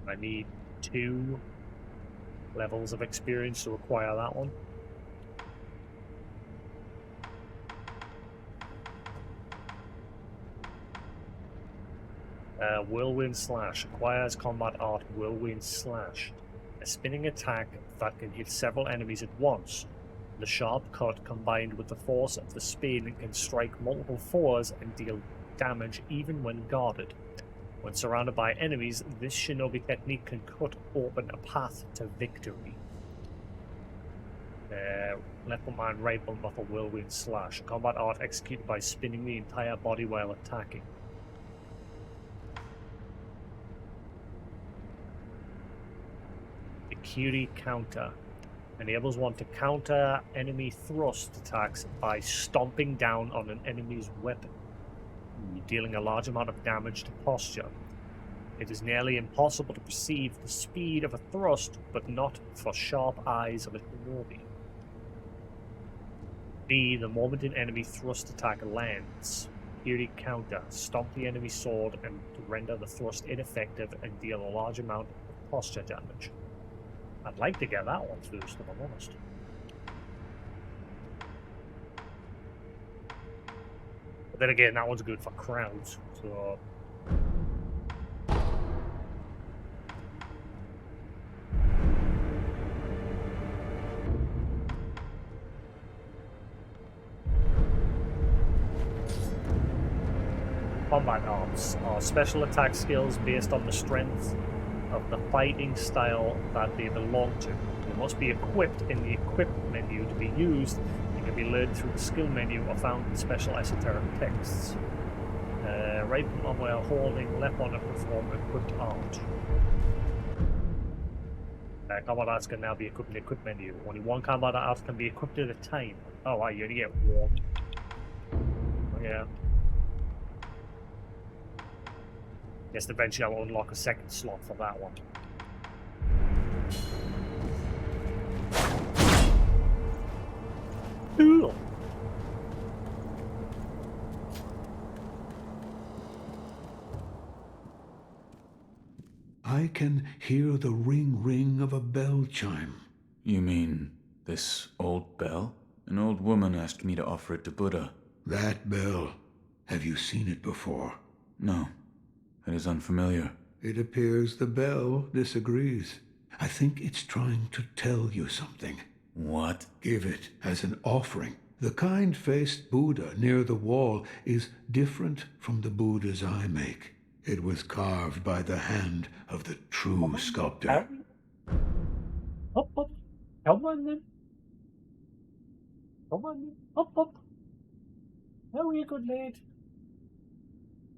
I need 2 levels of experience to acquire that one. Whirlwind Slash acquires combat art Whirlwind Slash, a spinning attack that can hit several enemies at once. The sharp cut combined with the force of the spin can strike multiple foes and deal damage even when guarded. When surrounded by enemies, this shinobi technique can cut open a path to victory. Left bump and right bump for Whirlwind Slash. Combat art executed by spinning the entire body while attacking. Curie Counter enables one to counter enemy thrust attacks by stomping down on an enemy's weapon, dealing a large amount of damage to posture. It is nearly impossible to perceive the speed of a thrust, but not for sharp eyes of a shinobi. B. The moment an enemy thrust attack lands, Curie Counter, stomp the enemy sword and to render the thrust ineffective and deal a large amount of posture damage. I'd like to get that one first, if I'm honest. But then again, that one's good for crowds, so... Combat arts are special attack skills based on the strength of the fighting style that they belong to. They must be equipped in the equip menu to be used. They can be learned through the skill menu or found in special esoteric texts. Right button while holding, left button to perform equipped art. Combat arts can now be equipped in the equip menu. Only one combat art can be equipped at a time. Oh wow, you only get one. Oh, yeah. Guess eventually I'll unlock a second slot for that one. Cool. I can hear the ring of a bell chime. You mean this old bell? An old woman asked me to offer it to Buddha. That bell. Have you seen it before? No. It is unfamiliar. It appears the bell disagrees. I think it's trying to tell you something. What? Give it as an offering. The kind-faced Buddha near the wall is different from the Buddhas I make. It was carved by the hand of the true sculptor. Up, up. Come on then. Come on then. Up, up. How are you, good lad?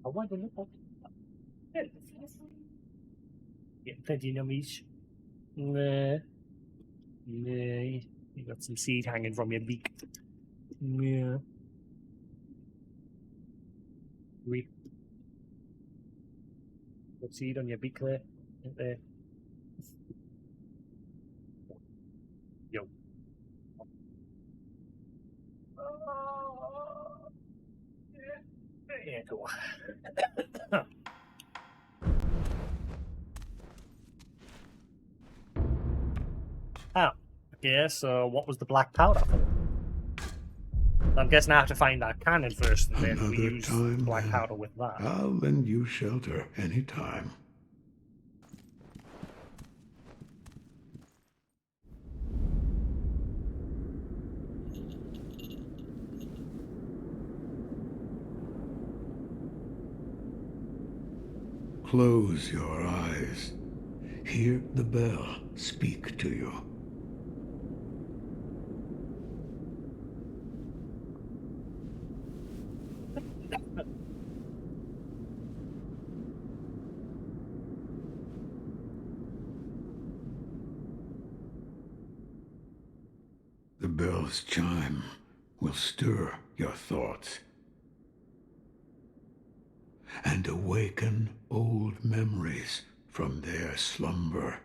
I want to look up. Getting plenty of nummies. Nah. Nah. You got some seed hanging from your beak. Yeah. Wait. Got seed on your beak there. Right there. Yo. Yeah, go on. Oh, Okay, so what was the black powder for? I'm guessing I have to find that cannon first, and then we Another use time, black then. powder with that. I'll lend you shelter anytime. Close your eyes. Hear the bell speak to you. The bell's chime will stir your thoughts and awaken old memories from their slumber.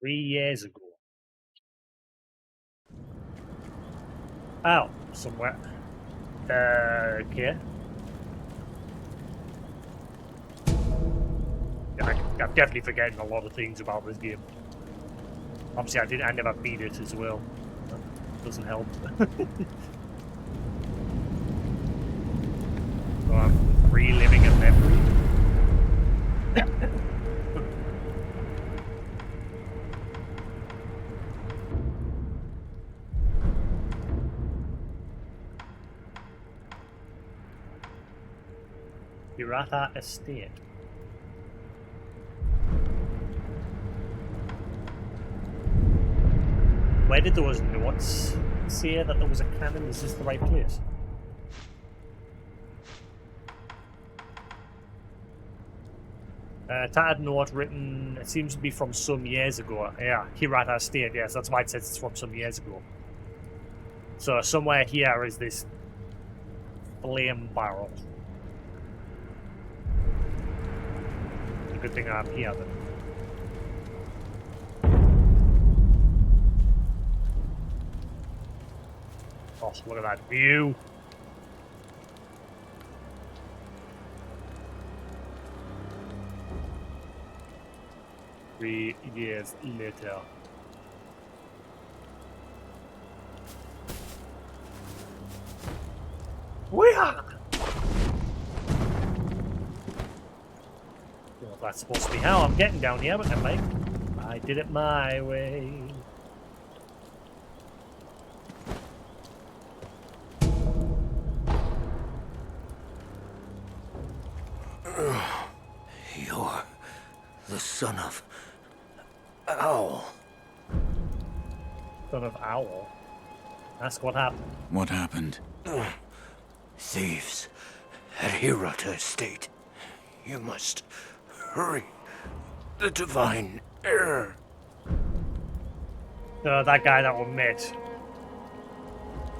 $3 years ago. Oh, somewhere. Okay. I'm definitely forgetting a lot of things about this game. Obviously, I never beat it as well. That doesn't help. So I'm reliving a memory. Hirata Estate. Where did those notes say that there was a cannon? Is this the right place? Tattered note written, it seems to be from some years ago. Yeah, Hirata Estate, yes, that's why it says it's from some years ago. So somewhere here is this flame barrel. It's a good thing I'm here then. Oh, look at that view. $3 years later. Well, that's supposed to be how I'm getting down here, but never mind. I did it my way. You're the son of Owl. Son of Owl? Ask what happened. What happened? Thieves at Hirata Estate. You must hurry. The divine heir. That guy that we met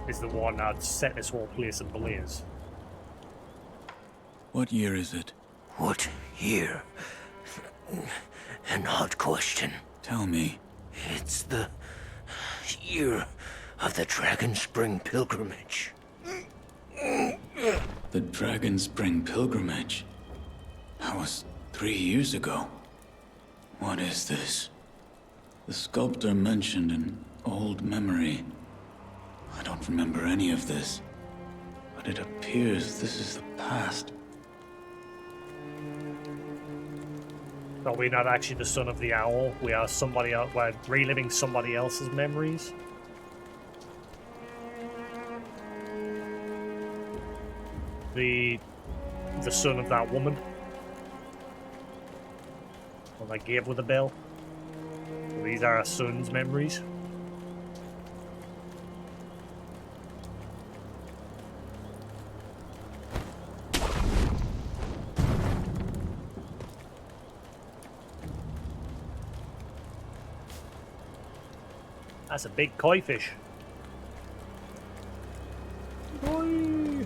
is the one that set this whole place ablaze. What year is it? What year? An odd question. Tell me. It's the year of the Dragon Spring pilgrimage. The Dragon Spring pilgrimage? That was 3 years ago. What is this? The sculptor mentioned an old memory. I don't remember any of this, but it appears this is the past. But we're not actually the son of the owl. We are somebody else. We're reliving somebody else's memories. The son of that woman. Well, I gave with the bell. So these are our son's memories. That's a big koi fish. Koi.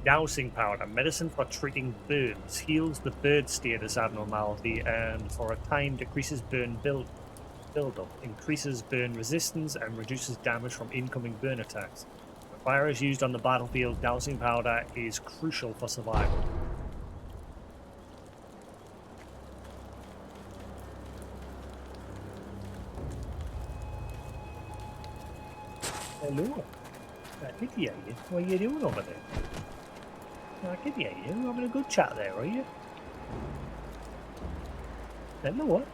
Dousing powder, medicine for treating burns, heals the bird status abnormality, and for a time decreases burn buildup, increases burn resistance, and reduces damage from incoming burn attacks. When fire is used on the battlefield, dousing powder is crucial for survival. Hello. I can hear you. What are you doing over there? I can hear you. You're having a good chat there, are you? Hello.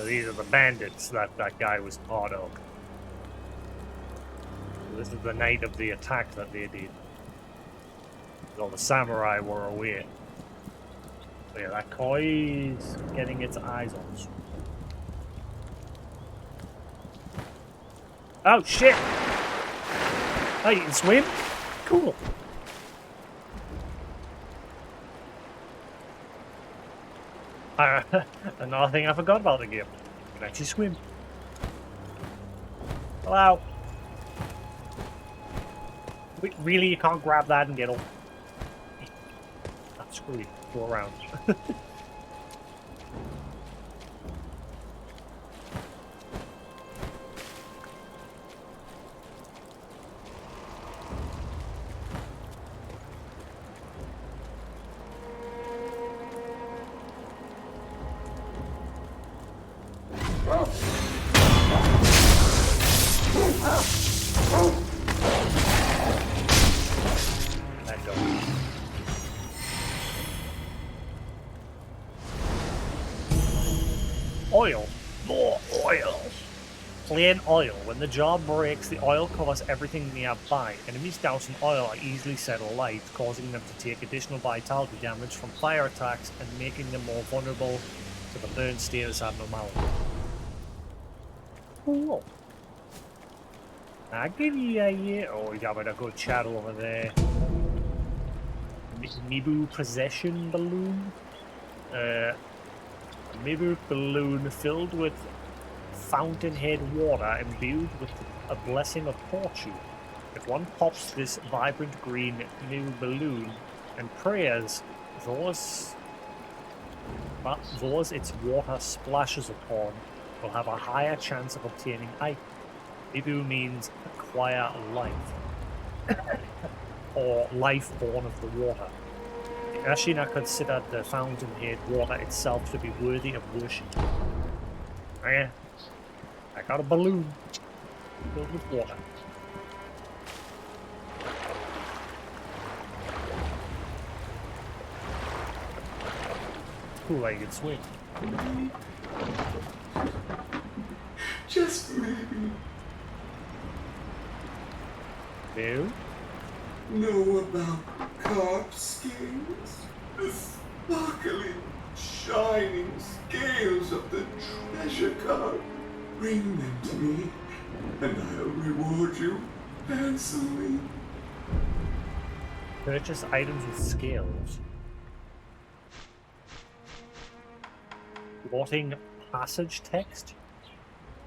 These are the bandits that guy was part of. This is the night of the attack that they did. All the samurai were away. So yeah, that koi is getting its eyes on us. Oh shit! Oh, you can swim? Cool. Another thing I forgot about the game. You can actually swim. Hello. Wait, really? You can't grab that and get off? Ah, screw you. Go around. Oil. More oil. Plain oil. When the jar breaks, the oil covers everything nearby. Enemies doused in oil are easily set alight, causing them to take additional vitality damage from fire attacks and making them more vulnerable to the burn status abnormality. Cool. I give you a oh, you got a good chat over there. Mibu possession balloon. Mibu balloon filled with fountainhead water imbued with a blessing of fortune. If one pops this vibrant green Mibu balloon and prayers, those its water splashes upon will have a higher chance of obtaining item. Mibu means acquire life, or life born of the water. The Ashina considered the fountainhead water itself to be worthy of worship. Okay, I got a balloon filled with water. Cool, I can swim. Just maybe. You? Know about carved scales? The sparkling, shining scales of the treasure card. Bring them to me, and I'll reward you handsomely. Purchase items with scales. Floating passage text.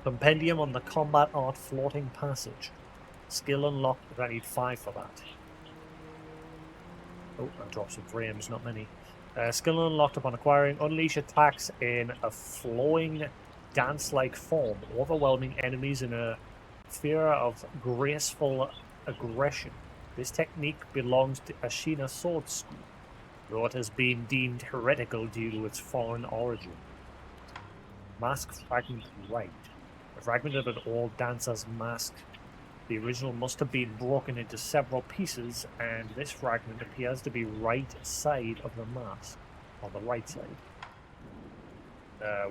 Compendium on the combat art floating passage. Skill unlocked, but I need 5 for that. Oh, I dropped some frames, not many. Skill unlocked upon acquiring. Unleash attacks in a flowing, dance-like form, overwhelming enemies in a fear of graceful aggression. This technique belongs to Ashina Sword School, though it has been deemed heretical due to its foreign origin. Mask fragment right. A fragment of an old dancer's mask. The original must have been broken into several pieces, and this fragment appears to be right side of the mask, on the right side.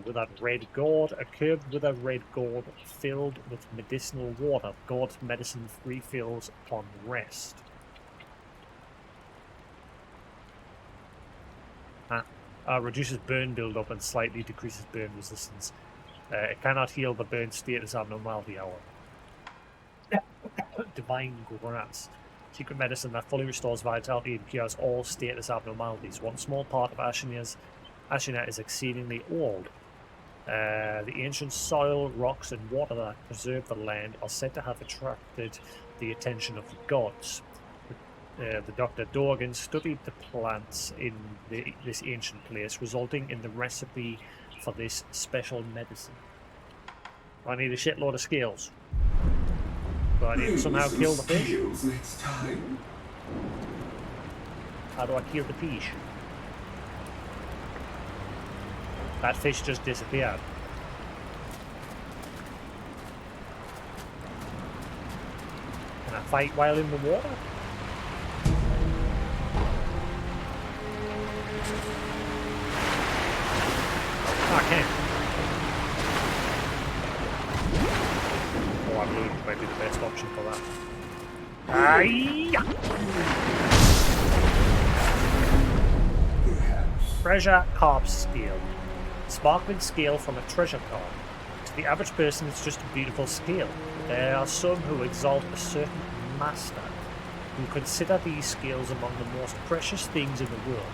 Withered red gourd, a curved withered red gourd filled with medicinal water. Gourd medicine refills upon rest. Reduces burn buildup and slightly decreases burn resistance. It cannot heal the burn status abnormality, however. Divine Grass. Secret medicine that fully restores vitality and cures all status abnormalities. One small part of Ashina is exceedingly old. The ancient soil, rocks, and water that preserve the land are said to have attracted the attention of the gods. The Dr. Dorgan studied the plants in this ancient place, resulting in the recipe for this special medicine. I need a shitload of scales. Do I need to somehow kill the fish? Next time. How do I kill the fish? That fish just disappeared. Can I fight while in the water? Oh, I can. Oh, I believe it might be the best option for that. Treasure carp scale. Sparkling scale from a treasure carp. To the average person, it's just a beautiful scale. There are some who exalt a certain master, who consider these scales among the most precious things in the world.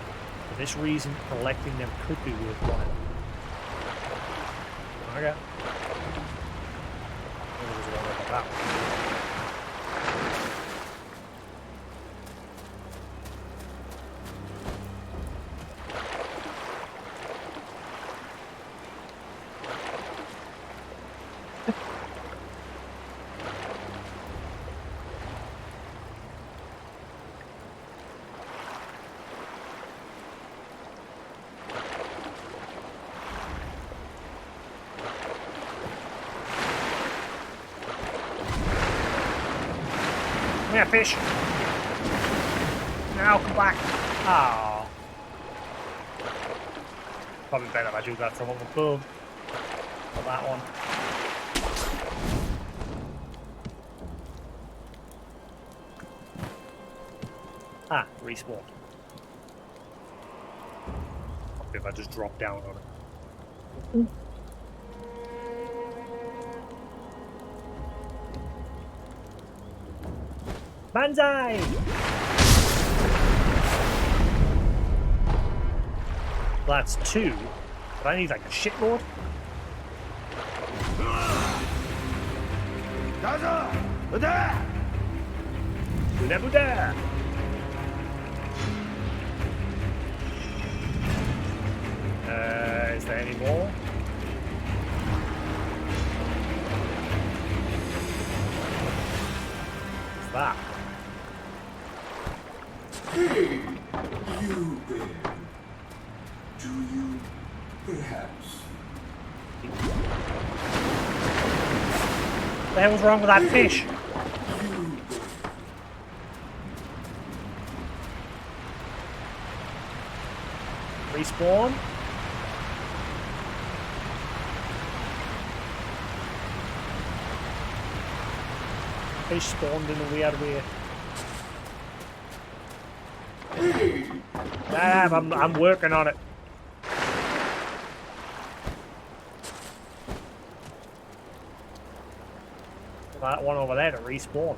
For this reason, collecting them could be worthwhile. Okay. Come here, fish. Now come back. Oh. Probably better if I do that from up above. For that one. Ah, respawn. If I just drop down on it. Banzai! That's two, but I need like a shitload. Buddha! Is there any more? What's that? Hey, you there. Do you perhaps? What the hell was wrong with that fish? Respawn. Fish spawned in a weird way. I'm working on it. That one over there to respawn.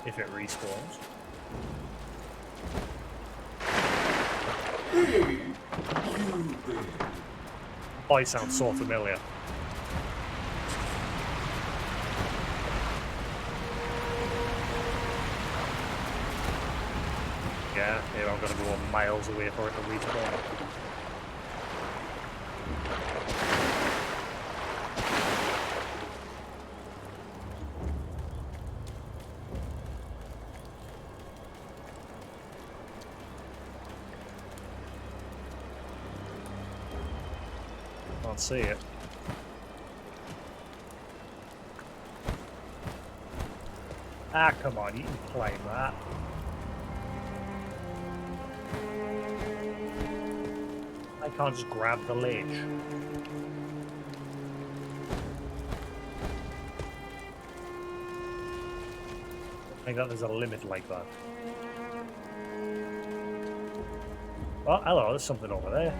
If it respawns. Oh, he sounds so familiar. Yeah, here I'm gonna go miles away for it to respawn. Can't see it. Ah, come on, you can claim that. I can't just grab the ledge. think that there's a limit like that. Oh, hello, there's something over there.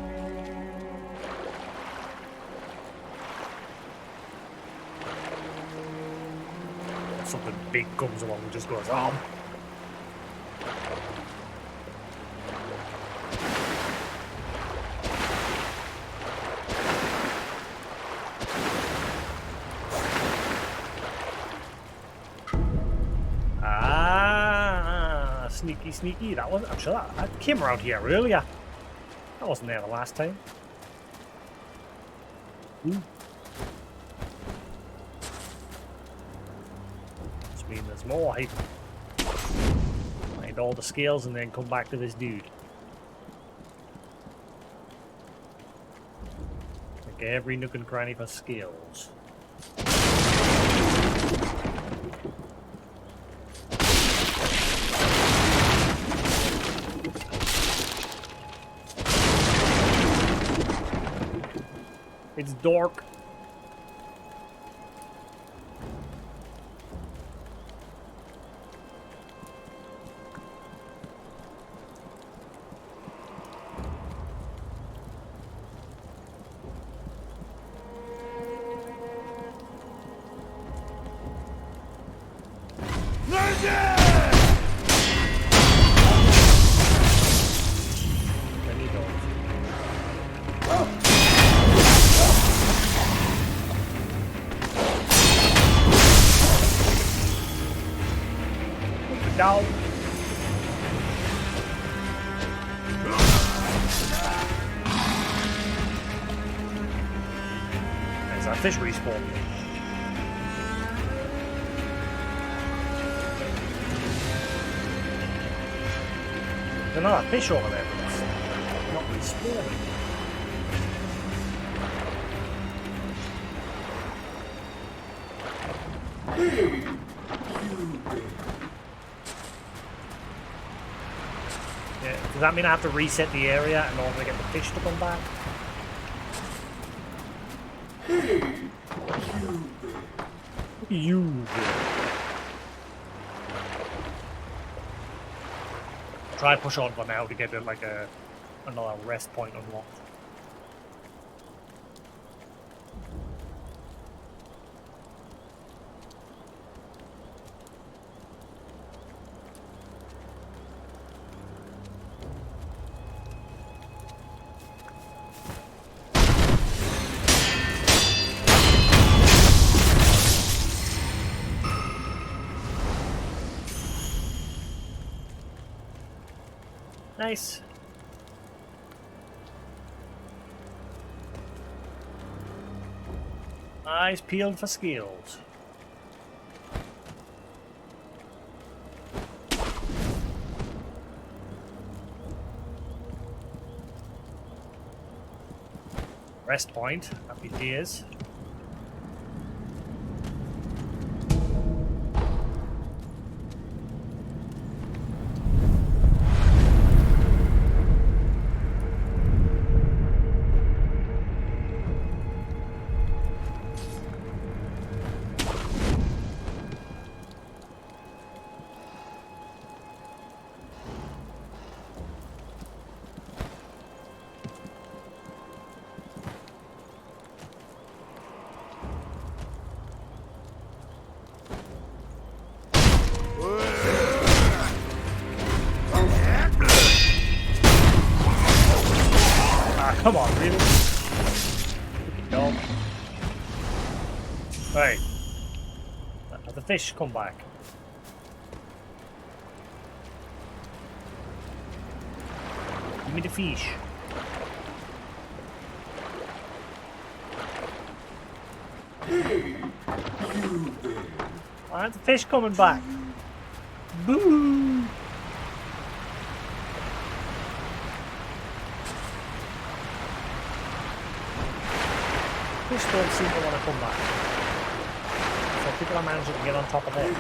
Something big comes along and just goes, oh. Ah, sneaky, sneaky. That was, I'm sure that came around here earlier. That wasn't there the last time. Ooh. Must mean there's more. I find all the scales and then come back to this dude. Like every nook and cranny for scales. It's dark. Down. There's that fish respawn. There's another fish over there, but it's not respawning. Does that mean I have to reset the area in order to get the fish to come back? You. Try push on for now to get like another rest point unlocked. Nice. Eyes peeled for skills. Rest point. Happy days. Come on, really? No. Right. Let the fish come back. Give me the fish. Alright, the fish coming back. Boo! Fish don't seem to want to come back. So people are managing to get on top of it.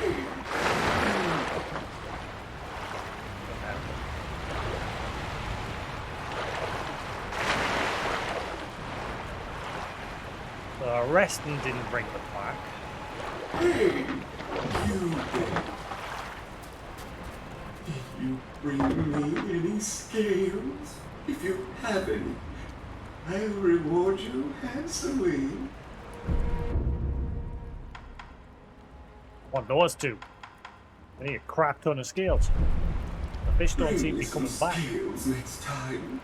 The resting didn't bring them back. If you bring me any scales, if you have any, I'll reward you handsomely. What those two? I need a crap ton of scales. The fish don't Bring seem to me be coming some back. scales next time.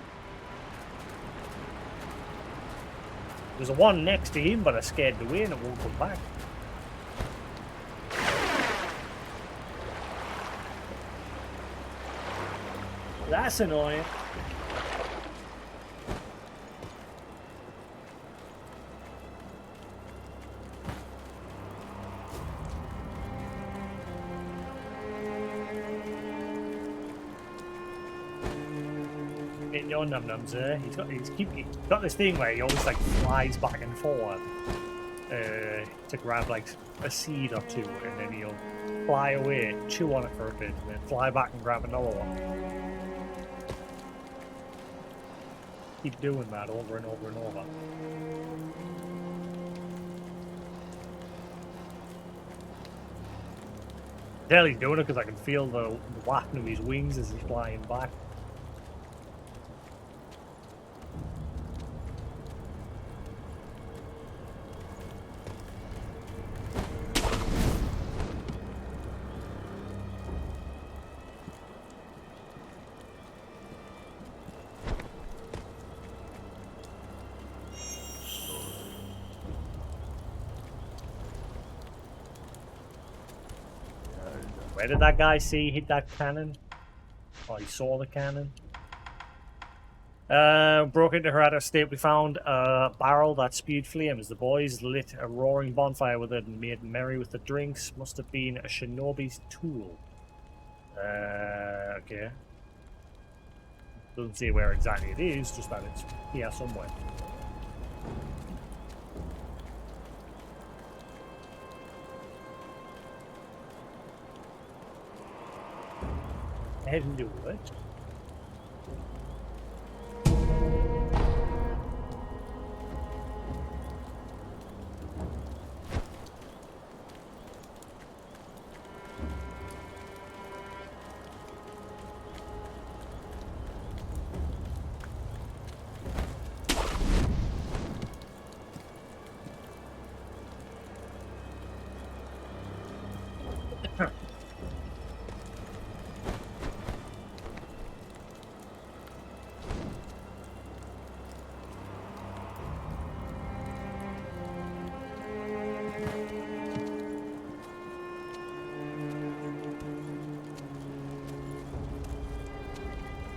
There's a one next to him, but I scared away and it won't come back. That's annoying. Getting your num-nums there. He's got this thing where he always like flies back and forward to grab like a seed or two, and then he'll fly away, chew on it for a bit, and then fly back and grab another one. Keep doing that over and over and over. Tell he's doing it because I can feel the whacking of his wings as he's flying back. Where did that guy see he hit that cannon? Oh, he saw the cannon. Broke into her at her state. We found a barrel that spewed flames. The boys lit a roaring bonfire with it and made merry with the drinks. Must have been a shinobi's tool. Okay. Doesn't say where exactly it is, just that it's here somewhere. Head and do it.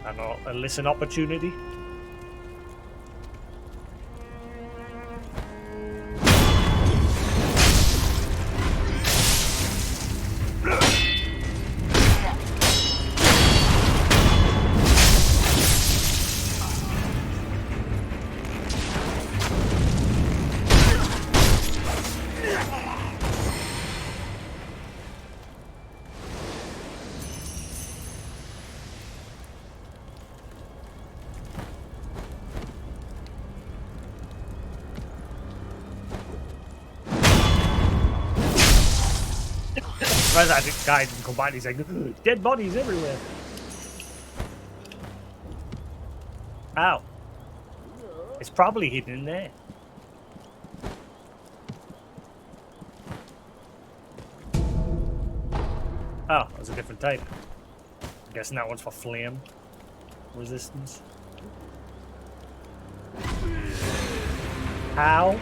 And a listen opportunity. That guy didn't come back. He's like, dead bodies everywhere. Ow. It's probably hidden in there. Oh, that's a different type. I'm guessing that one's for flame resistance. How?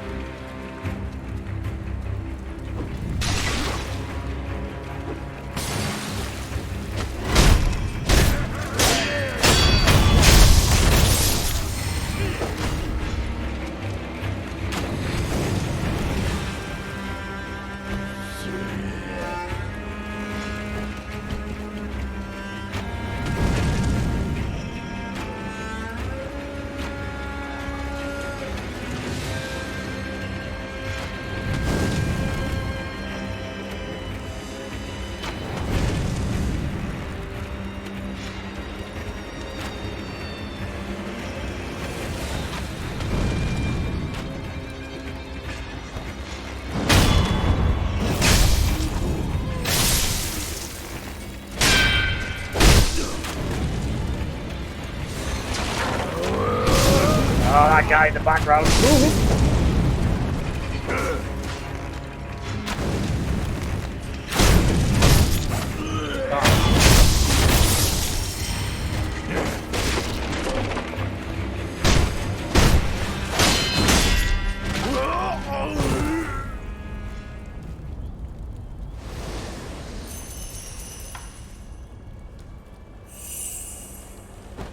that guy in the background.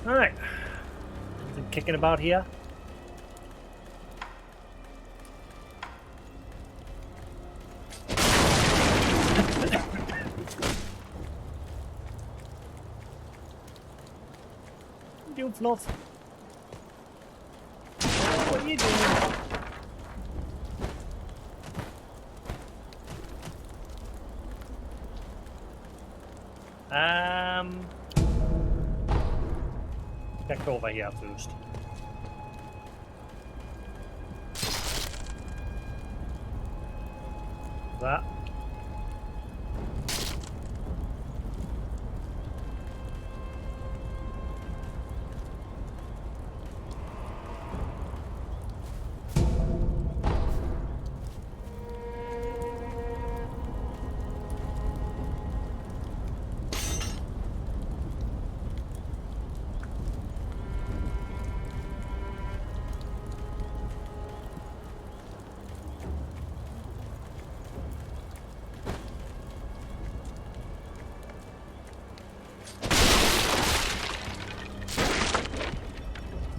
Alright. Anything kicking about here? What are you doing, Fluff? What are you doing? Check over here first. That.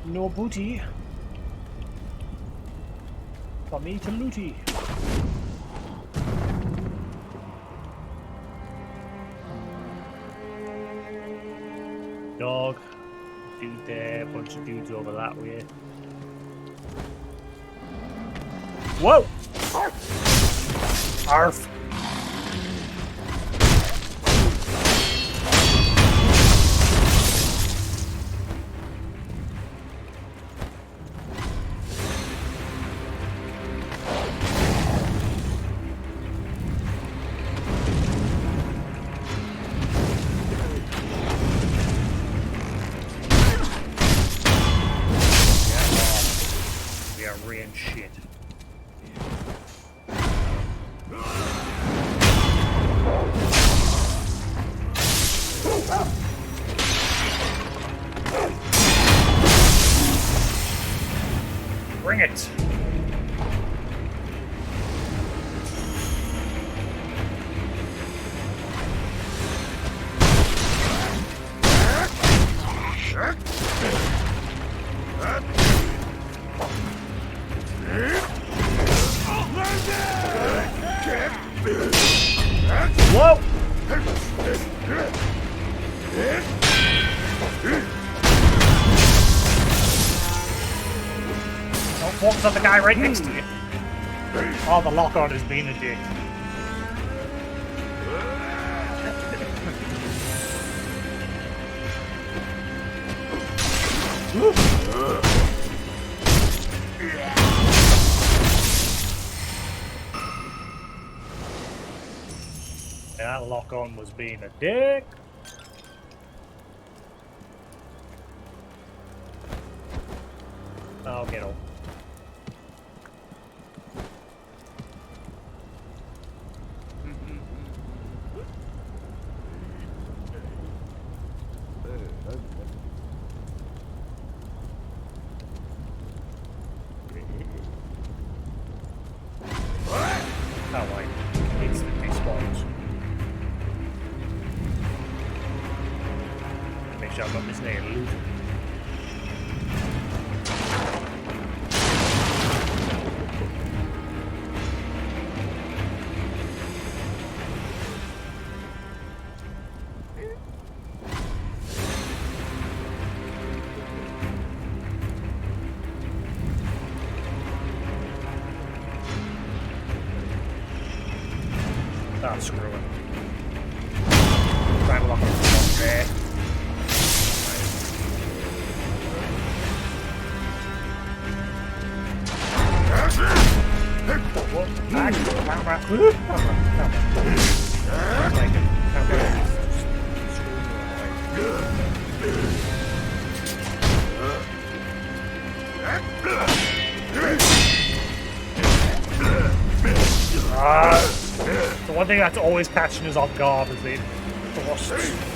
No booty. For me to looty. Dog. Dude there. Bunch of dudes over that way. Whoa! Arf. Shit. Bring it. Whoa! Don't focus on the guy right next to you. Oh, the lock-on has been a dick. That lock-on was being a dick. I'll get on. Oh, wait. Instantly spawns. Make sure I've got this nail loot. Oh, screw it. Try and lock it there. What? One thing that's always catching us off guard is the thrusts.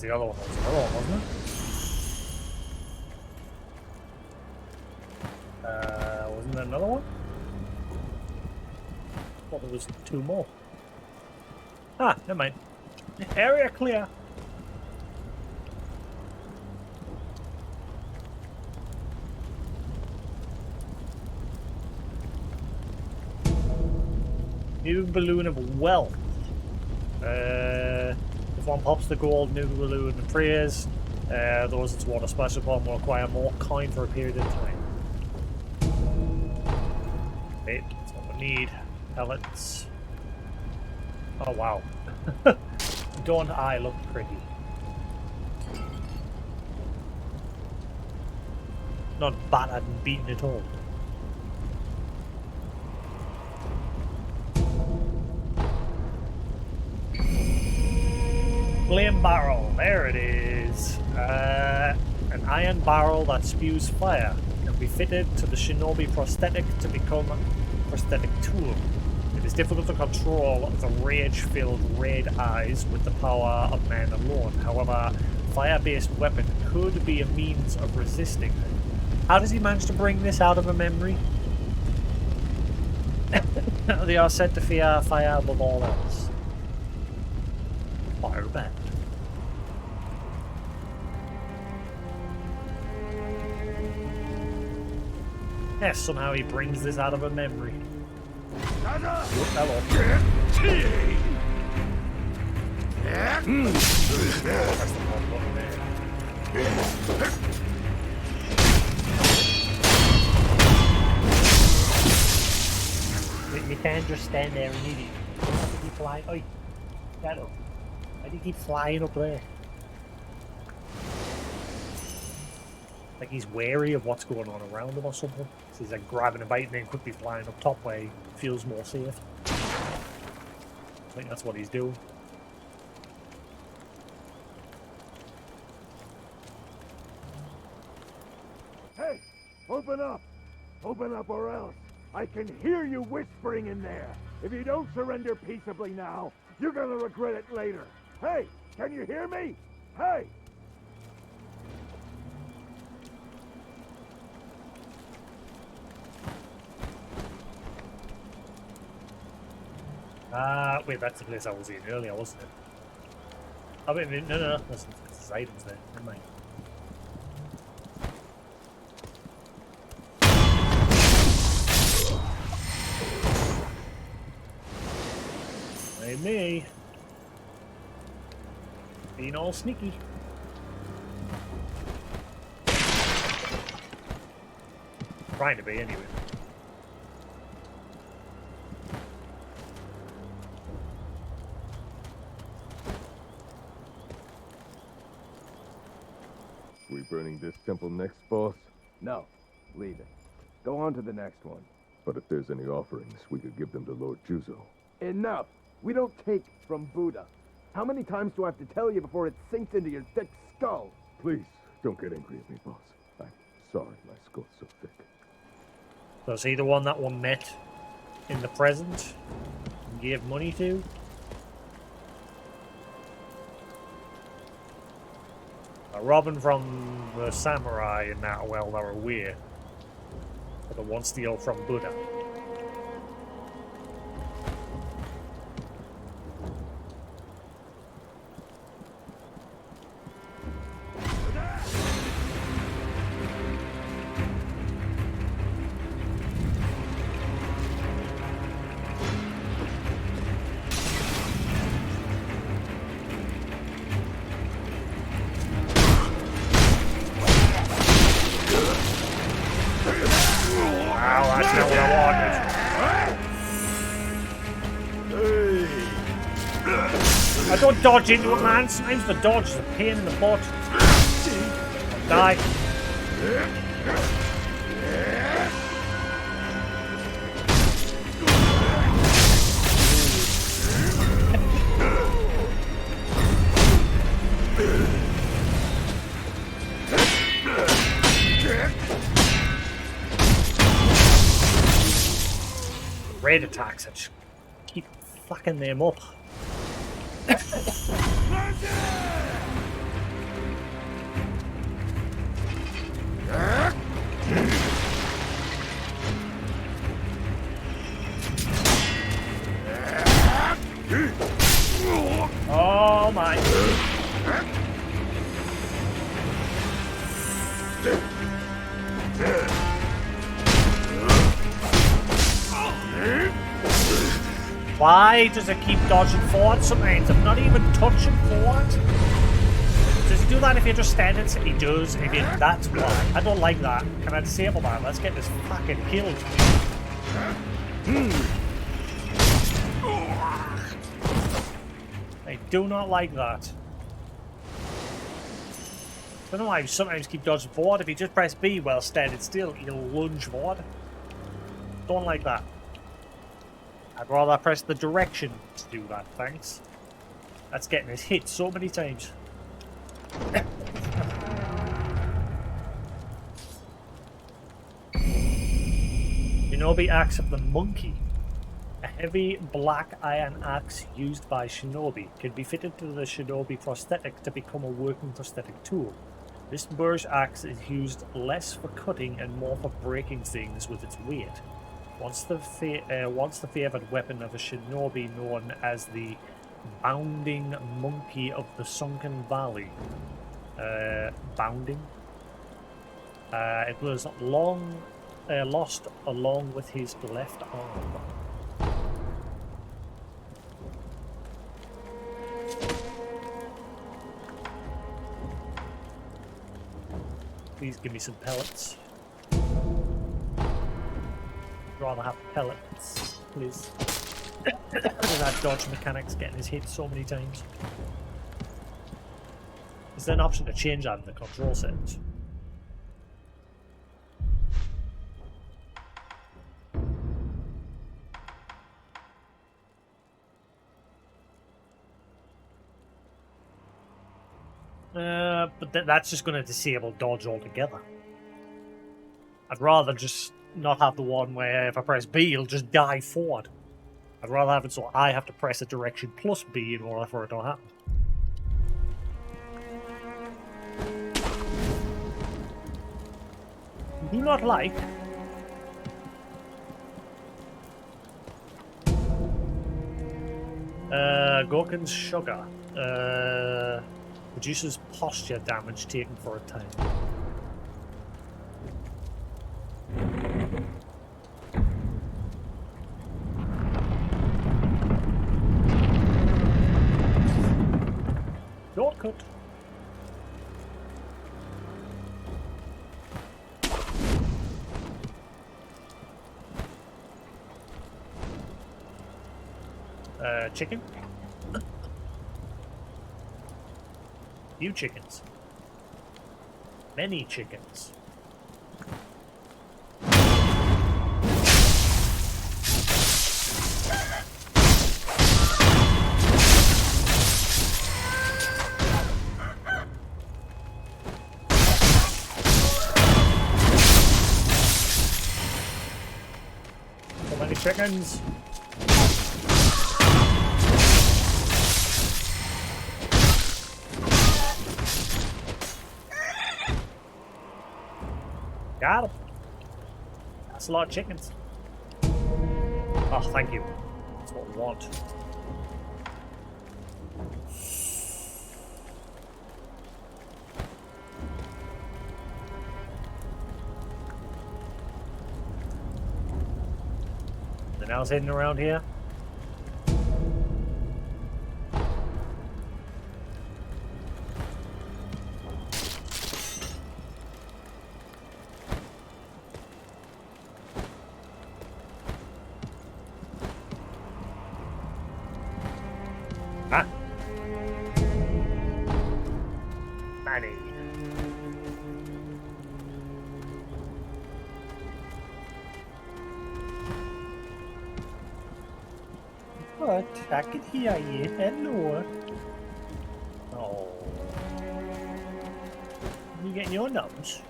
The other one was another one, wasn't it? Wasn't there another one? I thought there was 2 more. Ah, never mind. Area clear. New balloon of wealth. If one pops the gold new balloon and prayers, those its water splash upon will acquire more coin for a period of time. Okay, that's what we need. Pellets. Oh wow. Don't I look pretty? Not battered and beaten at all. Flame barrel, there it is. An iron barrel that spews fire can be fitted to the shinobi prosthetic to become a prosthetic tool. It is difficult to control the rage-filled red eyes with the power of man alone. However, fire-based weapon could be a means of resisting it. How does he manage to bring this out of a memory? They are said to fear fire above all else. Fire bad. Yes, somehow he brings this out of a memory. Hello. You can't just stand there and eat it. Why do you keep flying? Oi, Shadow. Why do you keep flying up there? Like he's wary of what's going on around him or something. So he's like grabbing a bite and then quickly flying up top where he feels more safe. I think that's what he's doing. Hey! Open up! Open up or else! I can hear you whispering in there! If you don't surrender peaceably now, you're gonna regret it later! Hey! Can you hear me? Hey! Wait, that's the place I was in earlier, wasn't it? Oh, wait, no, there's items there. Never mind. Hey, me. Being all sneaky. Trying to be, anyway. We burning this temple next, boss? No, leave it. Go on to the next one. But if there's any offerings, we could give them to Lord Juzo. Enough! We don't take from Buddha. How many times do I have to tell you before it sinks into your thick skull? Please, don't get angry at me, boss. I'm sorry my skull's so thick. So is he the one that one met in the present and gave money to? Robbing from the samurai and that while they're aware. But the one steal from Buddha. I don't dodge into it, man. Sometimes the dodge is a pain in the butt. Die. Raid attacks, I just keep fucking them up. Oh my. Why does it keep dodging forward sometimes? I'm not even touching forward. Does he do that if you're just standing? He does. If you, that's why. I don't like that. Can I disable that? Let's get this fucking killed. I do not like that. I don't know why you sometimes keep dodging forward. If you just press B while standing still, you'll lunge forward. Don't like that. I'd rather press the direction to do that, thanks. That's getting us hit so many times. Shinobi Axe of the Monkey. A heavy black iron axe used by shinobi can be fitted to the shinobi prosthetic to become a working prosthetic tool. This Burj axe is used less for cutting and more for breaking things with its weight. Once the favoured weapon of a shinobi known as the Bounding Monkey of the Sunken Valley. Bounding? It was lost along with his left arm. Please give me some pellets. Rather have pellets, please. That dodge mechanic's getting his hit so many times. Is there an option to change that in the control settings? But that's just going to disable dodge altogether. I'd rather just not have the one where if I press B, it'll just die forward. I'd rather have it so I have to press a direction plus B in order for it to happen. Do not like. Gorkin's sugar. Reduces posture damage taken for a time. Shortcut. Chicken? Few chickens. Many chickens. So many chickens. Got him. That's a lot of chickens. Oh, thank you. That's what we want. Anything else hidden around here? Ah. Manny. What? I can hear you. Hello. Oh. You getting your nums?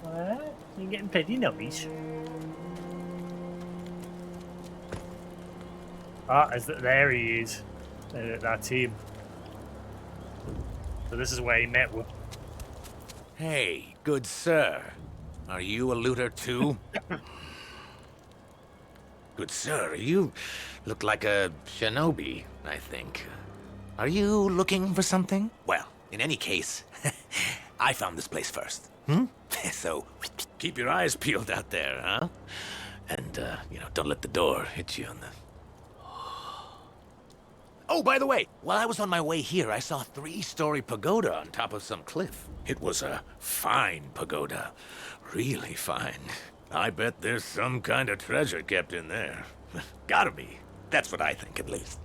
What? You getting petty nummies? Ah, there he is. That's him. So this is where he met with. Hey, good sir. Are you a looter too? Good sir, you look like a shinobi, I think. Are you looking for something? Well, in any case, I found this place first. So, keep your eyes peeled out there, huh? And, don't let the door hit you on the... Oh, by the way, while I was on my way here, I saw a 3-story pagoda on top of some cliff. It was a fine pagoda. Really fine. I bet there's some kind of treasure kept in there. Gotta be. That's what I think, at least.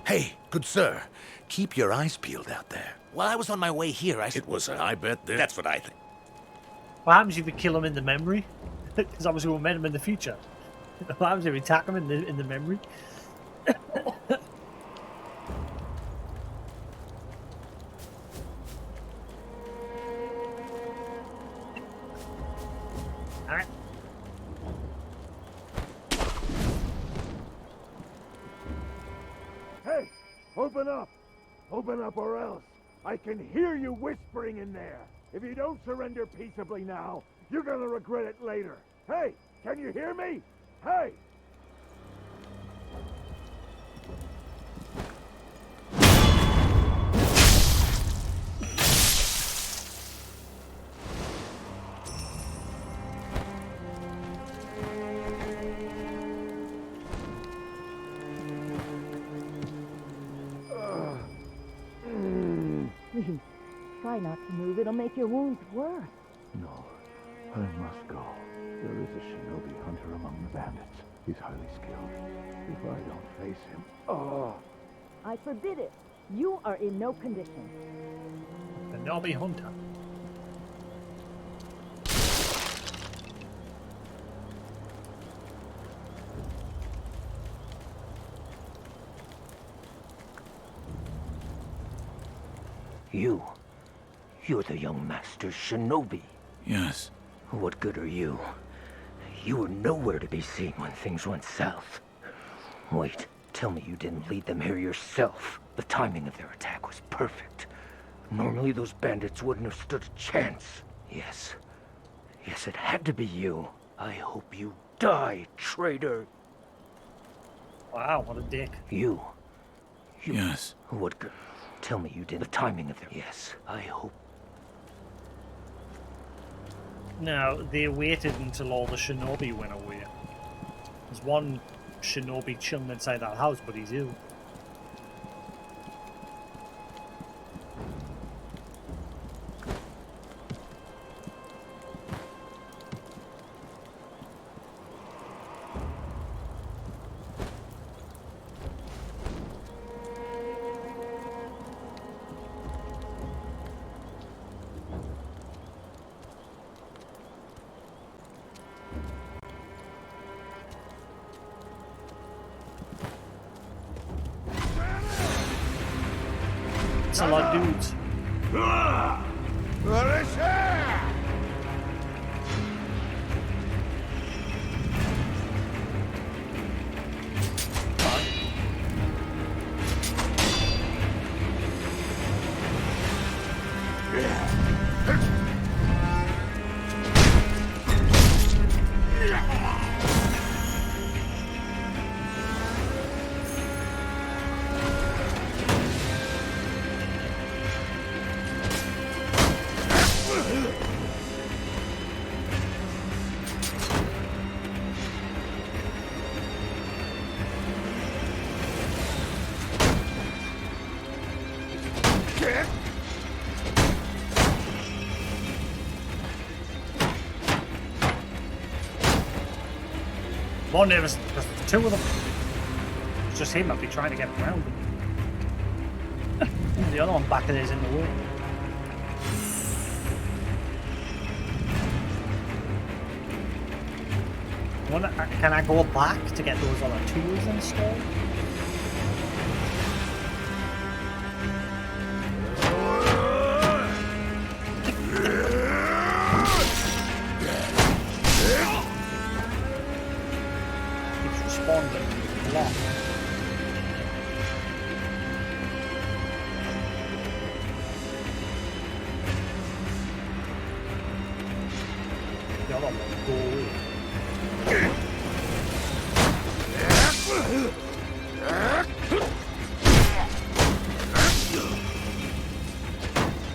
Hey, good sir, keep your eyes peeled out there. While I was on my way here, I bet there... That's what I think. What happens if we kill him in the memory? Because obviously we'll meet him in the future. What happens if we attack him in the memory? Alright. Hey! Open up! Open up or else! I can hear you whispering in there! If you don't surrender peaceably now, you're gonna regret it later! Hey! Can you hear me? Hey! Please, try not to move. It'll make your wounds worse. No, I must go. There is a shinobi hunter among the bandits. He's highly skilled. If I don't face him... Oh! I forbid it. You are in no condition. The Shinobi hunter. You're the young master's shinobi. Yes. What good are you? You were nowhere to be seen when things went south. Wait, tell me you didn't lead them here yourself. The timing of their attack was perfect. Normally those bandits wouldn't have stood a chance. Yes, it had to be you. I hope you die, traitor. Wow, what a dick. You. Yes. What good? Tell me you did the timing of their... Yes, I hope... No, they waited until all the shinobi went away. There's one shinobi chilling inside that house, but he's ill. It's a lot of dudes. One there was two of them. just him, I'd be trying to get around him. The other one back there is in the way. Can I go back to get those other tools installed? Keeps responding a lot. The other one will go away.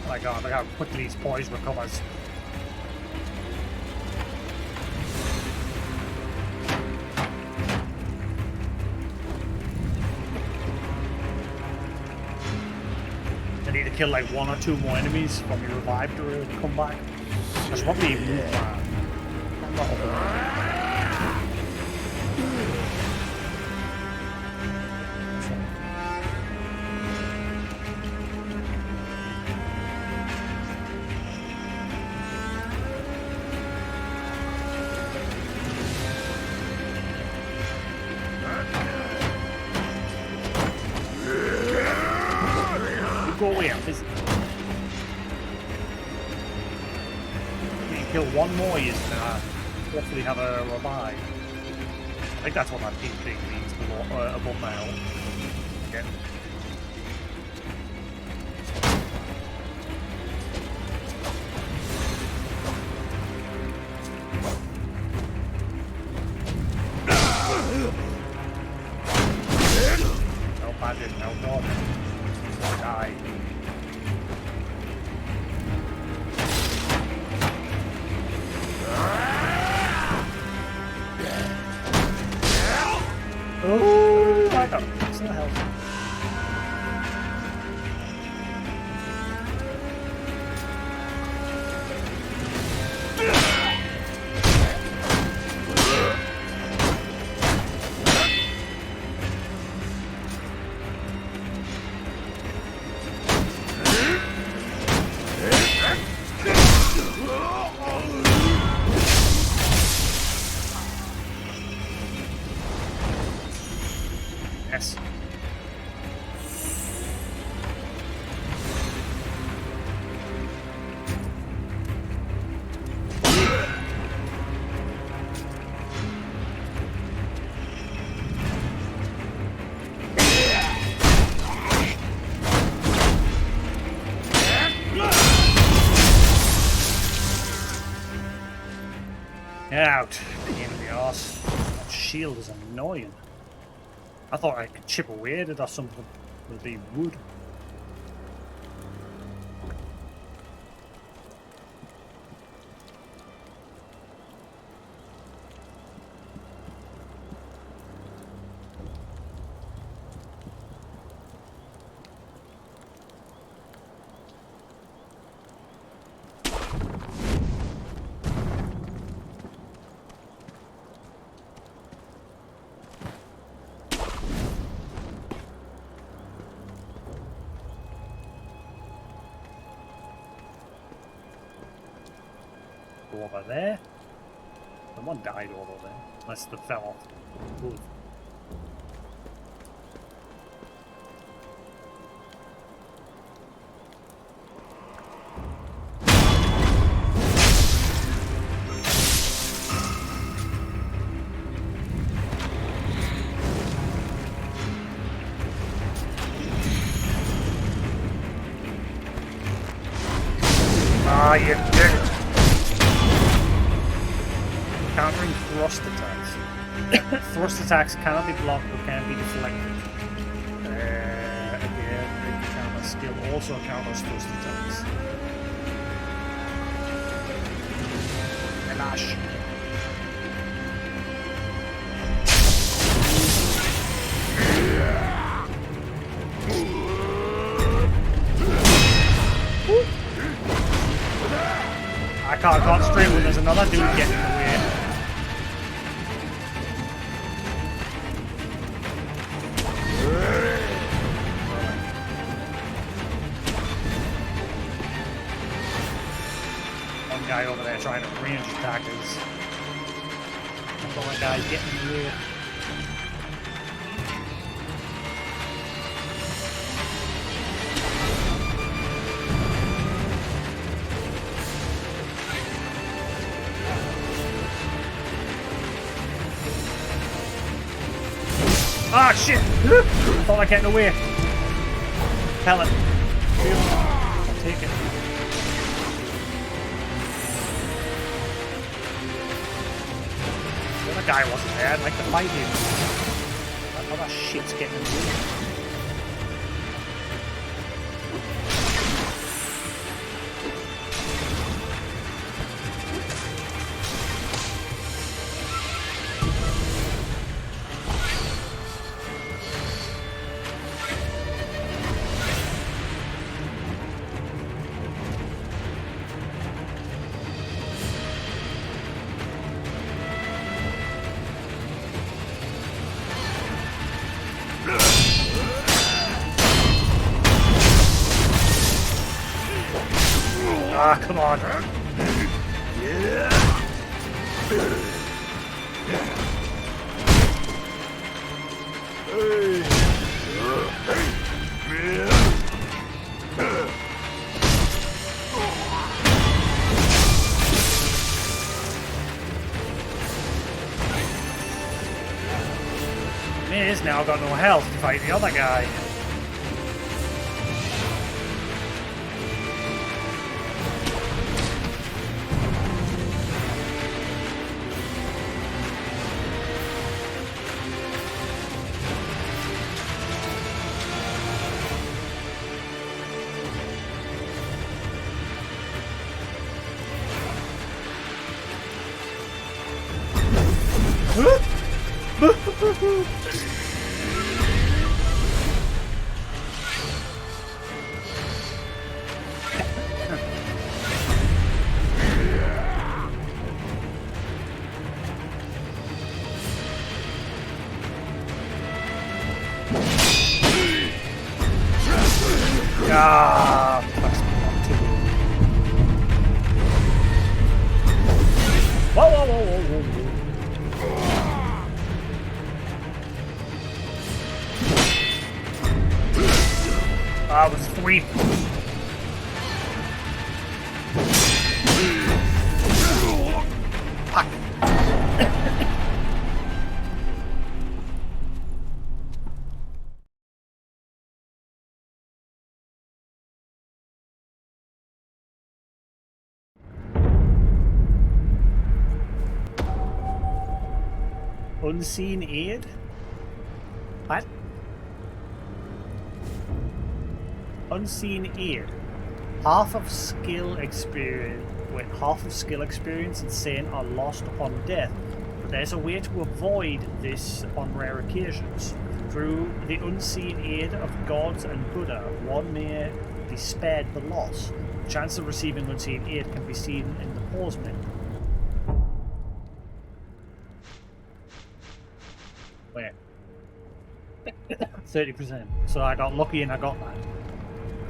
Oh my god, look how quickly his poise recovers. I need to kill like 1 or 2 more enemies from your revive to really come back. That's probably even go away, I'm busy. You can kill 1 more and hopefully have a revive. I think that's what that pink thing means above my health. Again. Nope, I didn't. No, God. Die. Oh, I got it. So health. Yes. Get out, pain in the arse. That shield is annoying. I thought I could chip away at it or something with the wood. Over there. Someone died over there. Unless they fell off the roof. Ah, you dick! Countering thrust attacks. Thrust attacks cannot be blocked but can be deflected. Again, the counter skill also counters thrust attacks. Elash. I can't concentrate when there's another dude getting in the way. guy over there trying to range attack us. That's all that guy's getting in the way. Ah, shit! Thought I getting away. Pellet. I'll take it. The other guy wasn't there. I'd like to fight him. That other shit's getting in the way. Ah, come on. It is now got no health to fight the other guy. Ah, whoa, whoa, whoa, whoa, whoa. Ah, it was 3. Fuck. Unseen aid? What? Unseen aid. Half of skill experience. Wait, half of skill experience and Saint are lost upon death. But there's a way to avoid this on rare occasions. Through the unseen aid of gods and Buddha, one may be spared the loss. The chance of receiving unseen aid can be seen in the pause menu. Wait. 30%. So I got lucky and I got that.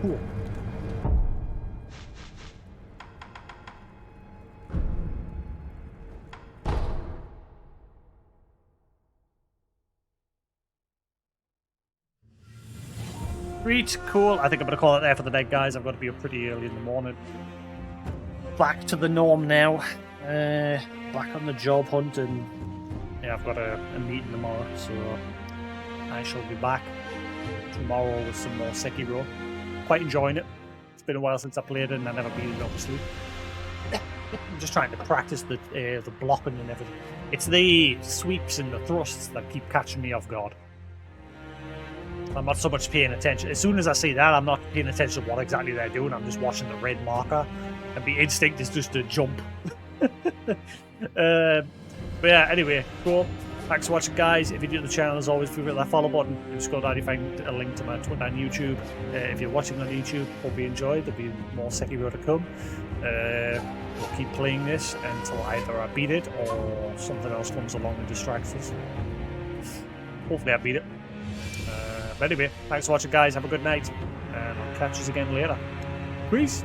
Cool. Sweet, cool. I think I'm going to call it there for the night, guys. I've got to be up pretty early in the morning. Back to the norm now. Back on the job hunt, and yeah, I've got a meeting tomorrow, so I shall be back tomorrow with some more Sekiro. Quite enjoying it. It's been a while since I played it, and I've never beat it, obviously. I'm just trying to practice the blocking and everything. It's the sweeps and the thrusts that keep catching me off guard. I'm not so much paying attention. As soon as I see that, I'm not paying attention to what exactly they're doing. I'm just watching the red marker, and the instinct is just to jump. But yeah, anyway, cool. Thanks for watching, guys. If you're new to the channel, as always, feel free to hit that follow button. You just go down and find a link to my Twitter and YouTube. If you're watching on YouTube, hope you enjoyed. There'll be more Sekiro to come. We'll keep playing this until either I beat it or something else comes along and distracts us. Hopefully I beat it. But anyway, thanks for watching, guys. Have a good night, and I'll catch you again later. Peace!